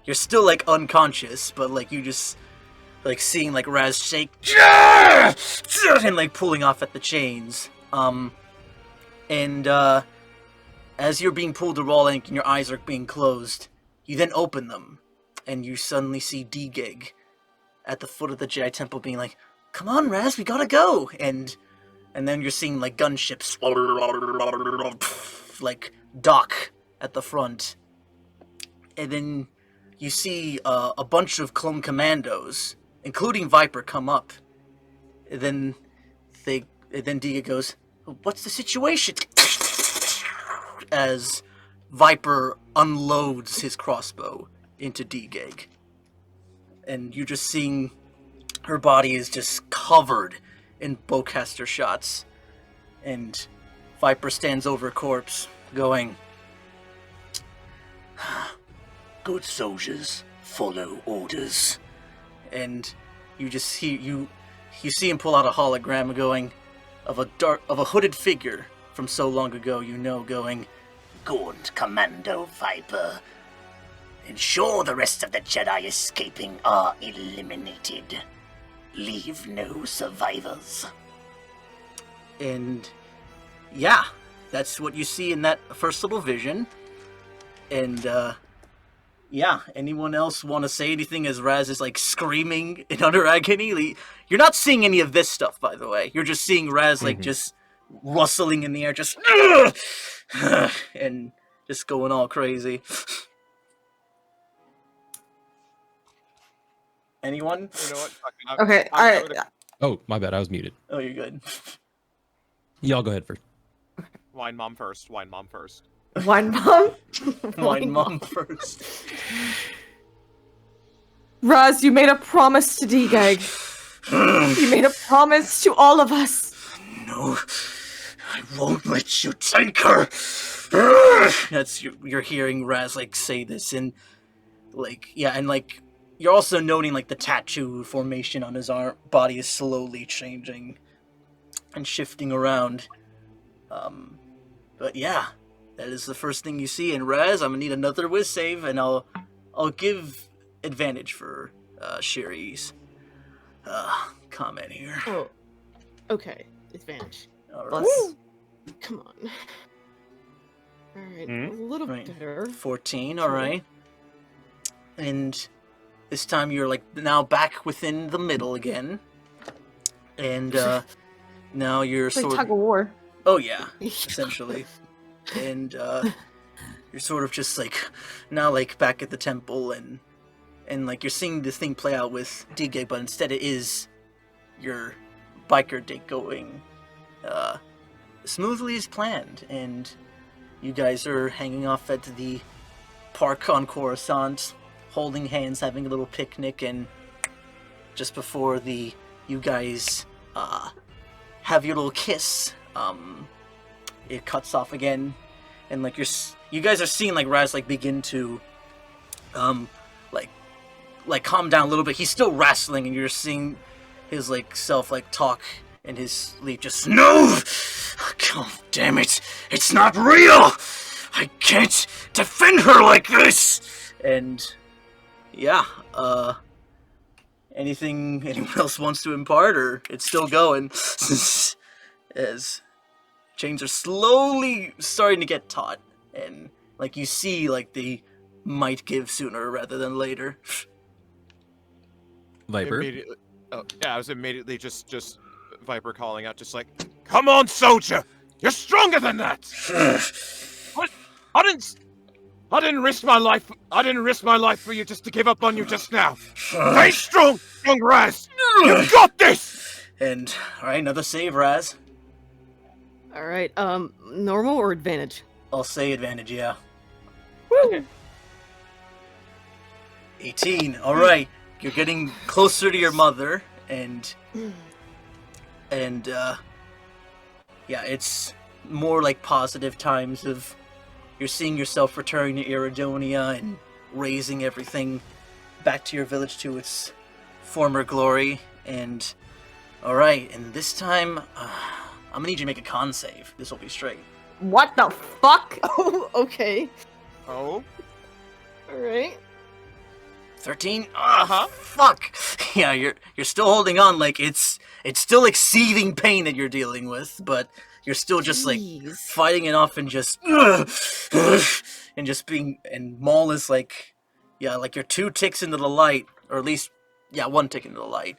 Speaker 1: You're still like unconscious, but like you just like seeing like Raz shake and like pulling off at the chains. And as you're being pulled to wall and your eyes are being closed, you then open them, and you suddenly see D-Gig at the foot of the Jedi Temple being like, "Come on, Raz, we gotta go!" And then you're seeing like gunships like dock at the front, and then you see a bunch of clone commandos, including Viper, come up. And then D-Gig goes, "What's the situation?" As Viper unloads his crossbow into D-Gig. And you're just seeing her body is just covered in bowcaster shots. And Viper stands over a corpse, going,
Speaker 9: Good soldiers follow orders.
Speaker 1: And you just see you see him pull out a hologram going of a hooded figure from so long ago, going,
Speaker 9: Good Commando Viper. Ensure the rest of the Jedi escaping are eliminated. Leave no survivors.
Speaker 1: and yeah, that's what you see in that first little vision. And yeah, anyone else want to say anything as Raz is like screaming in utter agony? You're not seeing any of this stuff, by the way. You're just seeing Raz like just rustling in the air, just and just going all crazy. Anyone?
Speaker 6: You know what?
Speaker 3: Okay,
Speaker 2: Oh, my bad. I was muted.
Speaker 1: Oh, you're good.
Speaker 2: Y'all go ahead first.
Speaker 6: Wine mom first. Wine mom first.
Speaker 3: Wine mom.
Speaker 1: Wine mom first.
Speaker 3: Raz, you made a promise to D-Gag. You made a promise to all of us.
Speaker 9: No, I won't let you take her.
Speaker 1: That's you're hearing Raz like say this, and like yeah, and like you're also noting like the tattoo formation on his arm body is slowly changing and shifting around. But yeah, that is the first thing you see. And Raz, I'm gonna need another whiz save, and I'll give advantage for Shiri's comment here.
Speaker 5: Oh, okay. Advantage.
Speaker 1: All right.
Speaker 5: Plus, come on. All right, a little
Speaker 1: Right.
Speaker 5: better.
Speaker 1: 14. All right. And this time you're like now back within the middle again, and now you're
Speaker 3: It's like
Speaker 1: sort
Speaker 3: tug of war.
Speaker 1: Oh yeah, essentially, and you're sort of just like now like back at the temple, and like you're seeing this thing play out with D-Gig, but instead it is your biker date going smoothly as planned, and you guys are hanging off at the park on Coruscant, holding hands, having a little picnic, and just before you guys have your little kiss, it cuts off again, and like you guys are seeing like Raz like begin to like calm down a little bit. He's still wrestling, and you're seeing his like self like talk in his sleep, just no, God damn it, it's not real. I can't defend her like this. And yeah, anything anyone else wants to impart, or it's still going as chains are slowly starting to get taut, and like you see like they might give sooner rather than later.
Speaker 2: Viper.
Speaker 6: Oh, yeah, I was immediately just Viper calling out, just like, "Come on, soldier! You're stronger than that!" What? I didn't risk my life. I didn't risk my life for you just to give up on you just now. Stay strong, young Raz. You got this.
Speaker 1: And all right, another save, Raz.
Speaker 5: All right. Normal or advantage?
Speaker 1: I'll say advantage, yeah.
Speaker 5: Woo!
Speaker 1: 18. All right, you're getting closer to your mother, and yeah, it's more like positive times of you're seeing yourself returning to Iridonia and raising everything back to your village to its former glory. And all right, and this time I'm gonna need you to make a con save. This will be straight.
Speaker 3: What the fuck?
Speaker 5: Oh, okay.
Speaker 6: Oh.
Speaker 5: All right.
Speaker 1: 13? Fuck! Yeah, you're still holding on, like it's still like seething pain that you're dealing with, but you're still just like fighting it off and just and just being, and Maul is like, yeah, like you're 2 ticks into the light, or at least, yeah, 1 tick into the light.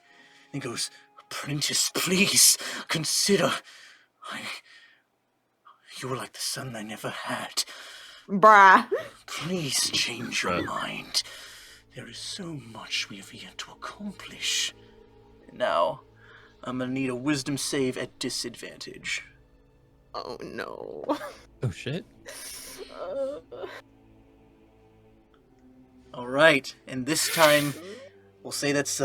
Speaker 1: And he goes, "Apprentice, please consider. You were like the son I never had.
Speaker 3: Bruh.
Speaker 1: Please change your mind. There is so much we have yet to accomplish." Now, I'm gonna need a wisdom save at disadvantage.
Speaker 5: Oh no.
Speaker 2: Oh shit.
Speaker 1: Alright, and this time, we'll say that's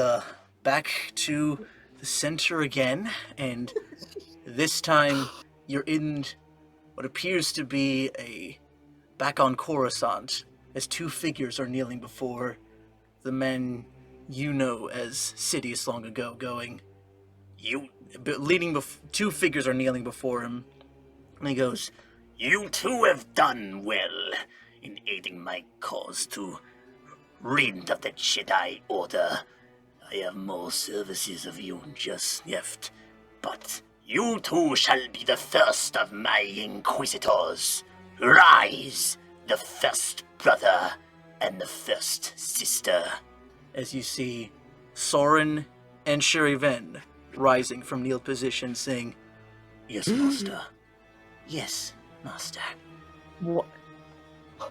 Speaker 1: back to the center again, and this time you're in what appears to be back on Coruscant, as 2 figures are kneeling before the men you know as Sidious long ago, going, two figures are kneeling before him, and he goes,
Speaker 9: You two have done well in aiding my cause to rid of the Jedi Order. I have more services of you just left, but you two shall be the first of my Inquisitors. Rise, the first brother and the first sister.
Speaker 1: as you see Soren and Shir'iven rising from kneeled position, saying,
Speaker 9: Yes, master. Yes, master.
Speaker 3: What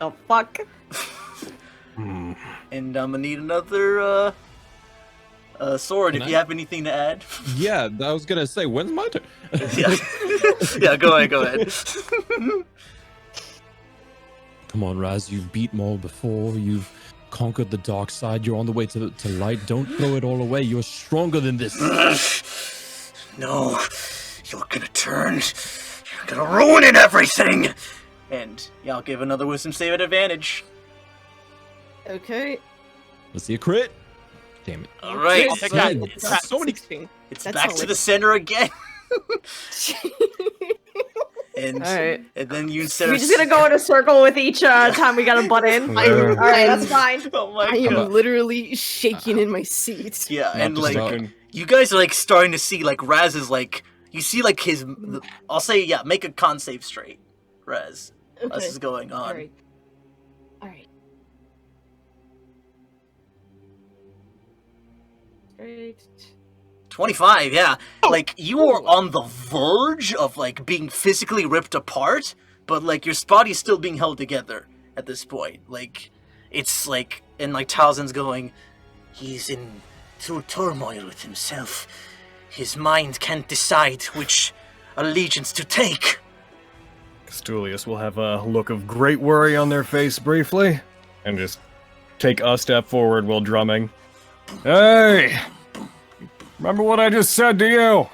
Speaker 3: the fuck?
Speaker 1: And I'm gonna need another Soren, if you have anything to add.
Speaker 2: Yeah, I was gonna say, when's my turn?
Speaker 1: Yeah, go ahead.
Speaker 2: Come on, Raz, you've beat Maul before, you've conquered the dark side, you're on the way to light. Don't throw it all away, you're stronger than this.
Speaker 9: No, you're gonna turn. You're gonna ruin everything!
Speaker 1: And yeah, I'll give another wisdom save at advantage.
Speaker 5: Okay.
Speaker 2: Let's see a crit. Damn it.
Speaker 1: Alright,
Speaker 6: I'll take
Speaker 1: so
Speaker 6: that.
Speaker 1: it's,
Speaker 2: So many.
Speaker 5: 16.
Speaker 1: it's
Speaker 5: That's
Speaker 1: back to
Speaker 5: solid.
Speaker 1: the center again. And
Speaker 5: Alright.
Speaker 1: and then you instead
Speaker 3: We're
Speaker 1: of
Speaker 3: just gonna go in a circle with each time we gotta butt in.
Speaker 2: Sure.
Speaker 3: Alright, that's fine.
Speaker 1: Oh my
Speaker 5: I
Speaker 1: god.
Speaker 5: am literally shaking in my seat.
Speaker 1: Yeah,
Speaker 7: Not
Speaker 1: and
Speaker 7: just
Speaker 1: like
Speaker 7: about-
Speaker 1: you guys are like starting to see like Raz is like, you see like his, I'll say, yeah, make a con save straight, Raz.
Speaker 5: Okay.
Speaker 1: This is going on.
Speaker 5: Alright. Alright.
Speaker 3: Great.
Speaker 1: 25, yeah. Like, you are on the verge of, like, being physically ripped apart, but, like, your body's still being held together at this point. Like, it's, like, and, like, Talzin's going, he's in through turmoil with himself. His mind can't decide which allegiance to take.
Speaker 7: Kis'tulias will have a look of great worry on their face briefly, and just take a step forward while drumming. Hey! Remember what I just said to you?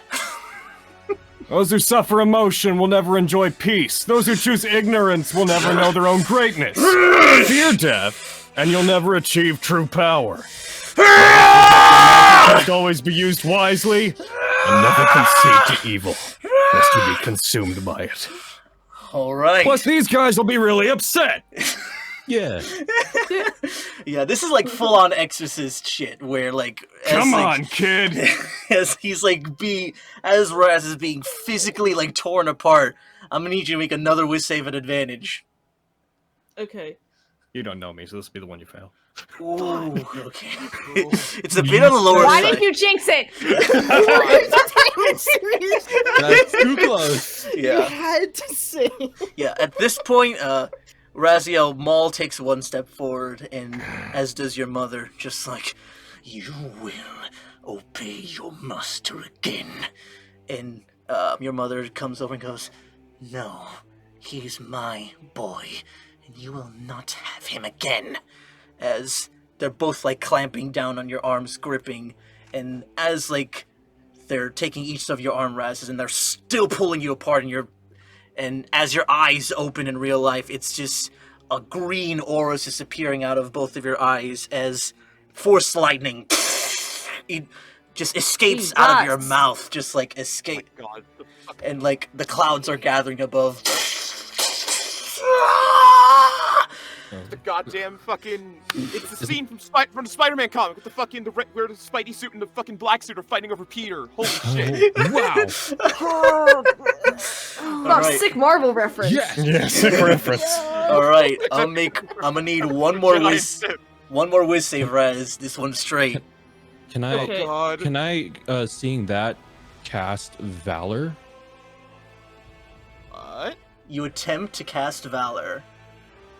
Speaker 7: Those who suffer emotion will never enjoy peace. Those who choose ignorance will never know their own greatness. Fear death, and you'll never achieve true power. Must always be used wisely, and never concede to evil, lest you be consumed by it.
Speaker 1: Alright.
Speaker 7: Plus, these guys will be really upset.
Speaker 2: Yeah.
Speaker 1: Yeah, this is like full-on Exorcist shit, where like...
Speaker 7: Come on, kid!
Speaker 1: As he's like as Raz is being physically like torn apart, I'm gonna need you to make another whiz save at advantage.
Speaker 3: Okay.
Speaker 7: You don't know me, so this will be the one you fail.
Speaker 1: Ooh, okay. It's a bit on the lower
Speaker 3: Why
Speaker 1: side.
Speaker 3: did you jinx it?
Speaker 2: That's too close.
Speaker 5: You
Speaker 1: Yeah.
Speaker 5: had to say.
Speaker 1: Yeah, at this point, Raziel, Maul takes one step forward, and as does your mother, just like, you will obey your master again. And your mother comes over and goes, no, he's my boy, and you will not have him again. As they're both like clamping down on your arms, gripping, and as like they're taking each of your arm razzes and they're still pulling you apart, and as your eyes open in real life, it's just a green aura just appearing out of both of your eyes as force lightning it just escapes out of your mouth, just like escape,
Speaker 6: God.
Speaker 1: and like the clouds are gathering above.
Speaker 6: The goddamn fucking... It's the scene from the Spider-Man comic with the fucking... where the Spidey suit and the fucking black suit are fighting over Peter. Holy shit.
Speaker 2: Wow.
Speaker 3: Oh,
Speaker 1: Alright.
Speaker 3: sick Marvel reference.
Speaker 2: Yes.
Speaker 7: Yeah, sick reference.
Speaker 1: Alright, I'm gonna need one more
Speaker 6: Giant
Speaker 1: whiz
Speaker 6: sip.
Speaker 1: save, Raz. This one's straight.
Speaker 2: Can I,
Speaker 3: Okay.
Speaker 6: God.
Speaker 2: can I, seeing that, cast Valor?
Speaker 6: What?
Speaker 1: You attempt to cast Valor,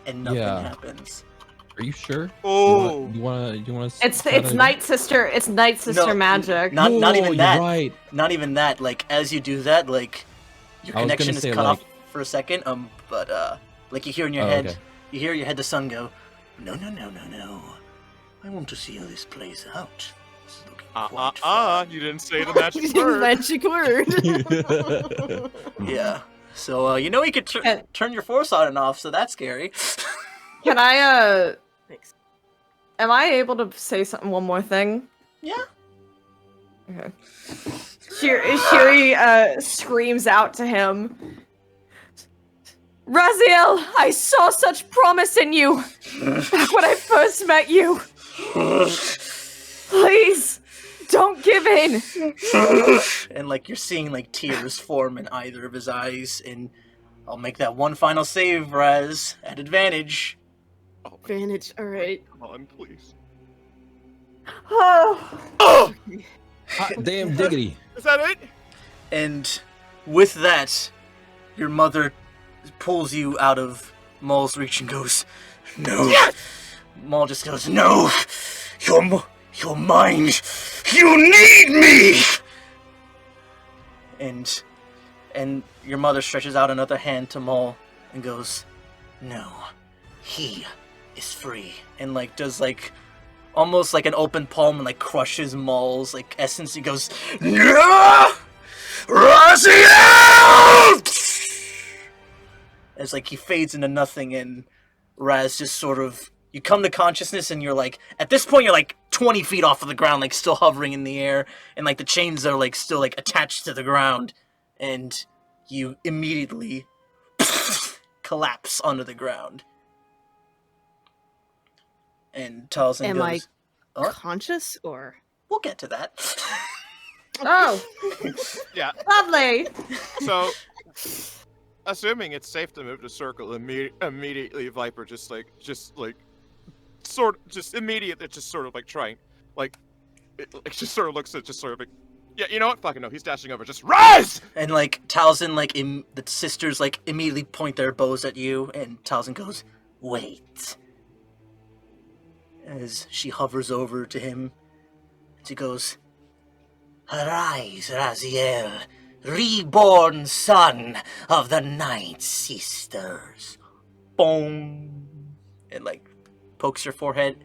Speaker 1: and nothing
Speaker 2: Yeah.
Speaker 1: happens.
Speaker 2: Are you sure?
Speaker 6: Oh.
Speaker 2: You wanna
Speaker 3: It's Night Sister. It's Night Sister
Speaker 1: No,
Speaker 3: magic.
Speaker 1: Not even
Speaker 2: you're
Speaker 1: that.
Speaker 2: right.
Speaker 1: Not even that. Like as you do that, like your
Speaker 2: I was
Speaker 1: connection
Speaker 2: gonna
Speaker 1: is
Speaker 2: say,
Speaker 1: cut
Speaker 2: like-
Speaker 1: off for a second. But like you hear in your
Speaker 2: Oh,
Speaker 1: head,
Speaker 2: okay.
Speaker 1: you hear your head the sun go, no. I want to see how this plays out. This is looking quite fun."
Speaker 6: You didn't say the magic word.
Speaker 5: Magic word.
Speaker 1: Yeah. So you know you could turn your force on and off, so that's scary.
Speaker 3: Can I am I able to say one more thing?
Speaker 1: Yeah.
Speaker 3: Okay. Shiri screams out to him. Raziel, I saw such promise in you back when I first met you. Please, don't give in.
Speaker 1: And like you're seeing like tears form in either of his eyes, and I'll make that one final save, Raz, at advantage.
Speaker 5: Advantage. All right.
Speaker 6: Come on, please.
Speaker 3: Oh.
Speaker 2: Hot damn diggity.
Speaker 6: Is that it?
Speaker 1: And with that, your mother pulls you out of Maul's reach and goes, no. Yes! Maul just goes, no. You're mine. You need me. And your mother stretches out another hand to Maul and goes, no. He is free. And like does like almost like an open palm and like crushes Maul's like essence. He goes, no! Raziel! As like he fades into nothing, and Raz just sort of, you come to consciousness, and you're like, at this point you're like 20 feet off of the ground, like still hovering in the air, and like the chains are like still like attached to the ground, and you immediately collapse onto the ground. And Talzin
Speaker 5: Am
Speaker 1: goes,
Speaker 5: I
Speaker 1: "Oh,
Speaker 5: conscious or?
Speaker 1: we'll get to that."
Speaker 3: Oh,
Speaker 6: Yeah.
Speaker 3: lovely.
Speaker 6: So, assuming it's safe to move to circle, immediately Viper just immediately, just sort of like trying, like, it just sort of looks at just sort of like, yeah, you know what? Fucking no, he's dashing over. Just Raz!
Speaker 1: And like Talzin, like the sisters, like immediately point their bows at you, and Talzin goes, "Wait." As she hovers over to him, she goes, "Arise, Raziel, reborn son of the Night Sisters." Boom. And like pokes your forehead.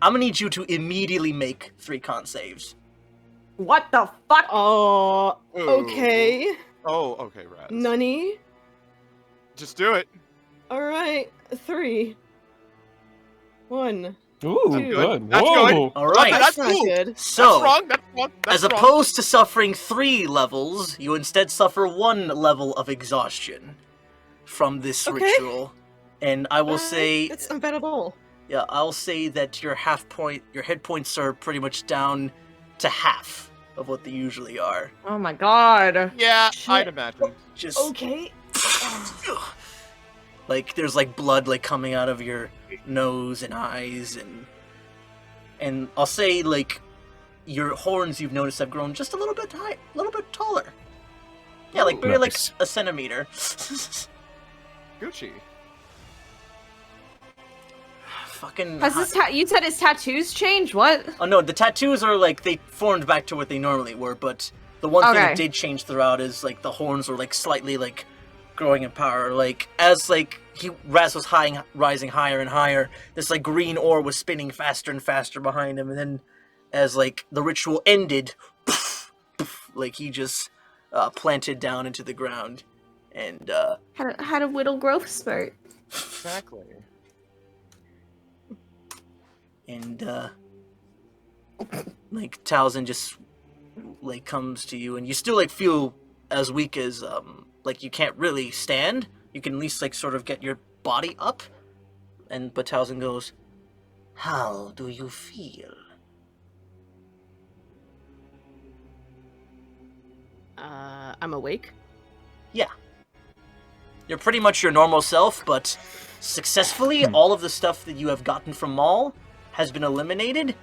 Speaker 1: I'm gonna need you to immediately make 3 con saves.
Speaker 3: What the fuck?
Speaker 5: Oh, okay.
Speaker 6: Oh, okay, Raz.
Speaker 5: Nunny.
Speaker 6: Just do it.
Speaker 5: All right, 3. 1.
Speaker 2: Ooh,
Speaker 5: Dude.
Speaker 2: good.
Speaker 6: That's
Speaker 2: Whoa.
Speaker 6: good.
Speaker 1: All right.
Speaker 6: That's
Speaker 5: not
Speaker 6: ooh,
Speaker 5: good.
Speaker 1: So,
Speaker 6: that's wrong. That's wrong. That's
Speaker 1: as
Speaker 6: wrong.
Speaker 1: opposed to suffering 3 levels, you instead suffer 1 level of exhaustion from this
Speaker 5: Okay.
Speaker 1: ritual. And I will say,
Speaker 5: That's not bad at all.
Speaker 1: yeah, I'll say that your hit points are pretty much down to half of what they usually are.
Speaker 3: Oh my god.
Speaker 6: Yeah,
Speaker 5: Shit.
Speaker 6: I'd imagine.
Speaker 1: Just
Speaker 5: Okay.
Speaker 1: like there's like blood like coming out of your nose and eyes, and I'll say like your horns you've noticed have grown just a little bit high, a little bit taller. Yeah, like maybe like
Speaker 7: Nice.
Speaker 1: a centimeter.
Speaker 6: Gucci.
Speaker 1: Fucking.
Speaker 3: Has this you said his tattoos changed? What?
Speaker 1: Oh no, the tattoos are like they formed back to what they normally were, but the one thing
Speaker 3: Okay.
Speaker 1: that did change throughout is like the horns were like slightly like growing in power. Like as like Raz was rising higher and higher, this like green ore was spinning faster and faster behind him, and then as like the ritual ended, like he just planted down into the ground, and
Speaker 3: Had a whittle growth spurt.
Speaker 6: Exactly.
Speaker 1: and like Talzin just like comes to you, and you still like feel as weak as like you can't really stand. You can at least like sort of get your body up, but Talzin goes, "How do you feel?"
Speaker 5: I'm awake.
Speaker 1: Yeah, you're pretty much your normal self, but successfully all of the stuff that you have gotten from Maul has been eliminated,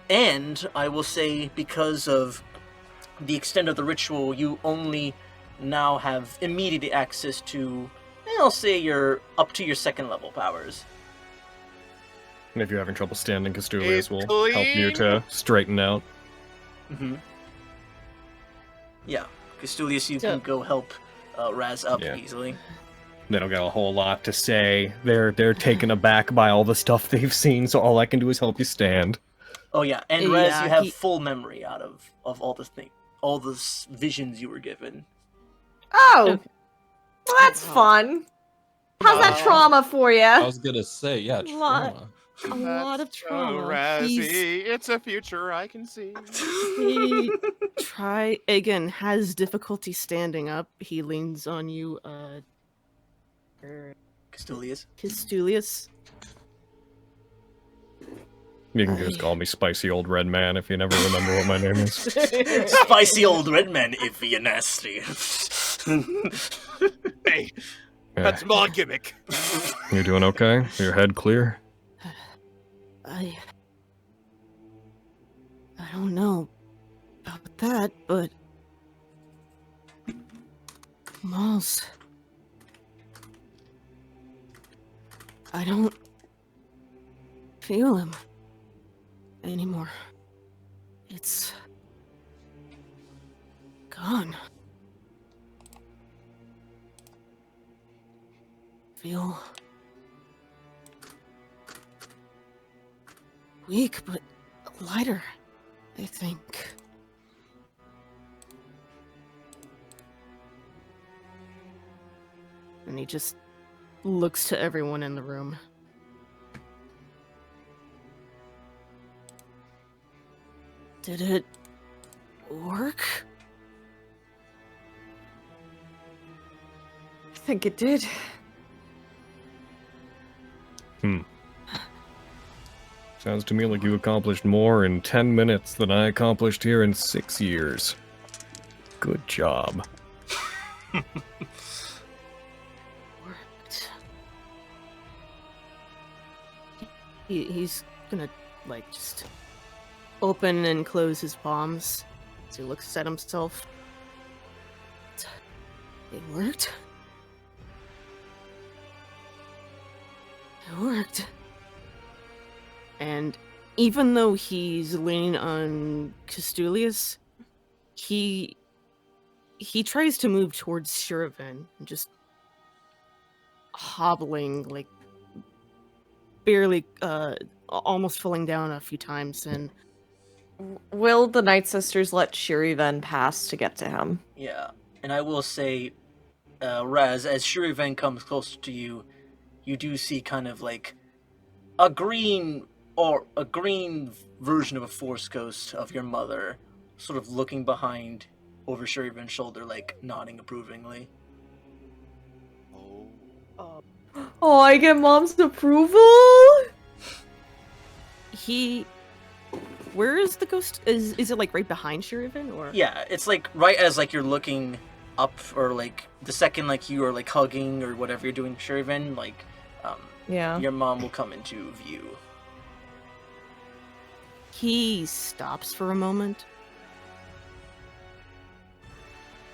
Speaker 1: and I will say because of the extent of the ritual, you only now have immediate access to, I'll say you're up to your 2nd level powers.
Speaker 7: And if you're having trouble standing, Kis'tulias
Speaker 6: It's
Speaker 7: will help you to straighten out.
Speaker 1: Mm-hmm. Yeah, Kis'tulias, you
Speaker 5: So-
Speaker 1: can go help Raz up
Speaker 7: Yeah.
Speaker 1: easily.
Speaker 7: They don't got a whole lot to say. They're taken aback by all the stuff they've seen, so all I can do is help you stand.
Speaker 1: Oh yeah, and Raz,
Speaker 5: Yeah,
Speaker 1: you have
Speaker 5: he-
Speaker 1: full memory out of all the all the visions you were given.
Speaker 3: Oh,
Speaker 5: Okay.
Speaker 3: well, that's fun. How's that
Speaker 1: Wow.
Speaker 3: trauma for
Speaker 2: I
Speaker 3: you?
Speaker 2: was gonna say, yeah,
Speaker 5: Lot.
Speaker 2: trauma.
Speaker 5: A lot of
Speaker 6: That's
Speaker 5: trauma.
Speaker 6: So Razzie,
Speaker 5: He's-
Speaker 6: it's a future I can see.
Speaker 5: He again has difficulty standing up. He leans on you,
Speaker 1: Kis'tulias.
Speaker 5: Kis'tulias.
Speaker 7: You can just call me Spicy Old Red Man if you never remember what my name is.
Speaker 1: Spicy old red man, if you're nasty.
Speaker 6: Hey,
Speaker 7: Yeah.
Speaker 6: that's my gimmick.
Speaker 7: You doing okay? Your head clear?
Speaker 5: I don't know about that, but Malls. I don't feel him anymore. It's gone. Feel weak, but lighter, I think. And he just looks to everyone in the room. Did it work?
Speaker 3: I think it did.
Speaker 7: Sounds to me like you accomplished more in 10 minutes than I accomplished here in 6 years. Good job.
Speaker 5: Worked. He's gonna, like, just open and close his palms as he looks at himself. It worked. It worked. And even though he's leaning on Kis'tulias, he tries to move towards Shir'iven, just hobbling, like barely, almost falling down a few times. And
Speaker 3: Will the Night Sisters let Shir'iven pass to get to him?
Speaker 1: Yeah, and I will say, Raz, as Shir'iven comes closer to you, you do see kind of like a green version of a Force ghost of your mother, sort of looking behind over Shir'iven's shoulder, like nodding approvingly.
Speaker 3: Oh, I get Mom's approval?
Speaker 5: Where is the ghost? Is it like right behind Shir'iven, or?
Speaker 1: Yeah, it's like right as like you're looking up, or like the second like you are like hugging or whatever you're doing, Shir'iven, like
Speaker 3: Yeah.
Speaker 1: your mom will come into view.
Speaker 5: He stops for a moment,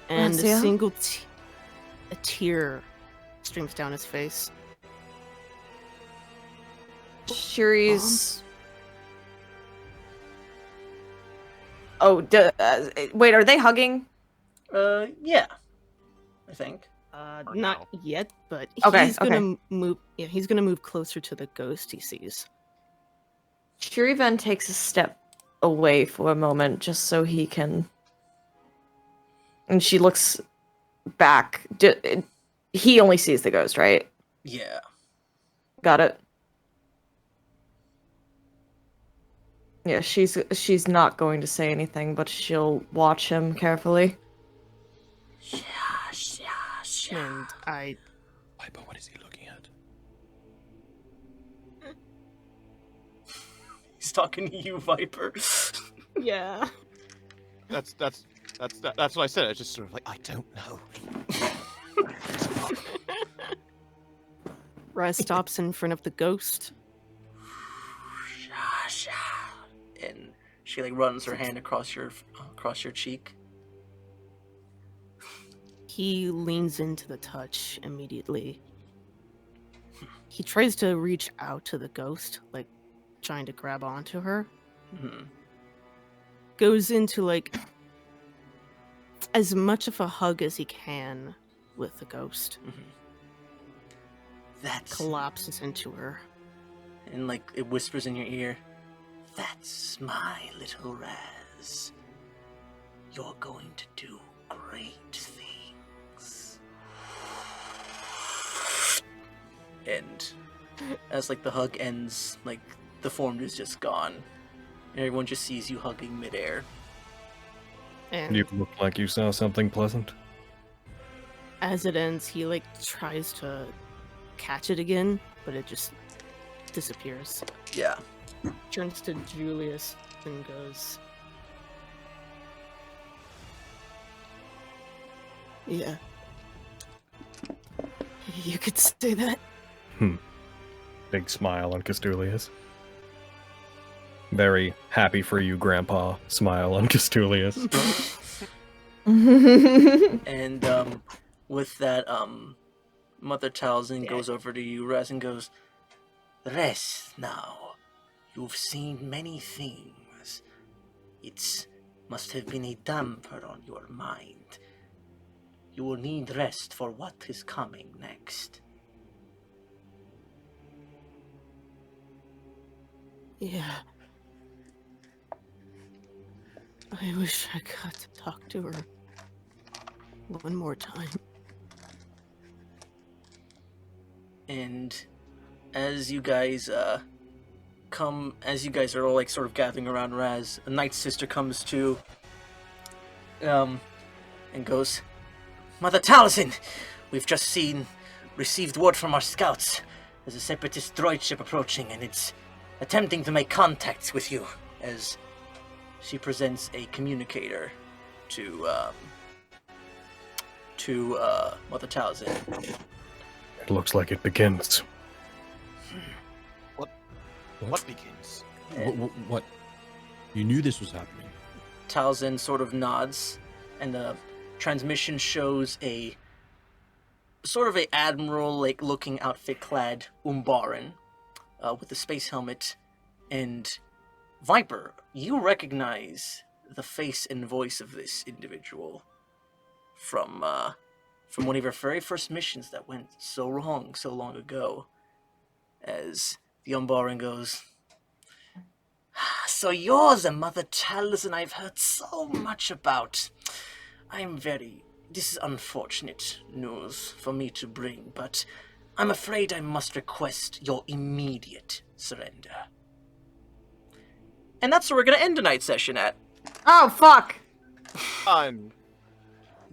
Speaker 5: and
Speaker 3: Raziel?
Speaker 5: a single a tear streams down his face.
Speaker 3: Shuri's. Oh, wait, are they hugging?
Speaker 1: Yeah, I think.
Speaker 6: For
Speaker 5: Not
Speaker 6: now.
Speaker 5: yet, but
Speaker 3: Okay,
Speaker 5: he's gonna move. Yeah, he's gonna move closer to the ghost he sees.
Speaker 3: Shir'iven takes a step away for a moment just so he can. And she looks back. He only sees the ghost, right?
Speaker 1: Yeah.
Speaker 3: Got it. Yeah, she's not going to say anything, but she'll watch him carefully.
Speaker 5: And I
Speaker 2: Piper, what is he looking at?
Speaker 1: He's talking to you, Viper.
Speaker 5: yeah.
Speaker 6: That's what I said. It's just sort of like, I don't know.
Speaker 5: Raz stops in front of the ghost.
Speaker 1: And she like runs her hand across your cheek.
Speaker 5: He leans into the touch immediately. He tries to reach out to the ghost, like trying to grab onto her.
Speaker 1: Mm-hmm.
Speaker 5: Goes into like as much of a hug as he can with the ghost.
Speaker 1: Mm-hmm. That's
Speaker 5: Collapses into her.
Speaker 1: and like it whispers in your ear. That's my little Raz. You're going to do great things. And as like the hug ends, like the form is just gone. And everyone just sees you hugging midair.
Speaker 5: And
Speaker 7: You look like you saw something pleasant.
Speaker 5: as it ends, he like tries to catch it again, but it just disappears.
Speaker 1: Yeah.
Speaker 5: Turns to Julius and goes, "Yeah, you could say that."
Speaker 7: Big smile on Kis'tulias. Very happy for you, Grandpa. Smile on Kis'tulias.
Speaker 1: And with that, Mother Talzin goes over to you, Raz, and goes, "Rest now. You've seen many things. It must have been a damper on your mind. You will need rest for what is coming next."
Speaker 5: Yeah. I wish I got to talk to her one more time.
Speaker 1: And as you guys are all like sort of gathering around Raz, a Night Sister comes to and goes, "Mother Talzin, we've just received word from our scouts. There's a separatist droid ship approaching, and it's attempting to make contact with you." As she presents a communicator to Mother Talzin.
Speaker 7: It looks like it begins.
Speaker 6: What begins?
Speaker 2: What? You knew this was happening.
Speaker 1: Talzin sort of nods, and the transmission shows a sort of a admiral-like looking outfit-clad Umbaran with a space helmet. And Viper, you recognize the face and voice of this individual from one of your very first missions that went so wrong so long ago. As the Umbaran goes, "So you're the Mother Talzin I've heard so much about. This is unfortunate news for me to bring, but I'm afraid I must request your immediate surrender." And that's where we're going to end tonight's session at.
Speaker 3: Oh, fuck!
Speaker 6: Fun.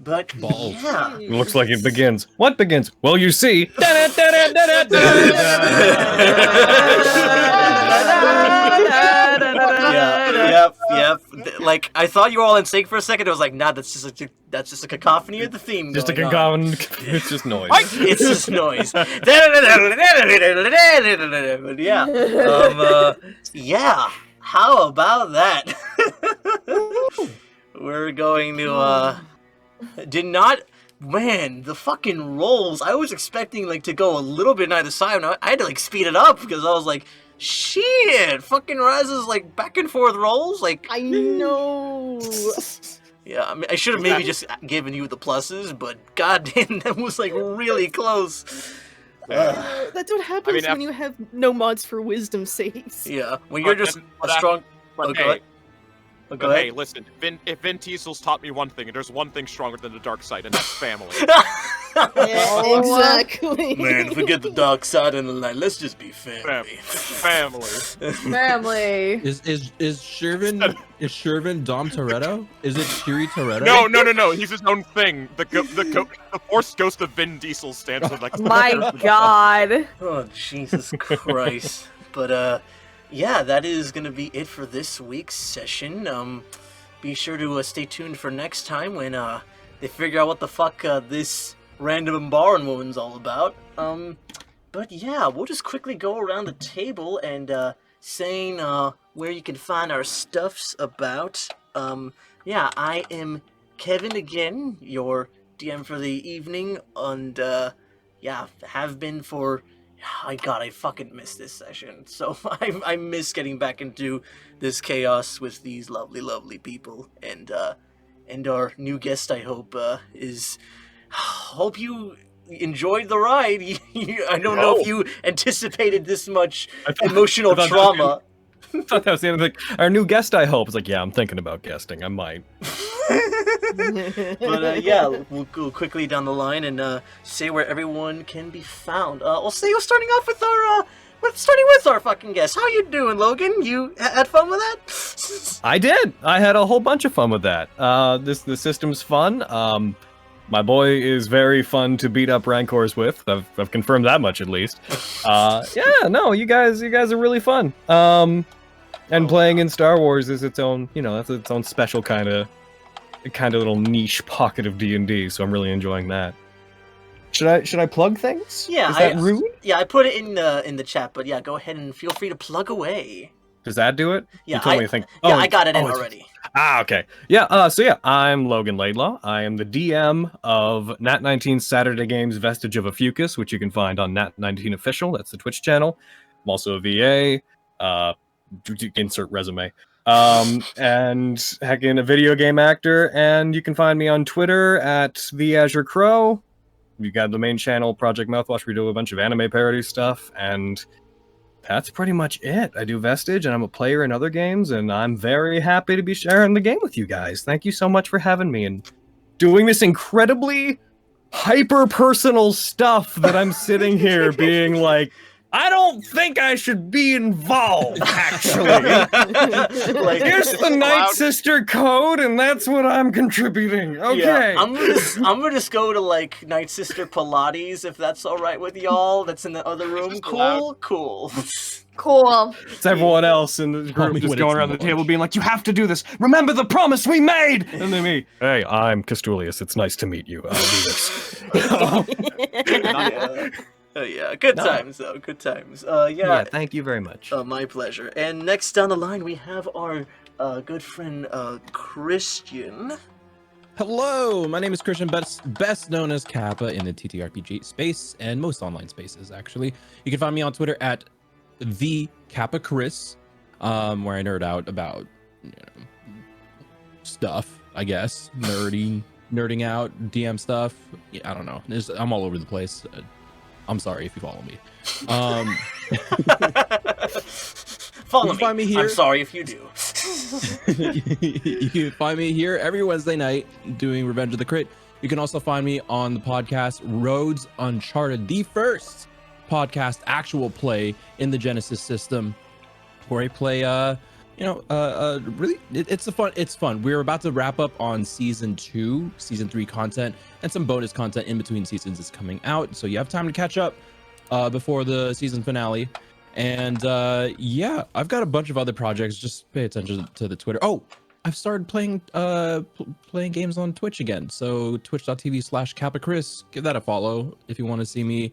Speaker 1: But
Speaker 2: Balls.
Speaker 1: yeah.
Speaker 7: Looks like it begins. What begins? Well, you see.
Speaker 1: Yep. Like, I thought you were all in sync for a second. I was like, nah, that's just a cacacophony of the theme.
Speaker 7: Just a
Speaker 1: going on.
Speaker 7: cacophony. It's just noise.
Speaker 1: It's just noise. But yeah. Yeah. How about that? We're going to, man, the fucking rolls. I was expecting, like, to go a little bit neither side. I had to, like, speed it up because I was like, shit, fucking Raz's, like, back and forth rolls. Like,
Speaker 5: I know.
Speaker 1: yeah, I mean, I should have maybe just given you the pluses, but goddamn, that was, like, really close.
Speaker 5: That's what happens
Speaker 6: I mean,
Speaker 5: when you have no mods for wisdom saves.
Speaker 1: Yeah, when you're just a strong...
Speaker 6: But
Speaker 1: go
Speaker 6: hey,
Speaker 1: ahead. Go ahead.
Speaker 6: hey, listen. If Vin Diesel's taught me one thing, and there's one thing stronger than the dark side, and that's family.
Speaker 5: Yeah, exactly.
Speaker 1: Man, forget the dark side and the light. Let's just be family.
Speaker 6: Family.
Speaker 3: Family.
Speaker 2: Is Shir'iven Dom Toretto? Is it Kiri Toretto?
Speaker 6: No. He's his own thing. The Force Ghost of Vin Diesel stands for like.
Speaker 3: My God.
Speaker 1: Oh, Jesus Christ. But, yeah, that is going to be it for this week's session. Be sure to stay tuned for next time when they figure out what the fuck this random Umbaran woman's all about. But yeah, we'll just quickly go around the table and saying where you can find our stuffs about. Yeah, I am Kevin again, your DM for the evening, and yeah, have been for... God, I fucking missed this session. So I miss getting back into this chaos with these lovely, lovely people. And our new guest, I hope, is... Hope you enjoyed the ride. I don't know if you anticipated this much emotional trauma.
Speaker 7: I thought that was the end of the... Our new guest, I hope. It's like, yeah, I'm thinking about guesting. I might.
Speaker 1: But yeah, we'll go quickly down the line and say where everyone can be found. We'll starting off with our fucking guest. How you doing, Logan? You had fun with that?
Speaker 7: I did. I had a whole bunch of fun with that. The system's fun. My boy is very fun to beat up Rancors with. I've confirmed that much at least. Yeah, no, you guys are really fun. And playing in Star Wars is its own, that's its own special kind of little niche pocket of D&D. So I'm really enjoying that. Should I plug things?
Speaker 1: Yeah,
Speaker 7: is that rude?
Speaker 1: Yeah, I put it in the chat, but yeah, go ahead and feel free to plug away.
Speaker 7: Does that do it?
Speaker 1: Yeah,
Speaker 7: you told me to think.
Speaker 1: Yeah, I got it in already.
Speaker 7: Okay. Yeah, so yeah, I'm Logan Laidlaw. I am the DM of Nat19 Saturday Games Vestige of a Fucus, which you can find on Nat19 Official. That's the Twitch channel. I'm also a VA. Insert resume. And heckin' a video game actor. And you can find me on Twitter at the Azure Crow. You got the main channel, Project Mouthwash, where we do a bunch of anime parody stuff. And that's pretty much it. I do Vestige, and I'm a player in other games, and I'm very happy to be sharing the game with you guys. Thank you so much for having me and doing this incredibly hyper-personal stuff that I'm sitting here being like, I don't think I should be involved, actually.
Speaker 1: Like,
Speaker 7: here's the Night Sister code, and that's what I'm contributing. Okay.
Speaker 1: Yeah, I'm gonna just go to like Night Sister Pilates if that's all right with y'all. That's in the other room. Cool.
Speaker 3: Cool.
Speaker 7: It's everyone else in the group just going around the table being like, you have to do this. Remember the promise we made. And then me, hey, I'm Kis'tulias. It's nice to meet you. I'll do this.
Speaker 1: Yeah, good times though. Good times. Yeah.
Speaker 8: Thank you very much.
Speaker 1: My pleasure. And next down the line we have our good friend Christian.
Speaker 2: Hello, my name is Christian, best known as Kappa in the TTRPG space and most online spaces, actually. You can find me on Twitter at the Kappa Chris, where I nerd out about stuff, I guess, nerding out, DM stuff. Yeah, I don't know. I'm all over the place. I'm sorry if you follow me.
Speaker 1: Follow
Speaker 2: you can find me here.
Speaker 1: I'm sorry if you do.
Speaker 2: You can find me here every Wednesday night doing Revenge of the Crit. You can also find me on the podcast Roads Uncharted, the first podcast actual play in the Genesis system, where I play really it's fun. We're about to wrap up on season 3 content, and some bonus content in between seasons is coming out, so you have time to catch up before the season finale. And yeah, I've got a bunch of other projects. Just pay attention to the Twitter. Oh, I've started playing playing games on Twitch again, so twitch.tv/KappaChris. Give that a follow if you want to see me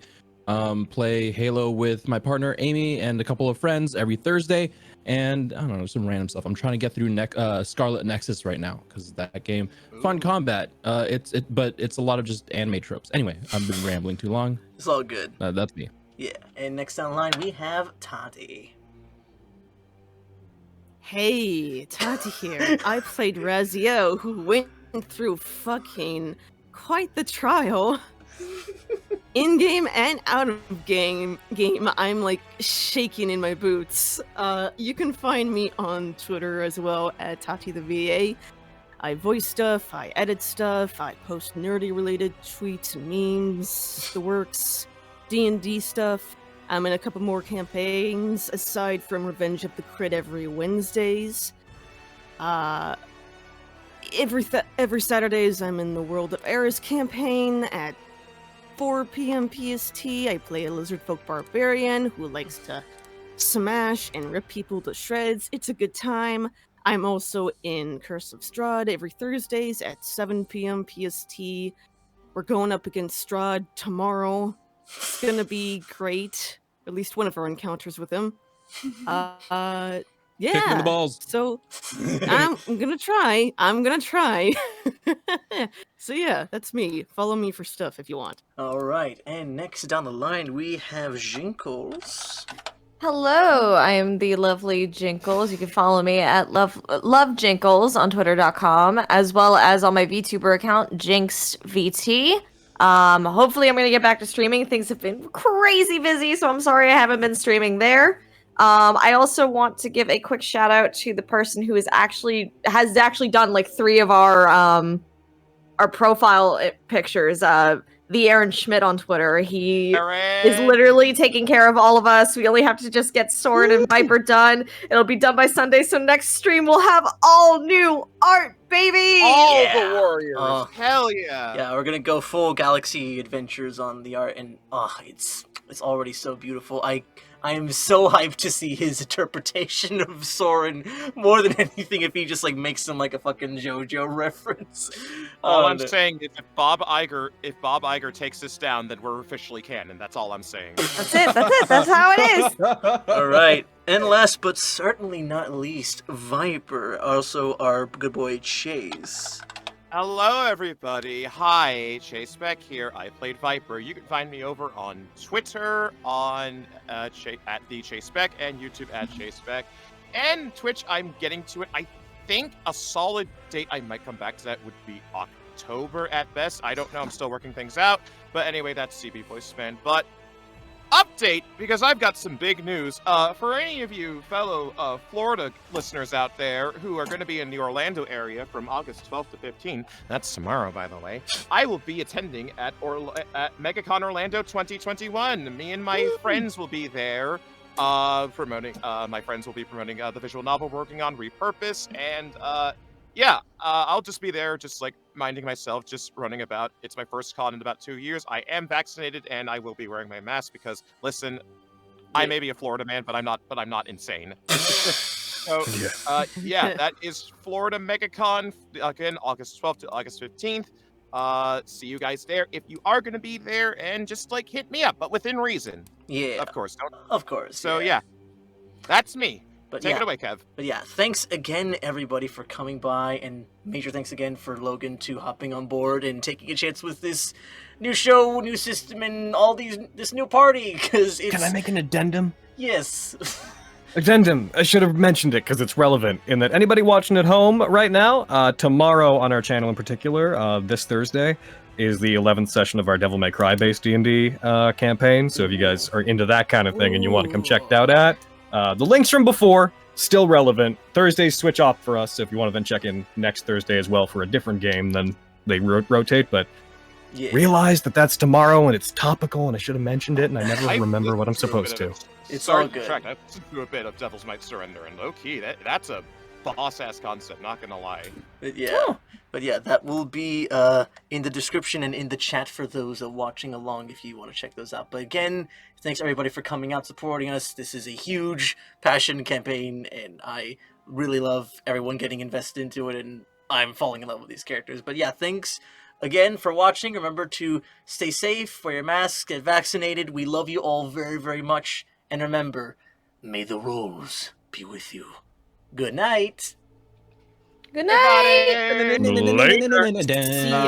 Speaker 2: play Halo with my partner Amy and a couple of friends every Thursday. And I don't know, some random stuff. I'm trying to get through Scarlet Nexus right now because that game, fun combat. But it's a lot of just anime tropes. Anyway, I've been rambling too long.
Speaker 1: It's all good.
Speaker 2: That's me.
Speaker 1: Yeah, and next down the line we have Tati.
Speaker 5: Hey, Tati here. I played Raziel, who went through fucking quite the trial. In game and out of game, I'm like shaking in my boots. You can find me on Twitter as well at Tati the VA. I voice stuff, I edit stuff, I post nerdy related tweets, memes, the works, D&D stuff. I'm in a couple more campaigns aside from Revenge of the Crit every Wednesdays. Every Saturdays I'm in the World of Eris campaign at 4 p.m. PST. I play a lizard folk barbarian who likes to smash and rip people to shreds. It's a good time. I'm also in Curse of Strahd every Thursdays at 7 p.m. PST. We're going up against Strahd tomorrow. It's gonna be great. At least one of our encounters with him. Yeah.
Speaker 2: Kick him in the balls.
Speaker 5: So I'm gonna try. So yeah, that's me. Follow me for stuff if you want.
Speaker 1: All right, and next down the line we have Jinkles.
Speaker 3: Hello, I am the lovely Jinkles. You can follow me at lovejinkles on twitter.com, as well as on my VTuber account, JinxVT. Hopefully I'm going to get back to streaming. Things have been crazy busy, so I'm sorry I haven't been streaming there. I also want to give a quick shout out to the person who has actually done like 3 of our profile pictures. The Aaron Schmidt on Twitter. He is literally taking care of all of us. We only have to just get Soren and Viper done. It'll be done by Sunday, so next stream we'll have all new art, baby!
Speaker 6: All the warriors. Hell yeah.
Speaker 1: Yeah, we're gonna go full Galaxy Adventures on the art, and it's already so beautiful. I am so hyped to see his interpretation of Soren more than anything. If he just like makes him like a fucking JoJo reference.
Speaker 6: All I'm saying is if Bob Iger takes this down, then we're officially canon. That's all I'm saying.
Speaker 3: That's it. That's how it is.
Speaker 1: All right, and last but certainly not least, Viper, also our good boy Chase.
Speaker 6: Hello, everybody. Hi, Chase Beck here. I played Viper. You can find me over on Twitter at the Chase Beck and YouTube at Chase Beck. And Twitch, I'm getting to it. I think a solid date I might come back to that would be October at best. I don't know. I'm still working things out. But anyway, that's CB Voice Fan. But update, because I've got some big news. For any of you fellow Florida listeners out there who are going to be in the Orlando area from August 12th to 15th, that's tomorrow, by the way, I will be attending at MegaCon Orlando 2021. Me and my friends will be there promoting, my friends will be promoting the visual novel we're working on, Repurpose, and yeah, I'll just be there, just like minding myself, just running about. It's my first con in about 2 years. I am vaccinated, and I will be wearing my mask because, listen, I may be a Florida man, but I'm not insane. So, yeah, that is Florida MegaCon again, August 12th to August 15th. See you guys there if you are going to be there, and just like hit me up, but within reason.
Speaker 1: Yeah,
Speaker 6: of course.
Speaker 1: Of course.
Speaker 6: So yeah, that's me.
Speaker 1: But
Speaker 6: Take
Speaker 1: yeah.
Speaker 6: it away, Kev.
Speaker 1: But yeah, thanks again, everybody, for coming by, and major thanks again for Logan to hopping on board and taking a chance with this new show, new system, and all this new party, because it's...
Speaker 7: Can I make an addendum?
Speaker 1: Yes.
Speaker 7: Addendum. I should have mentioned it because it's relevant in that anybody watching at home right now, tomorrow on our channel in particular, this Thursday, is the 11th session of our Devil May Cry based D&D campaign. So if you guys are into that kind of thing and you want to come check it out the links from before, still relevant. Thursdays switch off for us, so if you want to then check in next Thursday as well for a different game, then they rotate, but
Speaker 1: Yeah.
Speaker 7: realize that that's tomorrow and it's topical and I should have mentioned it and I never remember what I'm supposed to.
Speaker 1: It's all good.
Speaker 6: I listened to a bit of Devils Might Surrender, and low-key, that's a boss-ass concept, not gonna lie.
Speaker 1: But yeah, that will be in the description and in the chat for those watching along if you want to check those out. But again, thanks everybody for coming out, supporting us. This is a huge passion campaign, and I really love everyone getting invested into it, and I'm falling in love with these characters. But yeah, thanks again for watching. Remember to stay safe, wear your masks, get vaccinated. We love you all very, very much. And remember, may the rules be with you. Good night.
Speaker 3: Good night.
Speaker 2: Later.
Speaker 3: See ya.